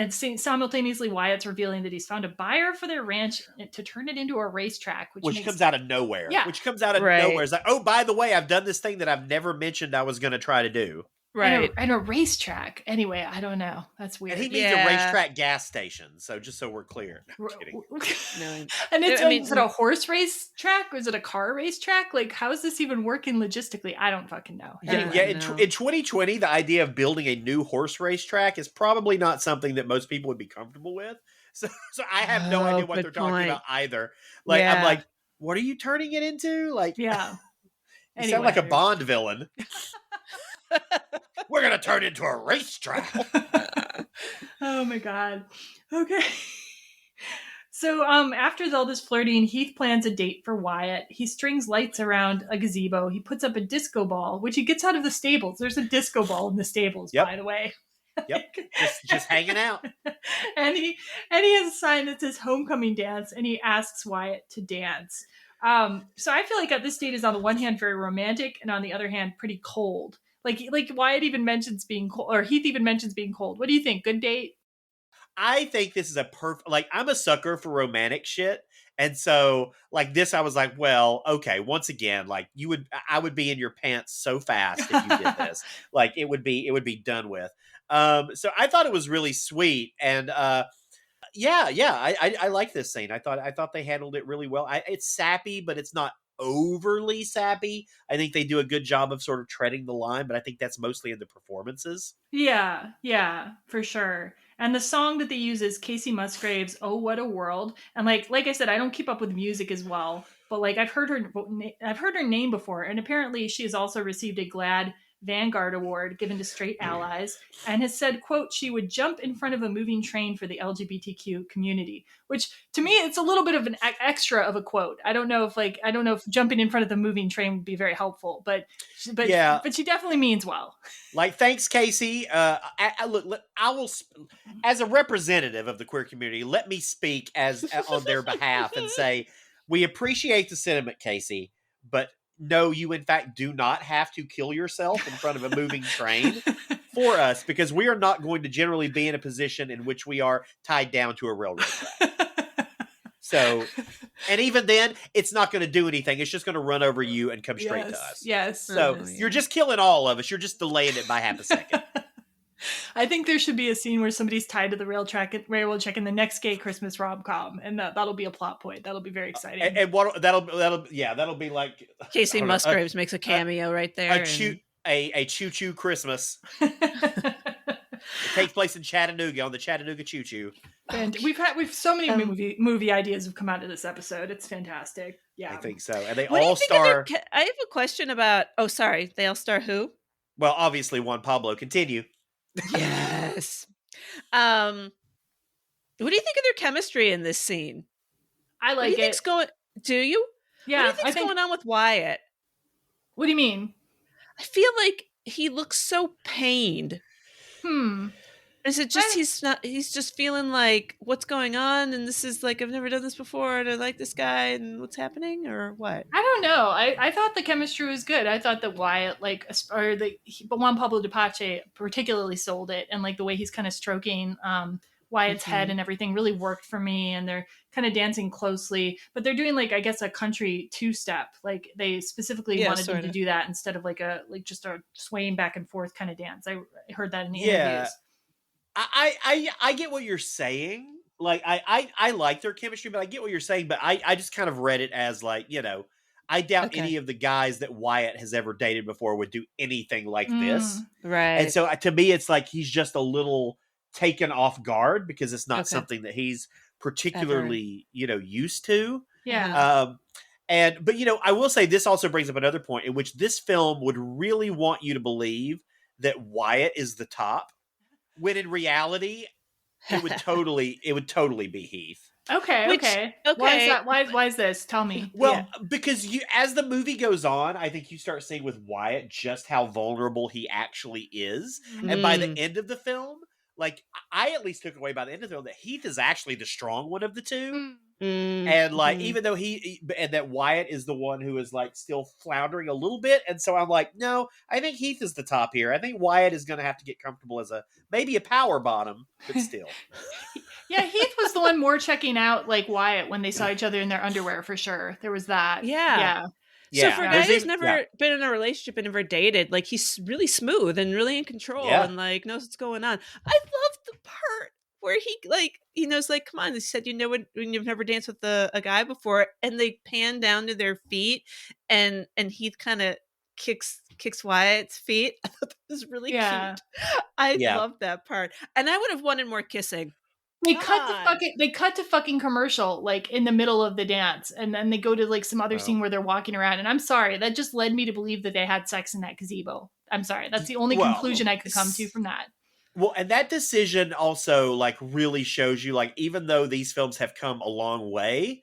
simultaneously, Wyatt's revealing that he's found a buyer for their ranch to turn it into a racetrack, which comes out of nowhere. Yeah. Which comes out of Right. nowhere. It's like, oh, by the way, I've done this thing that I've never mentioned I was going to try to do. Right. And a racetrack. Anyway, I don't know. That's weird. And he needs a racetrack gas station. So just so we're clear. No, I'm kidding. No. And it's, I mean, is it a horse race track or is it a car race track? Like, how is this even working logistically? I don't fucking know. Anyway. Yeah, in 2020, the idea of building a new horse race track is probably not something that most people would be comfortable with. So I have no idea what good they're talking point. about either. Like, Yeah. I'm like, what are you turning it into? Like, Yeah. you sound like a Bond villain. We're going to turn it into a racetrack. Oh my god. Okay. So after all this flirting, Heath plans a date for Wyatt. He strings lights around a gazebo. He puts up a disco ball, which he gets out of the stables. There's a disco ball in the stables, by the way. Yep. Just hanging out. And he has a sign that says homecoming dance, and he asks Wyatt to dance. So I feel like at this date is on the one hand very romantic, and on the other hand pretty cold. Like Wyatt even mentions being cold, or Heath even mentions being cold. What do you think? Good date? I think this is a perfect, like, I'm a sucker for romantic shit. And so, like, this, I was like, well, okay, once again, like, I would be in your pants so fast if you did this. Like, it would be done with. So I thought it was really sweet. And, I like this scene. I thought they handled it really well. It's sappy, but it's not overly sappy. I think they do a good job of sort of treading the line, but I think that's mostly in the performances. Yeah, for sure. And the song that they use is Casey Musgrave's "Oh What a World." And like I said, I don't keep up with music as well, but like I've heard her name before, and apparently she has also received a GLAAD Vanguard Award given to straight allies, and has said, quote, she would jump in front of a moving train for the LGBTQ community, which to me, it's a little bit of an extra of a quote. I don't know if jumping in front of the moving train would be very helpful, but she definitely means well. Like, thanks, Casey. Look, I will, as a representative of the queer community, let me speak on their behalf and say, we appreciate the sentiment, Casey, but no, you in fact do not have to kill yourself in front of a moving train for us, because we are not going to generally be in a position in which we are tied down to a railroad track. So, and even then, it's not going to do anything. It's just going to run over you and come straight to us. Yes. So you're just killing all of us. You're just delaying it by half a second. I think there should be a scene where somebody's tied to the railroad track in the next gay Christmas rom-com, and that'll be a plot point. That'll be very exciting. And that'll be like Casey Musgraves makes a cameo right there. A choo-choo Christmas. It takes place in Chattanooga on the Chattanooga Choo-Choo. And we've so many movie ideas have come out of this episode. It's fantastic. Yeah, I think so. And they What do you all think of star. I have a question about. Oh, sorry. They all star who? Well, obviously Juan Pablo. Continue. Yes. What do you think of their chemistry in this scene? I What do like you it. think's going? Do you? Yeah, What do you think's going on with Wyatt? What do you mean? I feel like he looks so pained. Is it just he's just feeling like what's going on, and this is like I've never done this before, and I like this guy, and what's happening, or what? I don't know. I thought the chemistry was good. I thought that Wyatt, but Juan Pablo Pache particularly sold it, and like the way he's kind of stroking Wyatt's head and everything really worked for me. And they're kind of dancing closely, but they're doing like I guess a country two-step. Like they specifically wanted them to do that instead of like just a swaying back and forth kind of dance. I heard that in the interviews. I get what you're saying. Like I like their chemistry, but I get what you're saying. But I just kind of read it as like, I doubt any of the guys that Wyatt has ever dated before would do anything like this. Right. And so to me, it's like he's just a little taken off guard because it's not something that he's particularly, used to. Yeah. But I will say this also brings up another point in which this film would really want you to believe that Wyatt is the top. When in reality, it would totally be Heath. Okay. Why is that? Why is this? Tell me. Well, because as the movie goes on, I think you start seeing with Wyatt just how vulnerable he actually is. And by the end of the film, like I at least took away by the end of the film that Heath is actually the strong one of the two. And like, even though and that Wyatt is the one who is like still floundering a little bit. And so I'm like, no, I think Heath is the top here. I think Wyatt is going to have to get comfortable as maybe a power bottom, but still. Yeah, Heath was the one more checking out like Wyatt when they saw each other in their underwear for sure. There was that. Yeah. So for a guy who's never been in a relationship and never dated, like he's really smooth and really in control and like knows what's going on. I love the part where he's like, come on, they said, when you've never danced with a guy before, and they pan down to their feet and Heath kind of kicks Wyatt's feet. I thought that was really cute. I love that part. And I would have wanted more kissing. They cut to fucking commercial like in the middle of the dance, and then they go to like some other scene where they're walking around. And I'm sorry, that just led me to believe that they had sex in that gazebo. I'm sorry, that's the only conclusion I could come to from that. Well, and that decision also like really shows you like even though these films have come a long way,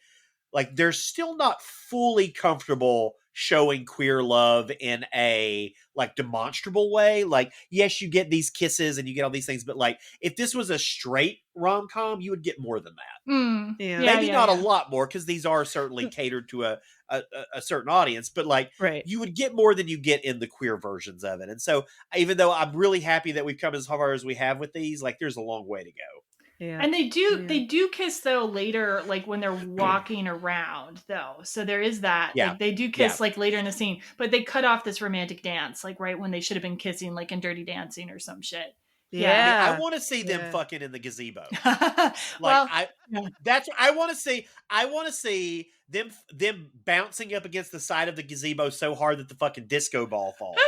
like they're still not fully comfortable showing queer love in a like demonstrable way. Like, yes, you get these kisses and you get all these things, but like if this was a straight rom-com, you would get more than that. Maybe not a lot more because these are certainly catered to a certain audience, but like you would get more than you get in the queer versions of it. And so even though I'm really happy that we've come as far as we have with these, like there's a long way to go. Yeah. And they do kiss though later, like when they're walking around though. So there is that. Yeah. Like, they do kiss like later in the scene, but they cut off this romantic dance, like right when they should have been kissing, like in Dirty Dancing or some shit. Yeah. I want to see them fucking in the gazebo. I want to see them bouncing up against the side of the gazebo so hard that the fucking disco ball falls.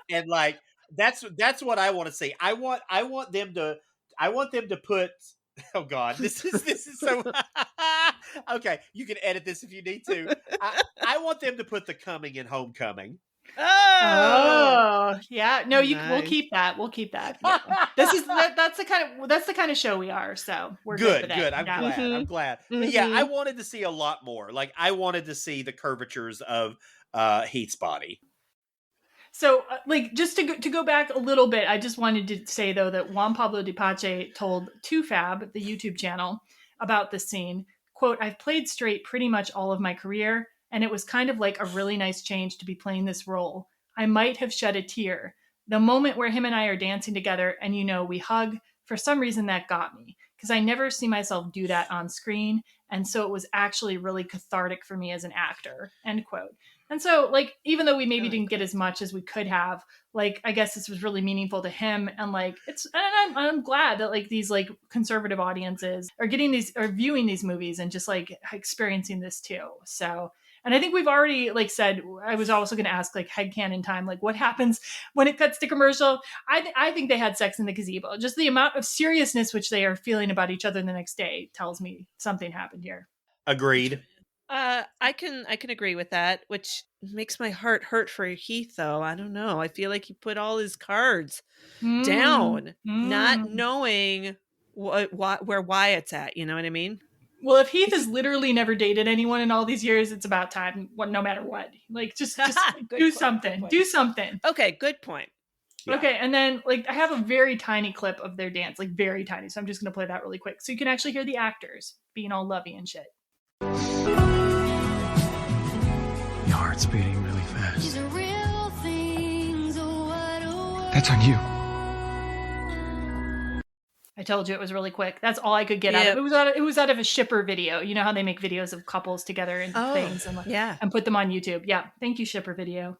And like that's what I want to see. I want them to put. Oh God, this is so. Okay, you can edit this if you need to. I want them to put the coming in Homecoming. Oh yeah, no, nice. We'll keep that. Yeah. That's the kind of show we are. So we're good. I'm glad. But yeah, I wanted to see a lot more. Like I wanted to see the curvatures of Heath's body. So, like, just to go back a little bit, I just wanted to say, though, that Juan Pablo Pache told 2Fab, the YouTube channel, about this scene, quote, "I've played straight pretty much all of my career, and it was kind of like a really nice change to be playing this role. I might have shed a tear. The moment where him and I are dancing together and, we hug, for some reason that got me, because I never see myself do that on screen, and so it was actually really cathartic for me as an actor," end quote. And so, like, even though we maybe didn't get as much as we could have, like, I guess this was really meaningful to him. And like, I'm glad that like these like conservative audiences are viewing these movies and just like experiencing this too. So, And I think we've already like said, I was also going to ask like headcanon time, like what happens when it cuts to commercial. I think they had sex in the gazebo. Just the amount of seriousness which they are feeling about each other the next day tells me something happened here. Agreed. I can agree with that, which makes my heart hurt for Heath though. I don't know. I feel like he put all his cards down, not knowing where Wyatt's at, you know what I mean? Well, if Heath has literally never dated anyone in all these years, it's about time, no matter what. Like, just do something. Do something. Okay, good point. Yeah. Okay, and then, like, I have a very tiny clip of their dance, like, very tiny, so I'm just going to play that really quick. So you can actually hear the actors being all lovey and shit. Your heart's beating really fast. That's on you. I told you it was really quick. That's all I could get out of it. It was out of a shipper video. You know how they make videos of couples together and things and put them on YouTube. Yeah. Thank you, shipper video.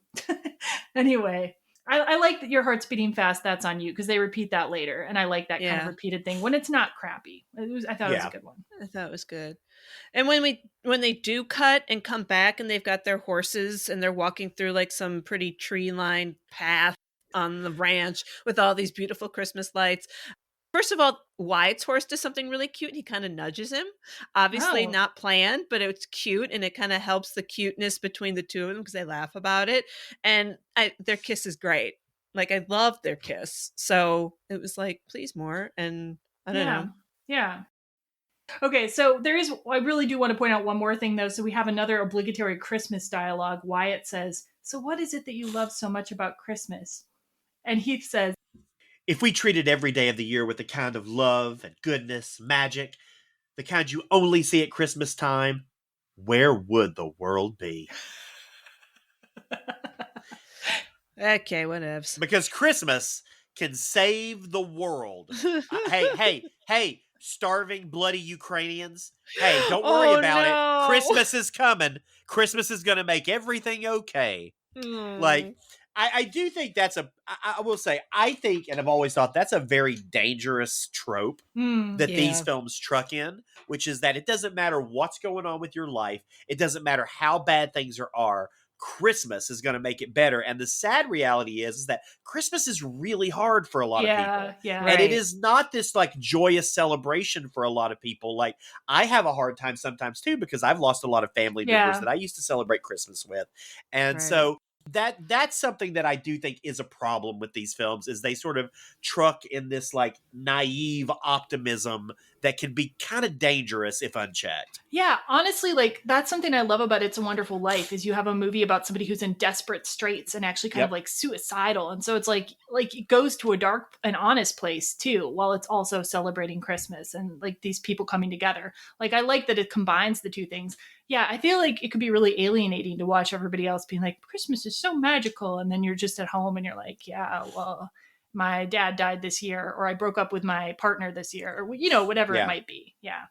Anyway, I like that your heart's beating fast. That's on you because they repeat that later. And I like that kind of repeated thing when it's not crappy. I thought it was a good one. I thought it was good. And when they do cut and come back and they've got their horses and they're walking through like some pretty tree-lined path on the ranch with all these beautiful Christmas lights. First of all, Wyatt's horse does something really cute. He kind of nudges him. Obviously not planned, but it's cute. And it kind of helps the cuteness between the two of them because they laugh about it. And their kiss is great. Like, I love their kiss. So it was like, please more. And I don't know. Yeah. Okay, so I really do want to point out one more thing, though. So we have another obligatory Christmas dialogue. Wyatt says, "So what is it that you love so much about Christmas?" And Heath says, "If we treated every day of the year with the kind of love and goodness, magic, the kind you only see at Christmas time, where would the world be?" Okay, whatevs. Because Christmas can save the world. Hey, starving, bloody Ukrainians. Hey, don't worry about it. Christmas is coming. Christmas is going to make everything okay. Like, I do think I will say, I think, and I've always thought that's a very dangerous trope that these films truck in, which is that it doesn't matter what's going on with your life. It doesn't matter how bad things are. Christmas is going to make it better. And the sad reality is that Christmas is really hard for a lot of people. Yeah, and it is not this like joyous celebration for a lot of people. Like, I have a hard time sometimes too, because I've lost a lot of family members that I used to celebrate Christmas with. And so that's something that I do think is a problem with these films, is they sort of truck in this like naive optimism that can be kind of dangerous if unchecked. Yeah, honestly, like, that's something I love about It's a Wonderful Life, is you have a movie about somebody who's in desperate straits and actually kind of like suicidal. And so it's like it goes to a dark and honest place too, while it's also celebrating Christmas and like these people coming together. Like, I like that it combines the two things. Yeah, I feel like it could be really alienating to watch everybody else being like, Christmas is so magical. And then you're just at home and you're like, yeah, well, my dad died this year, or I broke up with my partner this year, or, you know, whatever it might be. Yeah.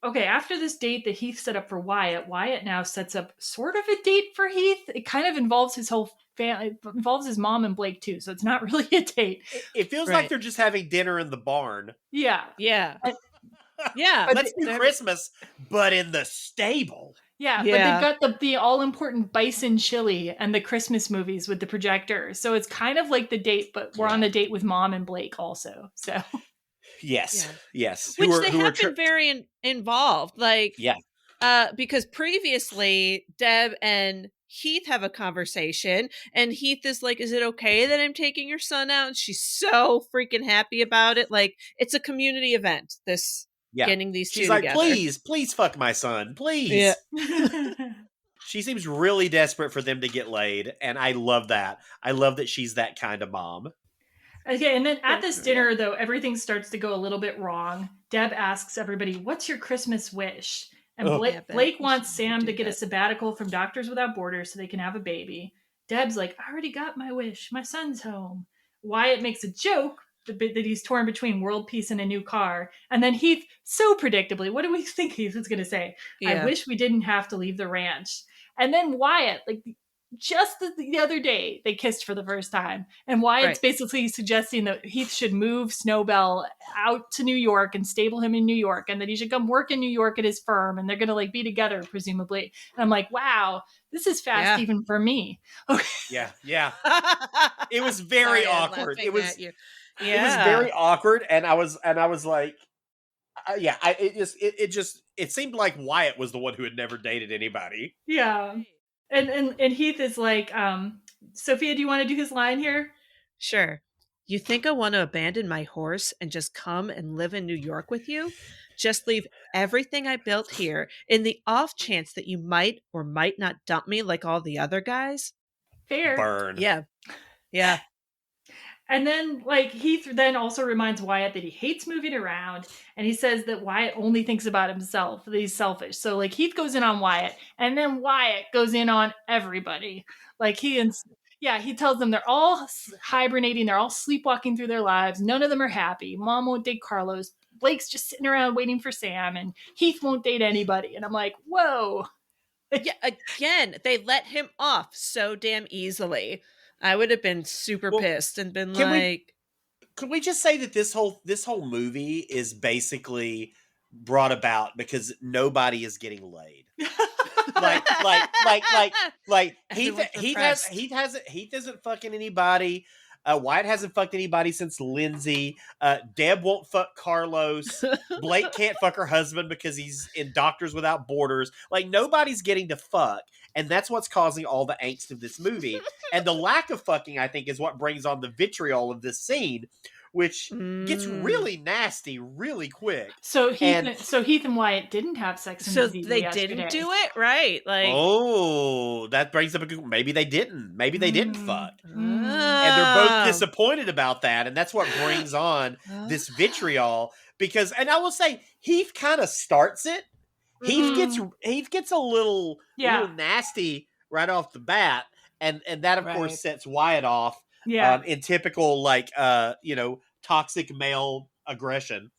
Okay, after this date that Heath set up for Wyatt, Wyatt now sets up sort of a date for Heath. It kind of involves his whole family. It involves his mom and Blake too, so it's not really a date. It feels like they're just having dinner in the barn. Yeah. Yeah. Let's do Christmas, but in the stable. Yeah, but they've got the all-important bison chili and the Christmas movies with the projector. So it's kind of like the date, but we're on a date with Mom and Blake also. So yes. Which they have been very involved. Like, because previously Deb and Heath have a conversation, and Heath is like, "Is it okay that I'm taking your son out?" And she's so freaking happy about it. Like, it's a community event. Getting these two together. She's like, please fuck my son, please. Yeah. She seems really desperate for them to get laid, and I love that. I love that she's that kind of mom. Okay, and then at this dinner, though, everything starts to go a little bit wrong. Deb asks everybody, "What's your Christmas wish?" And Blake wants Sam to get a sabbatical from Doctors Without Borders so they can have a baby. Deb's like, "I already got my wish. My son's home." Wyatt makes a joke that he's torn between world peace and a new car. And then Heath, so predictably, what do we think Heath is going to say? "I wish we didn't have to leave the ranch." And then Wyatt, like, just the other day they kissed for the first time, and Wyatt's basically suggesting that Heath should move Snowbell out to New York and stable him in New York, and that he should come work in New York at his firm, and they're gonna like be together presumably. And I'm like, wow, this is fast even for me. Okay. Yeah. It was very awkward. It was very awkward, and I was like, it seemed like Wyatt was the one who had never dated anybody. Yeah. And Heath is like, Sophia, do you want to do his line here? Sure. You think I want to abandon my horse and just come and live in New York with you? Just leave everything I built here in the off chance that you might or might not dump me like all the other guys? Fair. Burn. Yeah. And then, like, Heath then also reminds Wyatt that he hates moving around, and he says that Wyatt only thinks about himself, that he's selfish. So, like, Heath goes in on Wyatt, and then Wyatt goes in on everybody. Like, he tells them they're all hibernating, they're all sleepwalking through their lives, none of them are happy. Mom won't date Carlos, Blake's just sitting around waiting for Sam, and Heath won't date anybody. And I'm like, whoa. Yeah, again, they let him off so damn easily. I would have been super pissed and been like, could we just say that this whole movie is basically brought about because nobody is getting laid? Heath hasn't fucking anybody. Wyatt hasn't fucked anybody since Lindsay. Deb won't fuck Carlos. Blake can't fuck her husband because he's in Doctors Without Borders. Like, nobody's getting to fuck. And that's what's causing all the angst of this movie. And the lack of fucking, I think, is what brings on the vitriol of this scene, which gets really nasty really quick. So Heath and Wyatt didn't have sex in the season they yesterday. didn't do it? Right. Like, that brings up a good, maybe they didn't. Maybe they didn't fuck. And And they're both disappointed about that. And that's what brings on this vitriol. Because, and I will say, Heath kind of starts it. Heath gets a little nasty right off the bat, and that of course sets Wyatt off in typical toxic male aggression,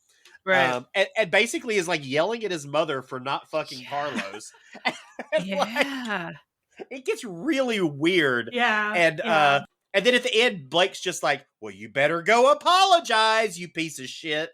and basically is like yelling at his mother for not fucking Carlos. It gets really weird, and then at the end, Blake's just like, "Well, you better go apologize, you piece of shit."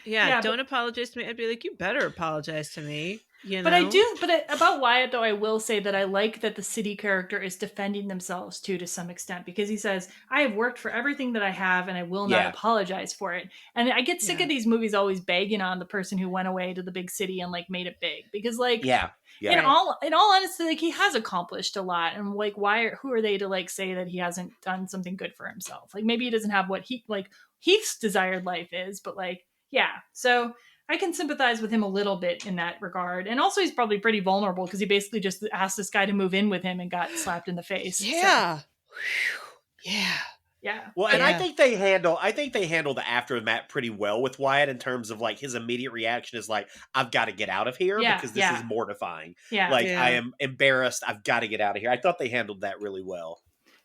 Don't apologize to me. I'd be like, you better apologize to me. You know? But about Wyatt, though, I will say that I like that the city character is defending themselves too, to some extent, because he says, I have worked for everything that I have and I will not apologize for it. And I get sick of these movies always bagging on the person who went away to the big city and like made it big, because in all honesty, like, he has accomplished a lot, and like, who are they to like say that he hasn't done something good for himself? Like, maybe he doesn't have what Heath's desired life is, but like, so I can sympathize with him a little bit in that regard. And also he's probably pretty vulnerable because he basically just asked this guy to move in with him and got slapped in the face. Yeah. Well, and I think they handle the aftermath pretty well with Wyatt, in terms of like his immediate reaction is like, I've got to get out of here because this is mortifying. I am embarrassed. I've got to get out of here. I thought they handled that really well.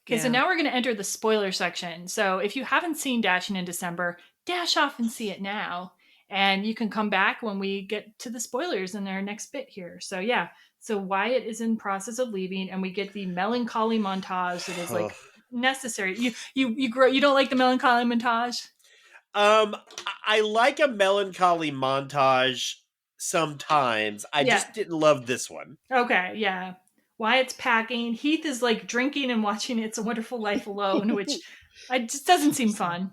Okay, so now we're going to enter the spoiler section. So if you haven't seen Dashing in December, dash off and see it now. And you can come back when we get to the spoilers in our next bit here. So so Wyatt is in process of leaving, and we get the melancholy montage that is like necessary. You don't like the melancholy montage? I like a melancholy montage sometimes. I just didn't love this one. Okay, yeah. Wyatt's packing. Heath is like drinking and watching It's a Wonderful Life alone, which just doesn't seem fun.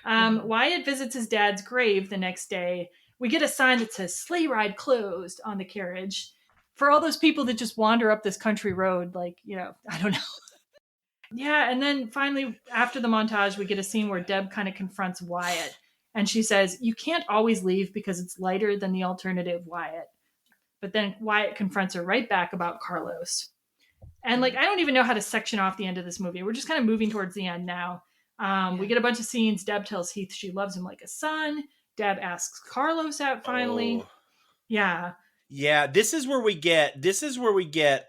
Wyatt visits his dad's grave the next day. We get a sign that says sleigh ride closed on the carriage. For all those people that just wander up this country road, like, I don't know. And then finally, after the montage, we get a scene where Deb kind of confronts Wyatt. And she says, you can't always leave because it's lighter than the alternative, Wyatt. But then Wyatt confronts her right back about Carlos. And like, I don't even know how to section off the end of this movie. We're just kind of moving towards the end now. We get a bunch of scenes. Deb tells Heath she loves him like a son. Deb asks Carlos out finally. This is where we get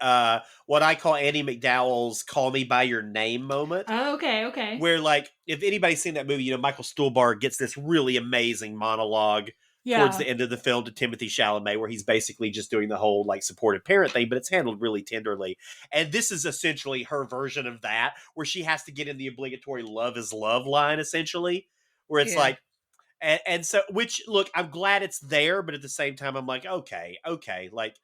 what I call Andy McDowell's "Call Me by Your Name" moment. Oh, okay. Where, like, if anybody's seen that movie, Michael Stuhlbarg gets this really amazing monologue towards the end of the film to Timothée Chalamet, where he's basically just doing the whole like supportive parent thing, but it's handled really tenderly. And this is essentially her version of that, where she has to get in the obligatory "love is love" line, essentially, where it's like, and so, which look, I'm glad it's there, but at the same time, I'm like, okay, like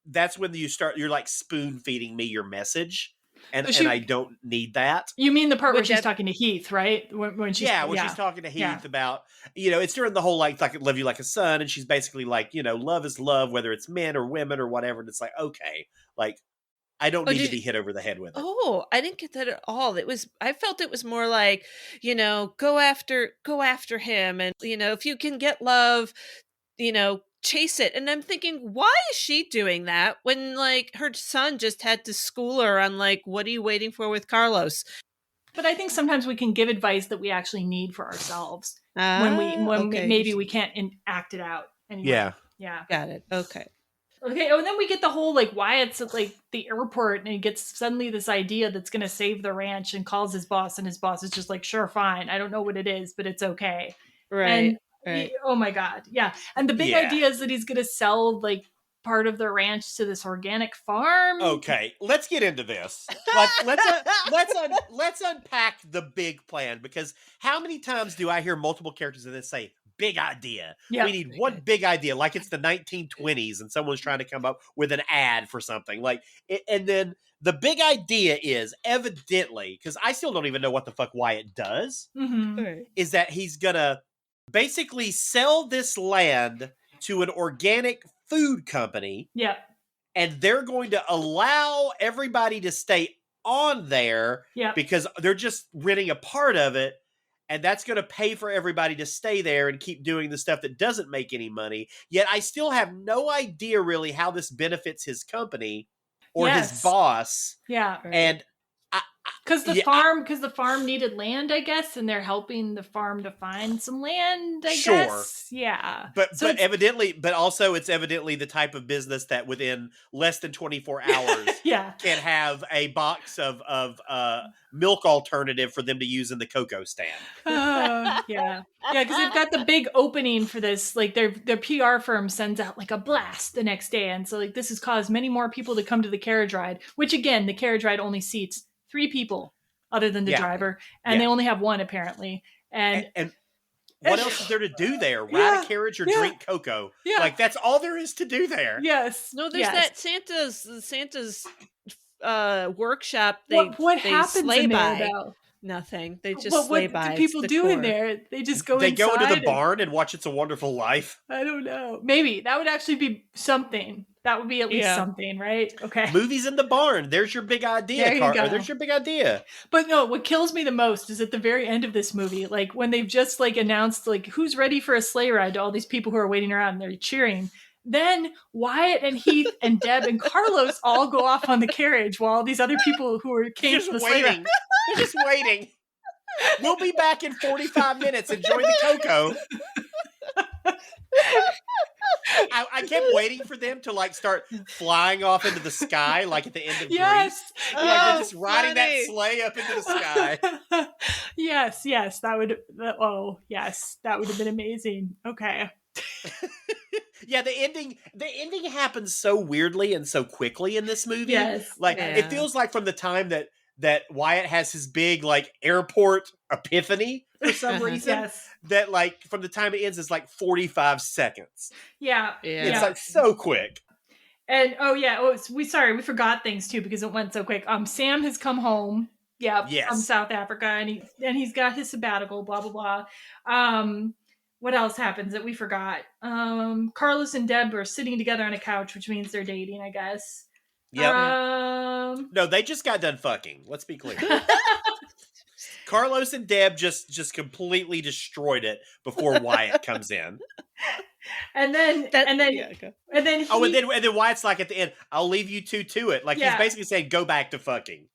that's when you're like spoon feeding me your message. And I don't need that. You mean the part where she's talking to Heath, right? When she's she's talking to Heath about, it's during the whole like love you like a son, and she's basically like, love is love, whether it's men or women or whatever. And it's like, okay, like I don't need to be hit over the head with it. Oh, I didn't get that at all. I felt it was more like, go after him, and if you can get love, chase it. And I'm thinking, why is she doing that when like her son just had to school her on like, what are you waiting for with Carlos? But I think sometimes we can give advice that we actually need for ourselves when maybe we can't act it out anymore. Yeah. Got it. Okay. Oh, and then we get the whole like Wyatt's at like the airport, and he gets suddenly this idea that's going to save the ranch, and calls his boss, and his boss is just like, sure, fine. I don't know what it is, but it's okay. Right. And right. Oh my God. Yeah. And the big idea is that he's going to sell like part of the ranch to this organic farm. Okay, let's get into this. Let's unpack the big plan, because how many times do I hear multiple characters in this say, big idea? Yeah. We need one big idea, like it's the 1920s and someone's trying to come up with an ad for something. And then the big idea is evidently, because I still don't even know what the fuck Wyatt does, is that he's gonna basically sell this land to an organic food company. Yeah. And they're going to allow everybody to stay on there because they're just renting a part of it. And that's going to pay for everybody to stay there and keep doing the stuff that doesn't make any money. Yet I still have no idea really how this benefits his company or his boss. Yeah. And because the farm needed land, I guess, and they're helping the farm to find some land, I guess. Yeah. But also it's evidently the type of business that within less than 24 hours can have a box of milk alternative for them to use in the cocoa stand. Yeah, because they've got the big opening for this. Like their PR firm sends out like a blast the next day, and so like this has caused many more people to come to the carriage ride, which again, the carriage ride only seats 3 people other than the driver, and they only have one apparently. And what else is there to do there? Ride a carriage or drink cocoa? Yeah. Like that's all there is to do there. Yes. No, there's that Santa's workshop. What happens sleigh in by. there, though? Nothing. They just sleigh by. What do people do in there? They just go inside. They go into the and barn and watch It's a Wonderful Life. I don't know. Maybe that would actually be something. That would be at least something, right? Okay. Movies in the barn. There's your big idea, There's your big idea. But no, what kills me the most is at the very end of this movie, like when they've just like announced like who's ready for a sleigh ride to all these people who are waiting around and they're cheering. Then Wyatt and Heath and Deb and Carlos all go off on the carriage while all these other people who came to the sleigh ride. They're just waiting. We'll be back in 45 minutes. Enjoy the cocoa. I kept waiting for them to like start flying off into the sky, like at the end of Grease. Like they're just riding that sleigh up into the sky. Yes, that would have been amazing. Okay. Yeah, the ending happens so weirdly and so quickly in this movie. Yes. It feels like from the time that Wyatt has his big like airport epiphany for some reason, that like from the time it ends is like 45 seconds. Yeah. It's like so quick. And we forgot things too because it went so quick. Sam has come home. From South Africa, and he's got his sabbatical. Blah blah blah. What else happens that we forgot? Carlos and Deb are sitting together on a couch, which means they're dating, I guess. Yep. No, they just got done fucking. Let's be clear. Carlos and Deb just completely destroyed it before Wyatt comes in. And then Wyatt's like at the end, I'll leave you two to it. Like he's basically saying, go back to fucking.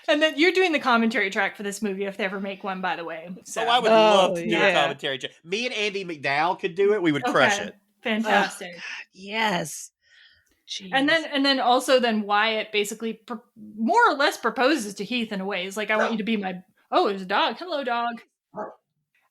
And then you're doing the commentary track for this movie if they ever make one, by the way. So. I would love to do a commentary track. Me and Andy McDowell could do it. We would crush it. Fantastic. Yes. Jeez. And then Wyatt basically more or less proposes to Heath in a way. He's like, I want you to be my, there's a dog. Hello, dog.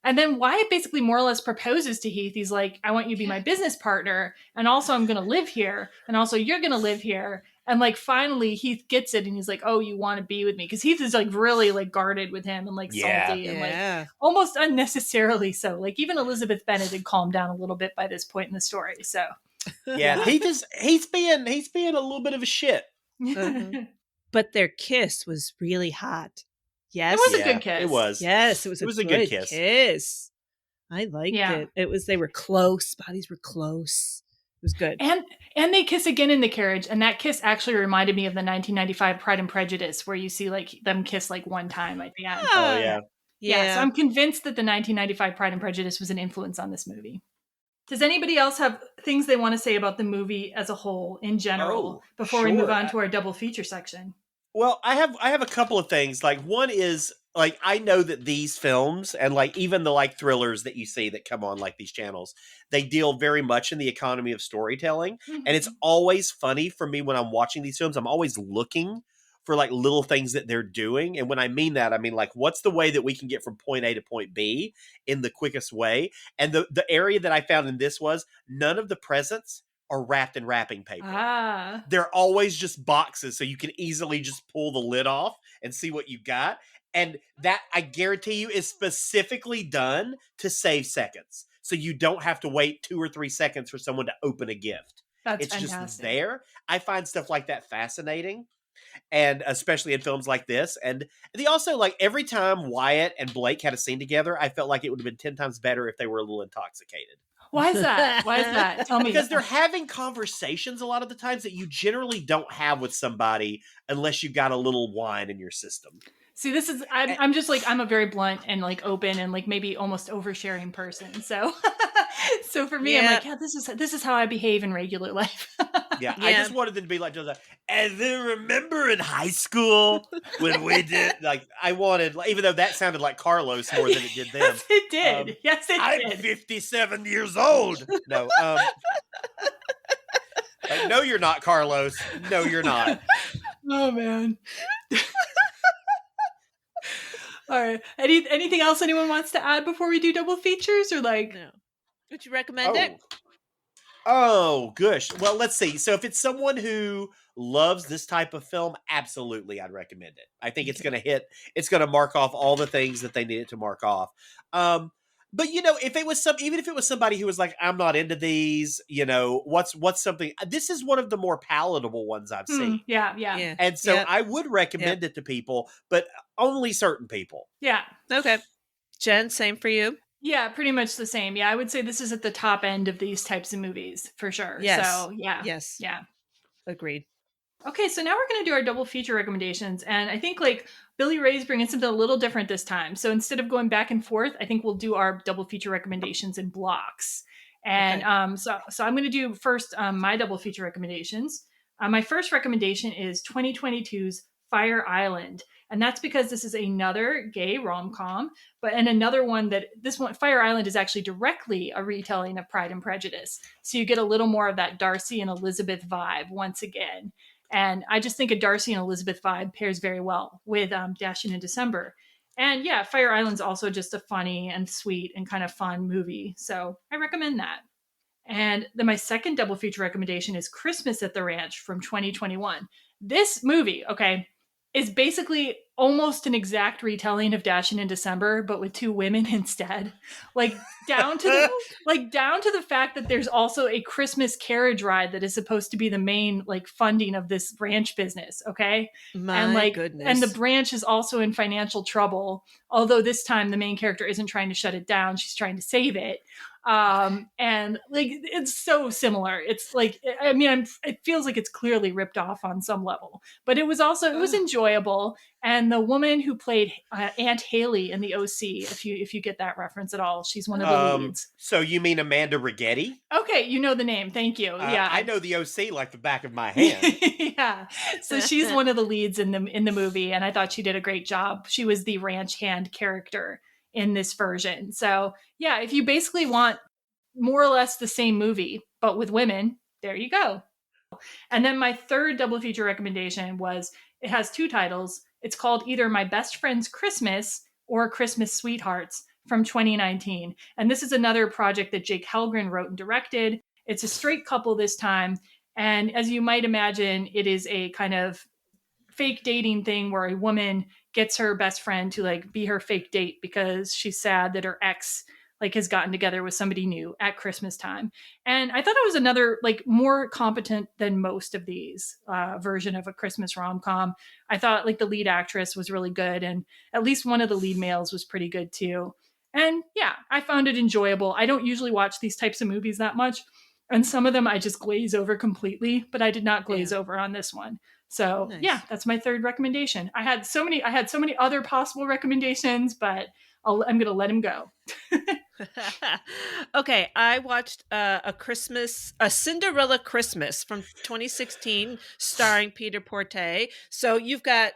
And then Wyatt basically more or less proposes to Heath. He's like, I want you to be my business partner. And also I'm going to live here. And also you're going to live here. And like, finally Heath gets it. And he's like, oh, you want to be with me? Because Heath is like really like guarded with him and like salty and like almost unnecessarily so. Like even Elizabeth Bennet had calmed down a little bit by this point in the story. So yeah, he's being a little bit of a shit. But their kiss was really hot. Yes. It was a good kiss. It was. Yes, it was a good kiss. I liked it. They were close. Bodies were close. It was good. And they kiss again in the carriage. And that kiss actually reminded me of the 1995 Pride and Prejudice, where you see like them kiss like one time at the end. Oh, yeah. Yeah. So I'm convinced that the 1995 Pride and Prejudice was an influence on this movie. Does anybody else have things they want to say about the movie as a whole in general before we move on to our double feature section? Well, I have a couple of things. Like, one is, like, I know that these films and like even the like thrillers that you see that come on like these channels, they deal very much in the economy of storytelling. Mm-hmm. And it's always funny for me when I'm watching these films. I'm always looking for like little things that they're doing. And when I mean that, I mean like, what's the way that we can get from point A to point B in the quickest way? And the area that I found in this was none of the presents are wrapped in wrapping paper. They're always just boxes, so you can easily just pull the lid off and see what you got. And that, I guarantee you, is specifically done to save seconds. So you don't have to wait 2 or 3 seconds for someone to open a gift. That's it's fantastic. Just there. I find stuff like that fascinating. And especially in films like this. And they also, like, every time Wyatt and Blake had a scene together, I felt like it would have been 10 times better if they were a little intoxicated. Why is that? Why is that? Tell me. Because they're having conversations a lot of the times that you generally don't have with somebody unless you've got a little wine in your system. See, this is, I'm just like, I'm a very blunt and like open and like maybe almost oversharing person. So, so for me, I'm like, yeah, this is how I behave in regular life. Yeah, I just wanted them to be like, and then remember in high school when we did, like, I wanted, even though that sounded like Carlos more than it did them. Yes, it did. Yes, it did. I'm 57 years old. No, like, no, you're not, Carlos. No, you're not. Oh, man. All right. Anything else anyone wants to add before we do double features, or like? No. Would you recommend it? Oh, gosh. Well, let's see. So if it's someone who loves this type of film, absolutely, I'd recommend it. I think it's going to mark off all the things that they need it to mark off. But if it was even if it was somebody who was like, I'm not into these, what's something, this is one of the more palatable ones I've seen. Yeah. And so I would recommend it to people, but only certain people. Yeah. Okay. Jen, same for you? Yeah, pretty much the same. Yeah, I would say this is at the top end of these types of movies for sure. Yes. So, yeah. Yes. Yeah. Agreed. Okay, so now we're going to do our double feature recommendations. And I think like Billy Ray's bringing something a little different this time. So instead of going back and forth, I think we'll do our double feature recommendations in blocks. And so I'm going to do first my double feature recommendations. My first recommendation is 2022's Fire Island. And that's because this is another gay rom-com, and another one that this one, Fire Island, is actually directly a retelling of Pride and Prejudice. So you get a little more of that Darcy and Elizabeth vibe once again. And I just think a Darcy and Elizabeth vibe pairs very well with Dashing in December. And yeah, Fire Island's also just a funny and sweet and kind of fun movie. So I recommend that. And then my second double feature recommendation is Christmas at the Ranch from 2021. This movie, is basically almost an exact retelling of Dashing in December, but with 2 women instead. Like down to the fact that there's also a Christmas carriage ride that is supposed to be the main like funding of this ranch business. Okay. My goodness. And the branch is also in financial trouble. Although this time the main character isn't trying to shut it down. She's trying to save it. And like, it's so similar. It's like, it feels like it's clearly ripped off on some level, but it was enjoyable. And the woman who played Aunt Haley in the OC, if you get that reference at all, she's one of the leads. So you mean Amanda Rigetti? Okay, you know the name. Thank you. Yeah, I know the OC like the back of my hand. Yeah, so she's one of the leads in the movie, and I thought she did a great job. She was the ranch hand character in this version. So yeah, if you basically want more or less the same movie but with women, there you go. And then my third double feature recommendation was, it has 2 titles. It's called either My Best Friend's Christmas or Christmas Sweethearts from 2019. And this is another project that Jake Helgren wrote and directed. It's a straight couple this time. And as you might imagine, it is a kind of fake dating thing where a woman gets her best friend to like be her fake date because she's sad that her ex like has gotten together with somebody new at Christmas time. And I thought it was another like more competent than most of these version of a Christmas rom-com. I thought like the lead actress was really good, and at least one of the lead males was pretty good too. And yeah, I found it enjoyable. I don't usually watch these types of movies that much, and some of them I just glaze over completely, but I did not glaze over on this one. So Nice. yeah, that's my third recommendation. I had so many other possible recommendations, but I'm going to let him go. Okay, I watched a Cinderella Christmas from 2016 starring Peter Porte. So you've got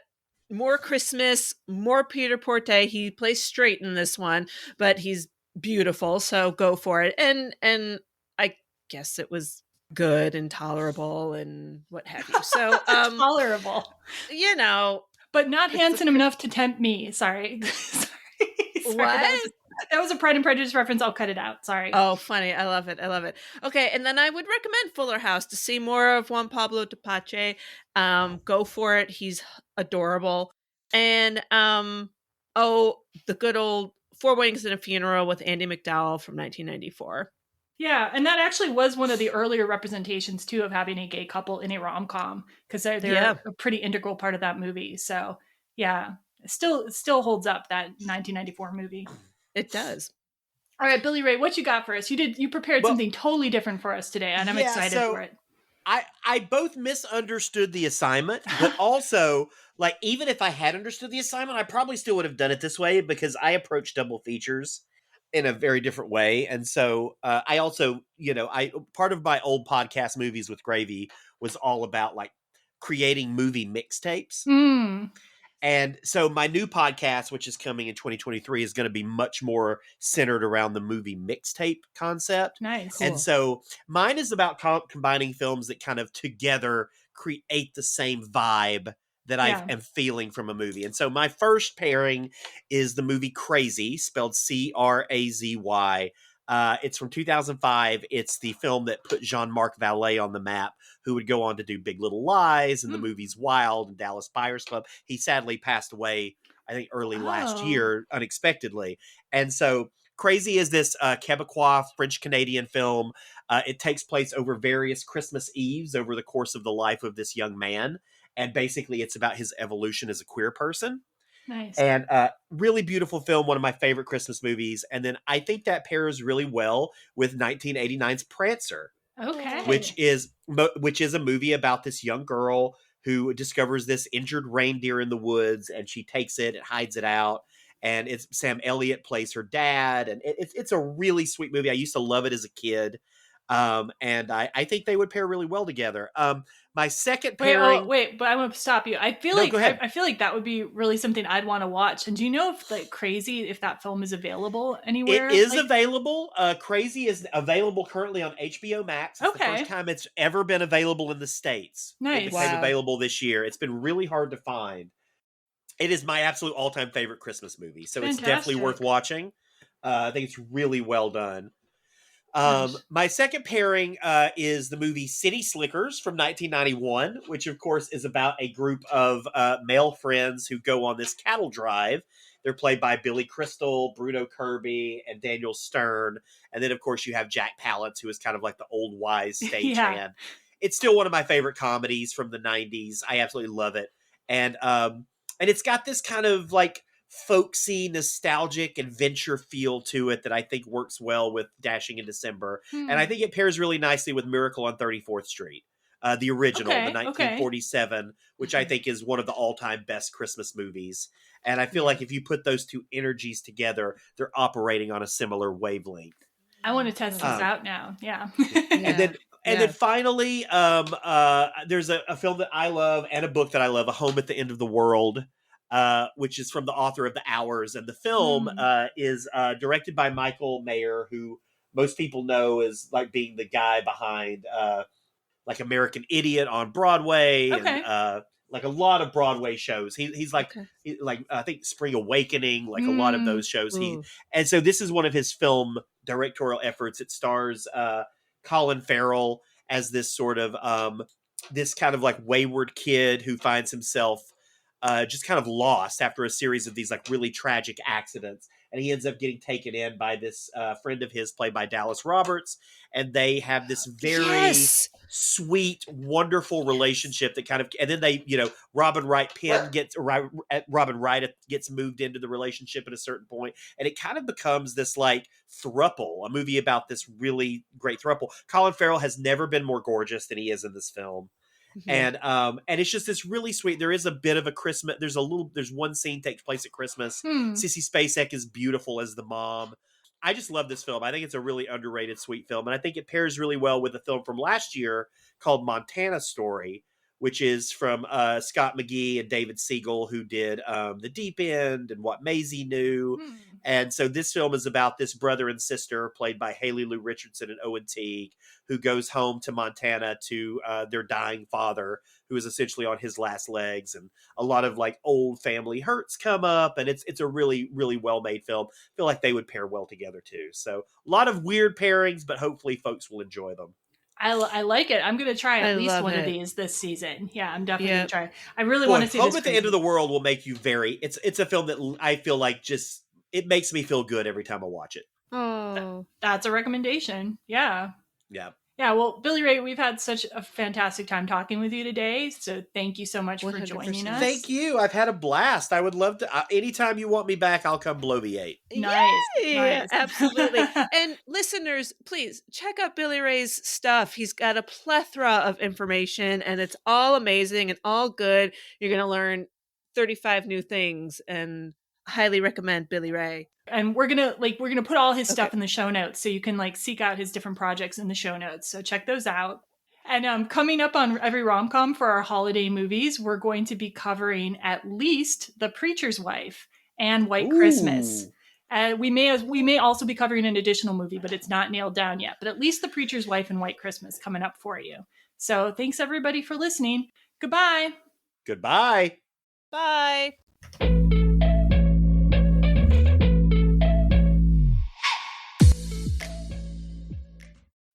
more Christmas, more Peter Porte. He plays straight in this one, but he's beautiful, so go for it. And I guess it was good and tolerable and what have you. So tolerable. You know, but not handsome enough to tempt me. Sorry. Sorry. What? That was a Pride and Prejudice reference. I'll cut it out. Sorry. Oh, funny. I love it. I love it. Okay. And then I would recommend Fuller House to see more of Juan Pablo Tepache. Go for it. He's adorable. And, the good old Four Weddings and a Funeral with Andy McDowell from 1994. Yeah, and that actually was one of the earlier representations too of having a gay couple in a rom-com, because they're a pretty integral part of that movie. So yeah, it still holds up, that 1994 movie. It does. All right, Billy Ray, what you got for us? You prepared something totally different for us today, and I'm excited for it. I both misunderstood the assignment, but also, like, even if I had understood the assignment, I probably still would have done it this way because I approach double features in a very different way. And so I also, part of my old podcast, Movies with Gravy, was all about like creating movie mixtapes. And so my new podcast, which is coming in 2023, is going to be much more centered around the movie mixtape concept. Nice. Cool. And so mine is about combining films that kind of together create the same vibe that I am feeling from a movie. And so my first pairing is the movie Crazy, spelled Crazy. It's from 2005. It's the film that put Jean-Marc Vallée on the map, who would go on to do Big Little Lies and the movies Wild and Dallas Buyers Club. He sadly passed away, I think, early last year, unexpectedly. And so Crazy is this Quebecois French-Canadian film. It takes place over various Christmas Eves over the course of the life of this young man. And basically it's about his evolution as a queer person. Nice. And really beautiful film, one of my favorite Christmas movies. And then I think that pairs really well with 1989's Prancer. Okay. Which is a movie about this young girl who discovers this injured reindeer in the woods, and she takes it and hides it out. And it's Sam Elliott plays her dad, and it's a really sweet movie. I used to love it as a kid. And I think they would pair really well together. My second pairing. Wait, but I want to stop you. I feel like that would be really something I'd want to watch. And do you know if Crazy, if that film is available anywhere? It is available. Crazy is available currently on HBO Max. It's the first time it's ever been available in the States. Nice. It became available this year. It's been really hard to find. It is my absolute all-time favorite Christmas movie. So It's definitely worth watching. I think it's really well done. My second pairing is the movie City Slickers from 1991, which of course is about a group of male friends who go on this cattle drive. They're played by Billy Crystal, Bruno Kirby, and Daniel Stern. And then of course you have Jack Palance, who is kind of like the old wise stagehand. It's still one of my favorite comedies from the 90s. I absolutely love it. And it's got this kind of like folksy, nostalgic adventure feel to it that I think works well with Dashing in December. And I think it pairs really nicely with Miracle on 34th Street, the original, the 1947, which I think is one of the all-time best Christmas movies. And I feel like if you put those two energies together, they're operating on a similar wavelength. I want to test these out now. Yeah. And then finally, there's a film that I love and a book that I love, A Home at the End of the World, which is from the author of The Hours. And the film is directed by Michael Mayer, who most people know as like being the guy behind like American Idiot on Broadway and like a lot of Broadway shows. He's like I think Spring Awakening, like a lot of those shows. And so this is one of his film directorial efforts. It stars Colin Farrell as this sort of this kind of like wayward kid who finds himself just kind of lost after a series of these like really tragic accidents. And he ends up getting taken in by this friend of his played by Dallas Roberts. And they have this very sweet, wonderful relationship that kind of, and then they, Robin Wright gets moved into the relationship at a certain point, and it kind of becomes this like throuple, a movie about this really great throuple. Colin Farrell has never been more gorgeous than he is in this film. And it's just this really sweet. There is a bit of a Christmas. There's one scene takes place at Christmas. Sissy Spacek is beautiful as the mom. I just love this film. I think it's a really underrated, sweet film. And I think it pairs really well with a film from last year called Montana Story, which is from Scott McGee and David Siegel, who did The Deep End and What Maisie Knew. And so this film is about this brother and sister played by Haley Lou Richardson and Owen Teague, who goes home to Montana to their dying father, who is essentially on his last legs. And a lot of like old family hurts come up, and it's a really, really well-made film. I feel like they would pair well together too. So a lot of weird pairings, but hopefully folks will enjoy them. I like it. I'm going to try at least one of these this season. Yeah, I'm definitely going to try. I really want to see Home this. at the End of the World will make you it's a film that I feel like just, it makes me feel good every time I watch it. Oh, that's a recommendation. Yeah. Yeah. Yeah, well, Billy Ray, we've had such a fantastic time talking with you today. So thank you so much for joining us. Thank you. I've had a blast. I would love to. Anytime you want me back, I'll come bloviate. Nice. Absolutely. And listeners, please check out Billy Ray's stuff. He's got a plethora of information, and it's all amazing and all good. You're going to learn 35 new things, and highly recommend Billy Ray. And we're gonna put all his stuff in the show notes, so you can like seek out his different projects in the show notes. So check those out. And coming up on Every Rom Com for our holiday movies, we're going to be covering at least The Preacher's Wife and White Christmas. We may also be covering an additional movie, but it's not nailed down yet. But at least The Preacher's Wife and White Christmas coming up for you. So thanks everybody for listening. Goodbye. Goodbye. Bye.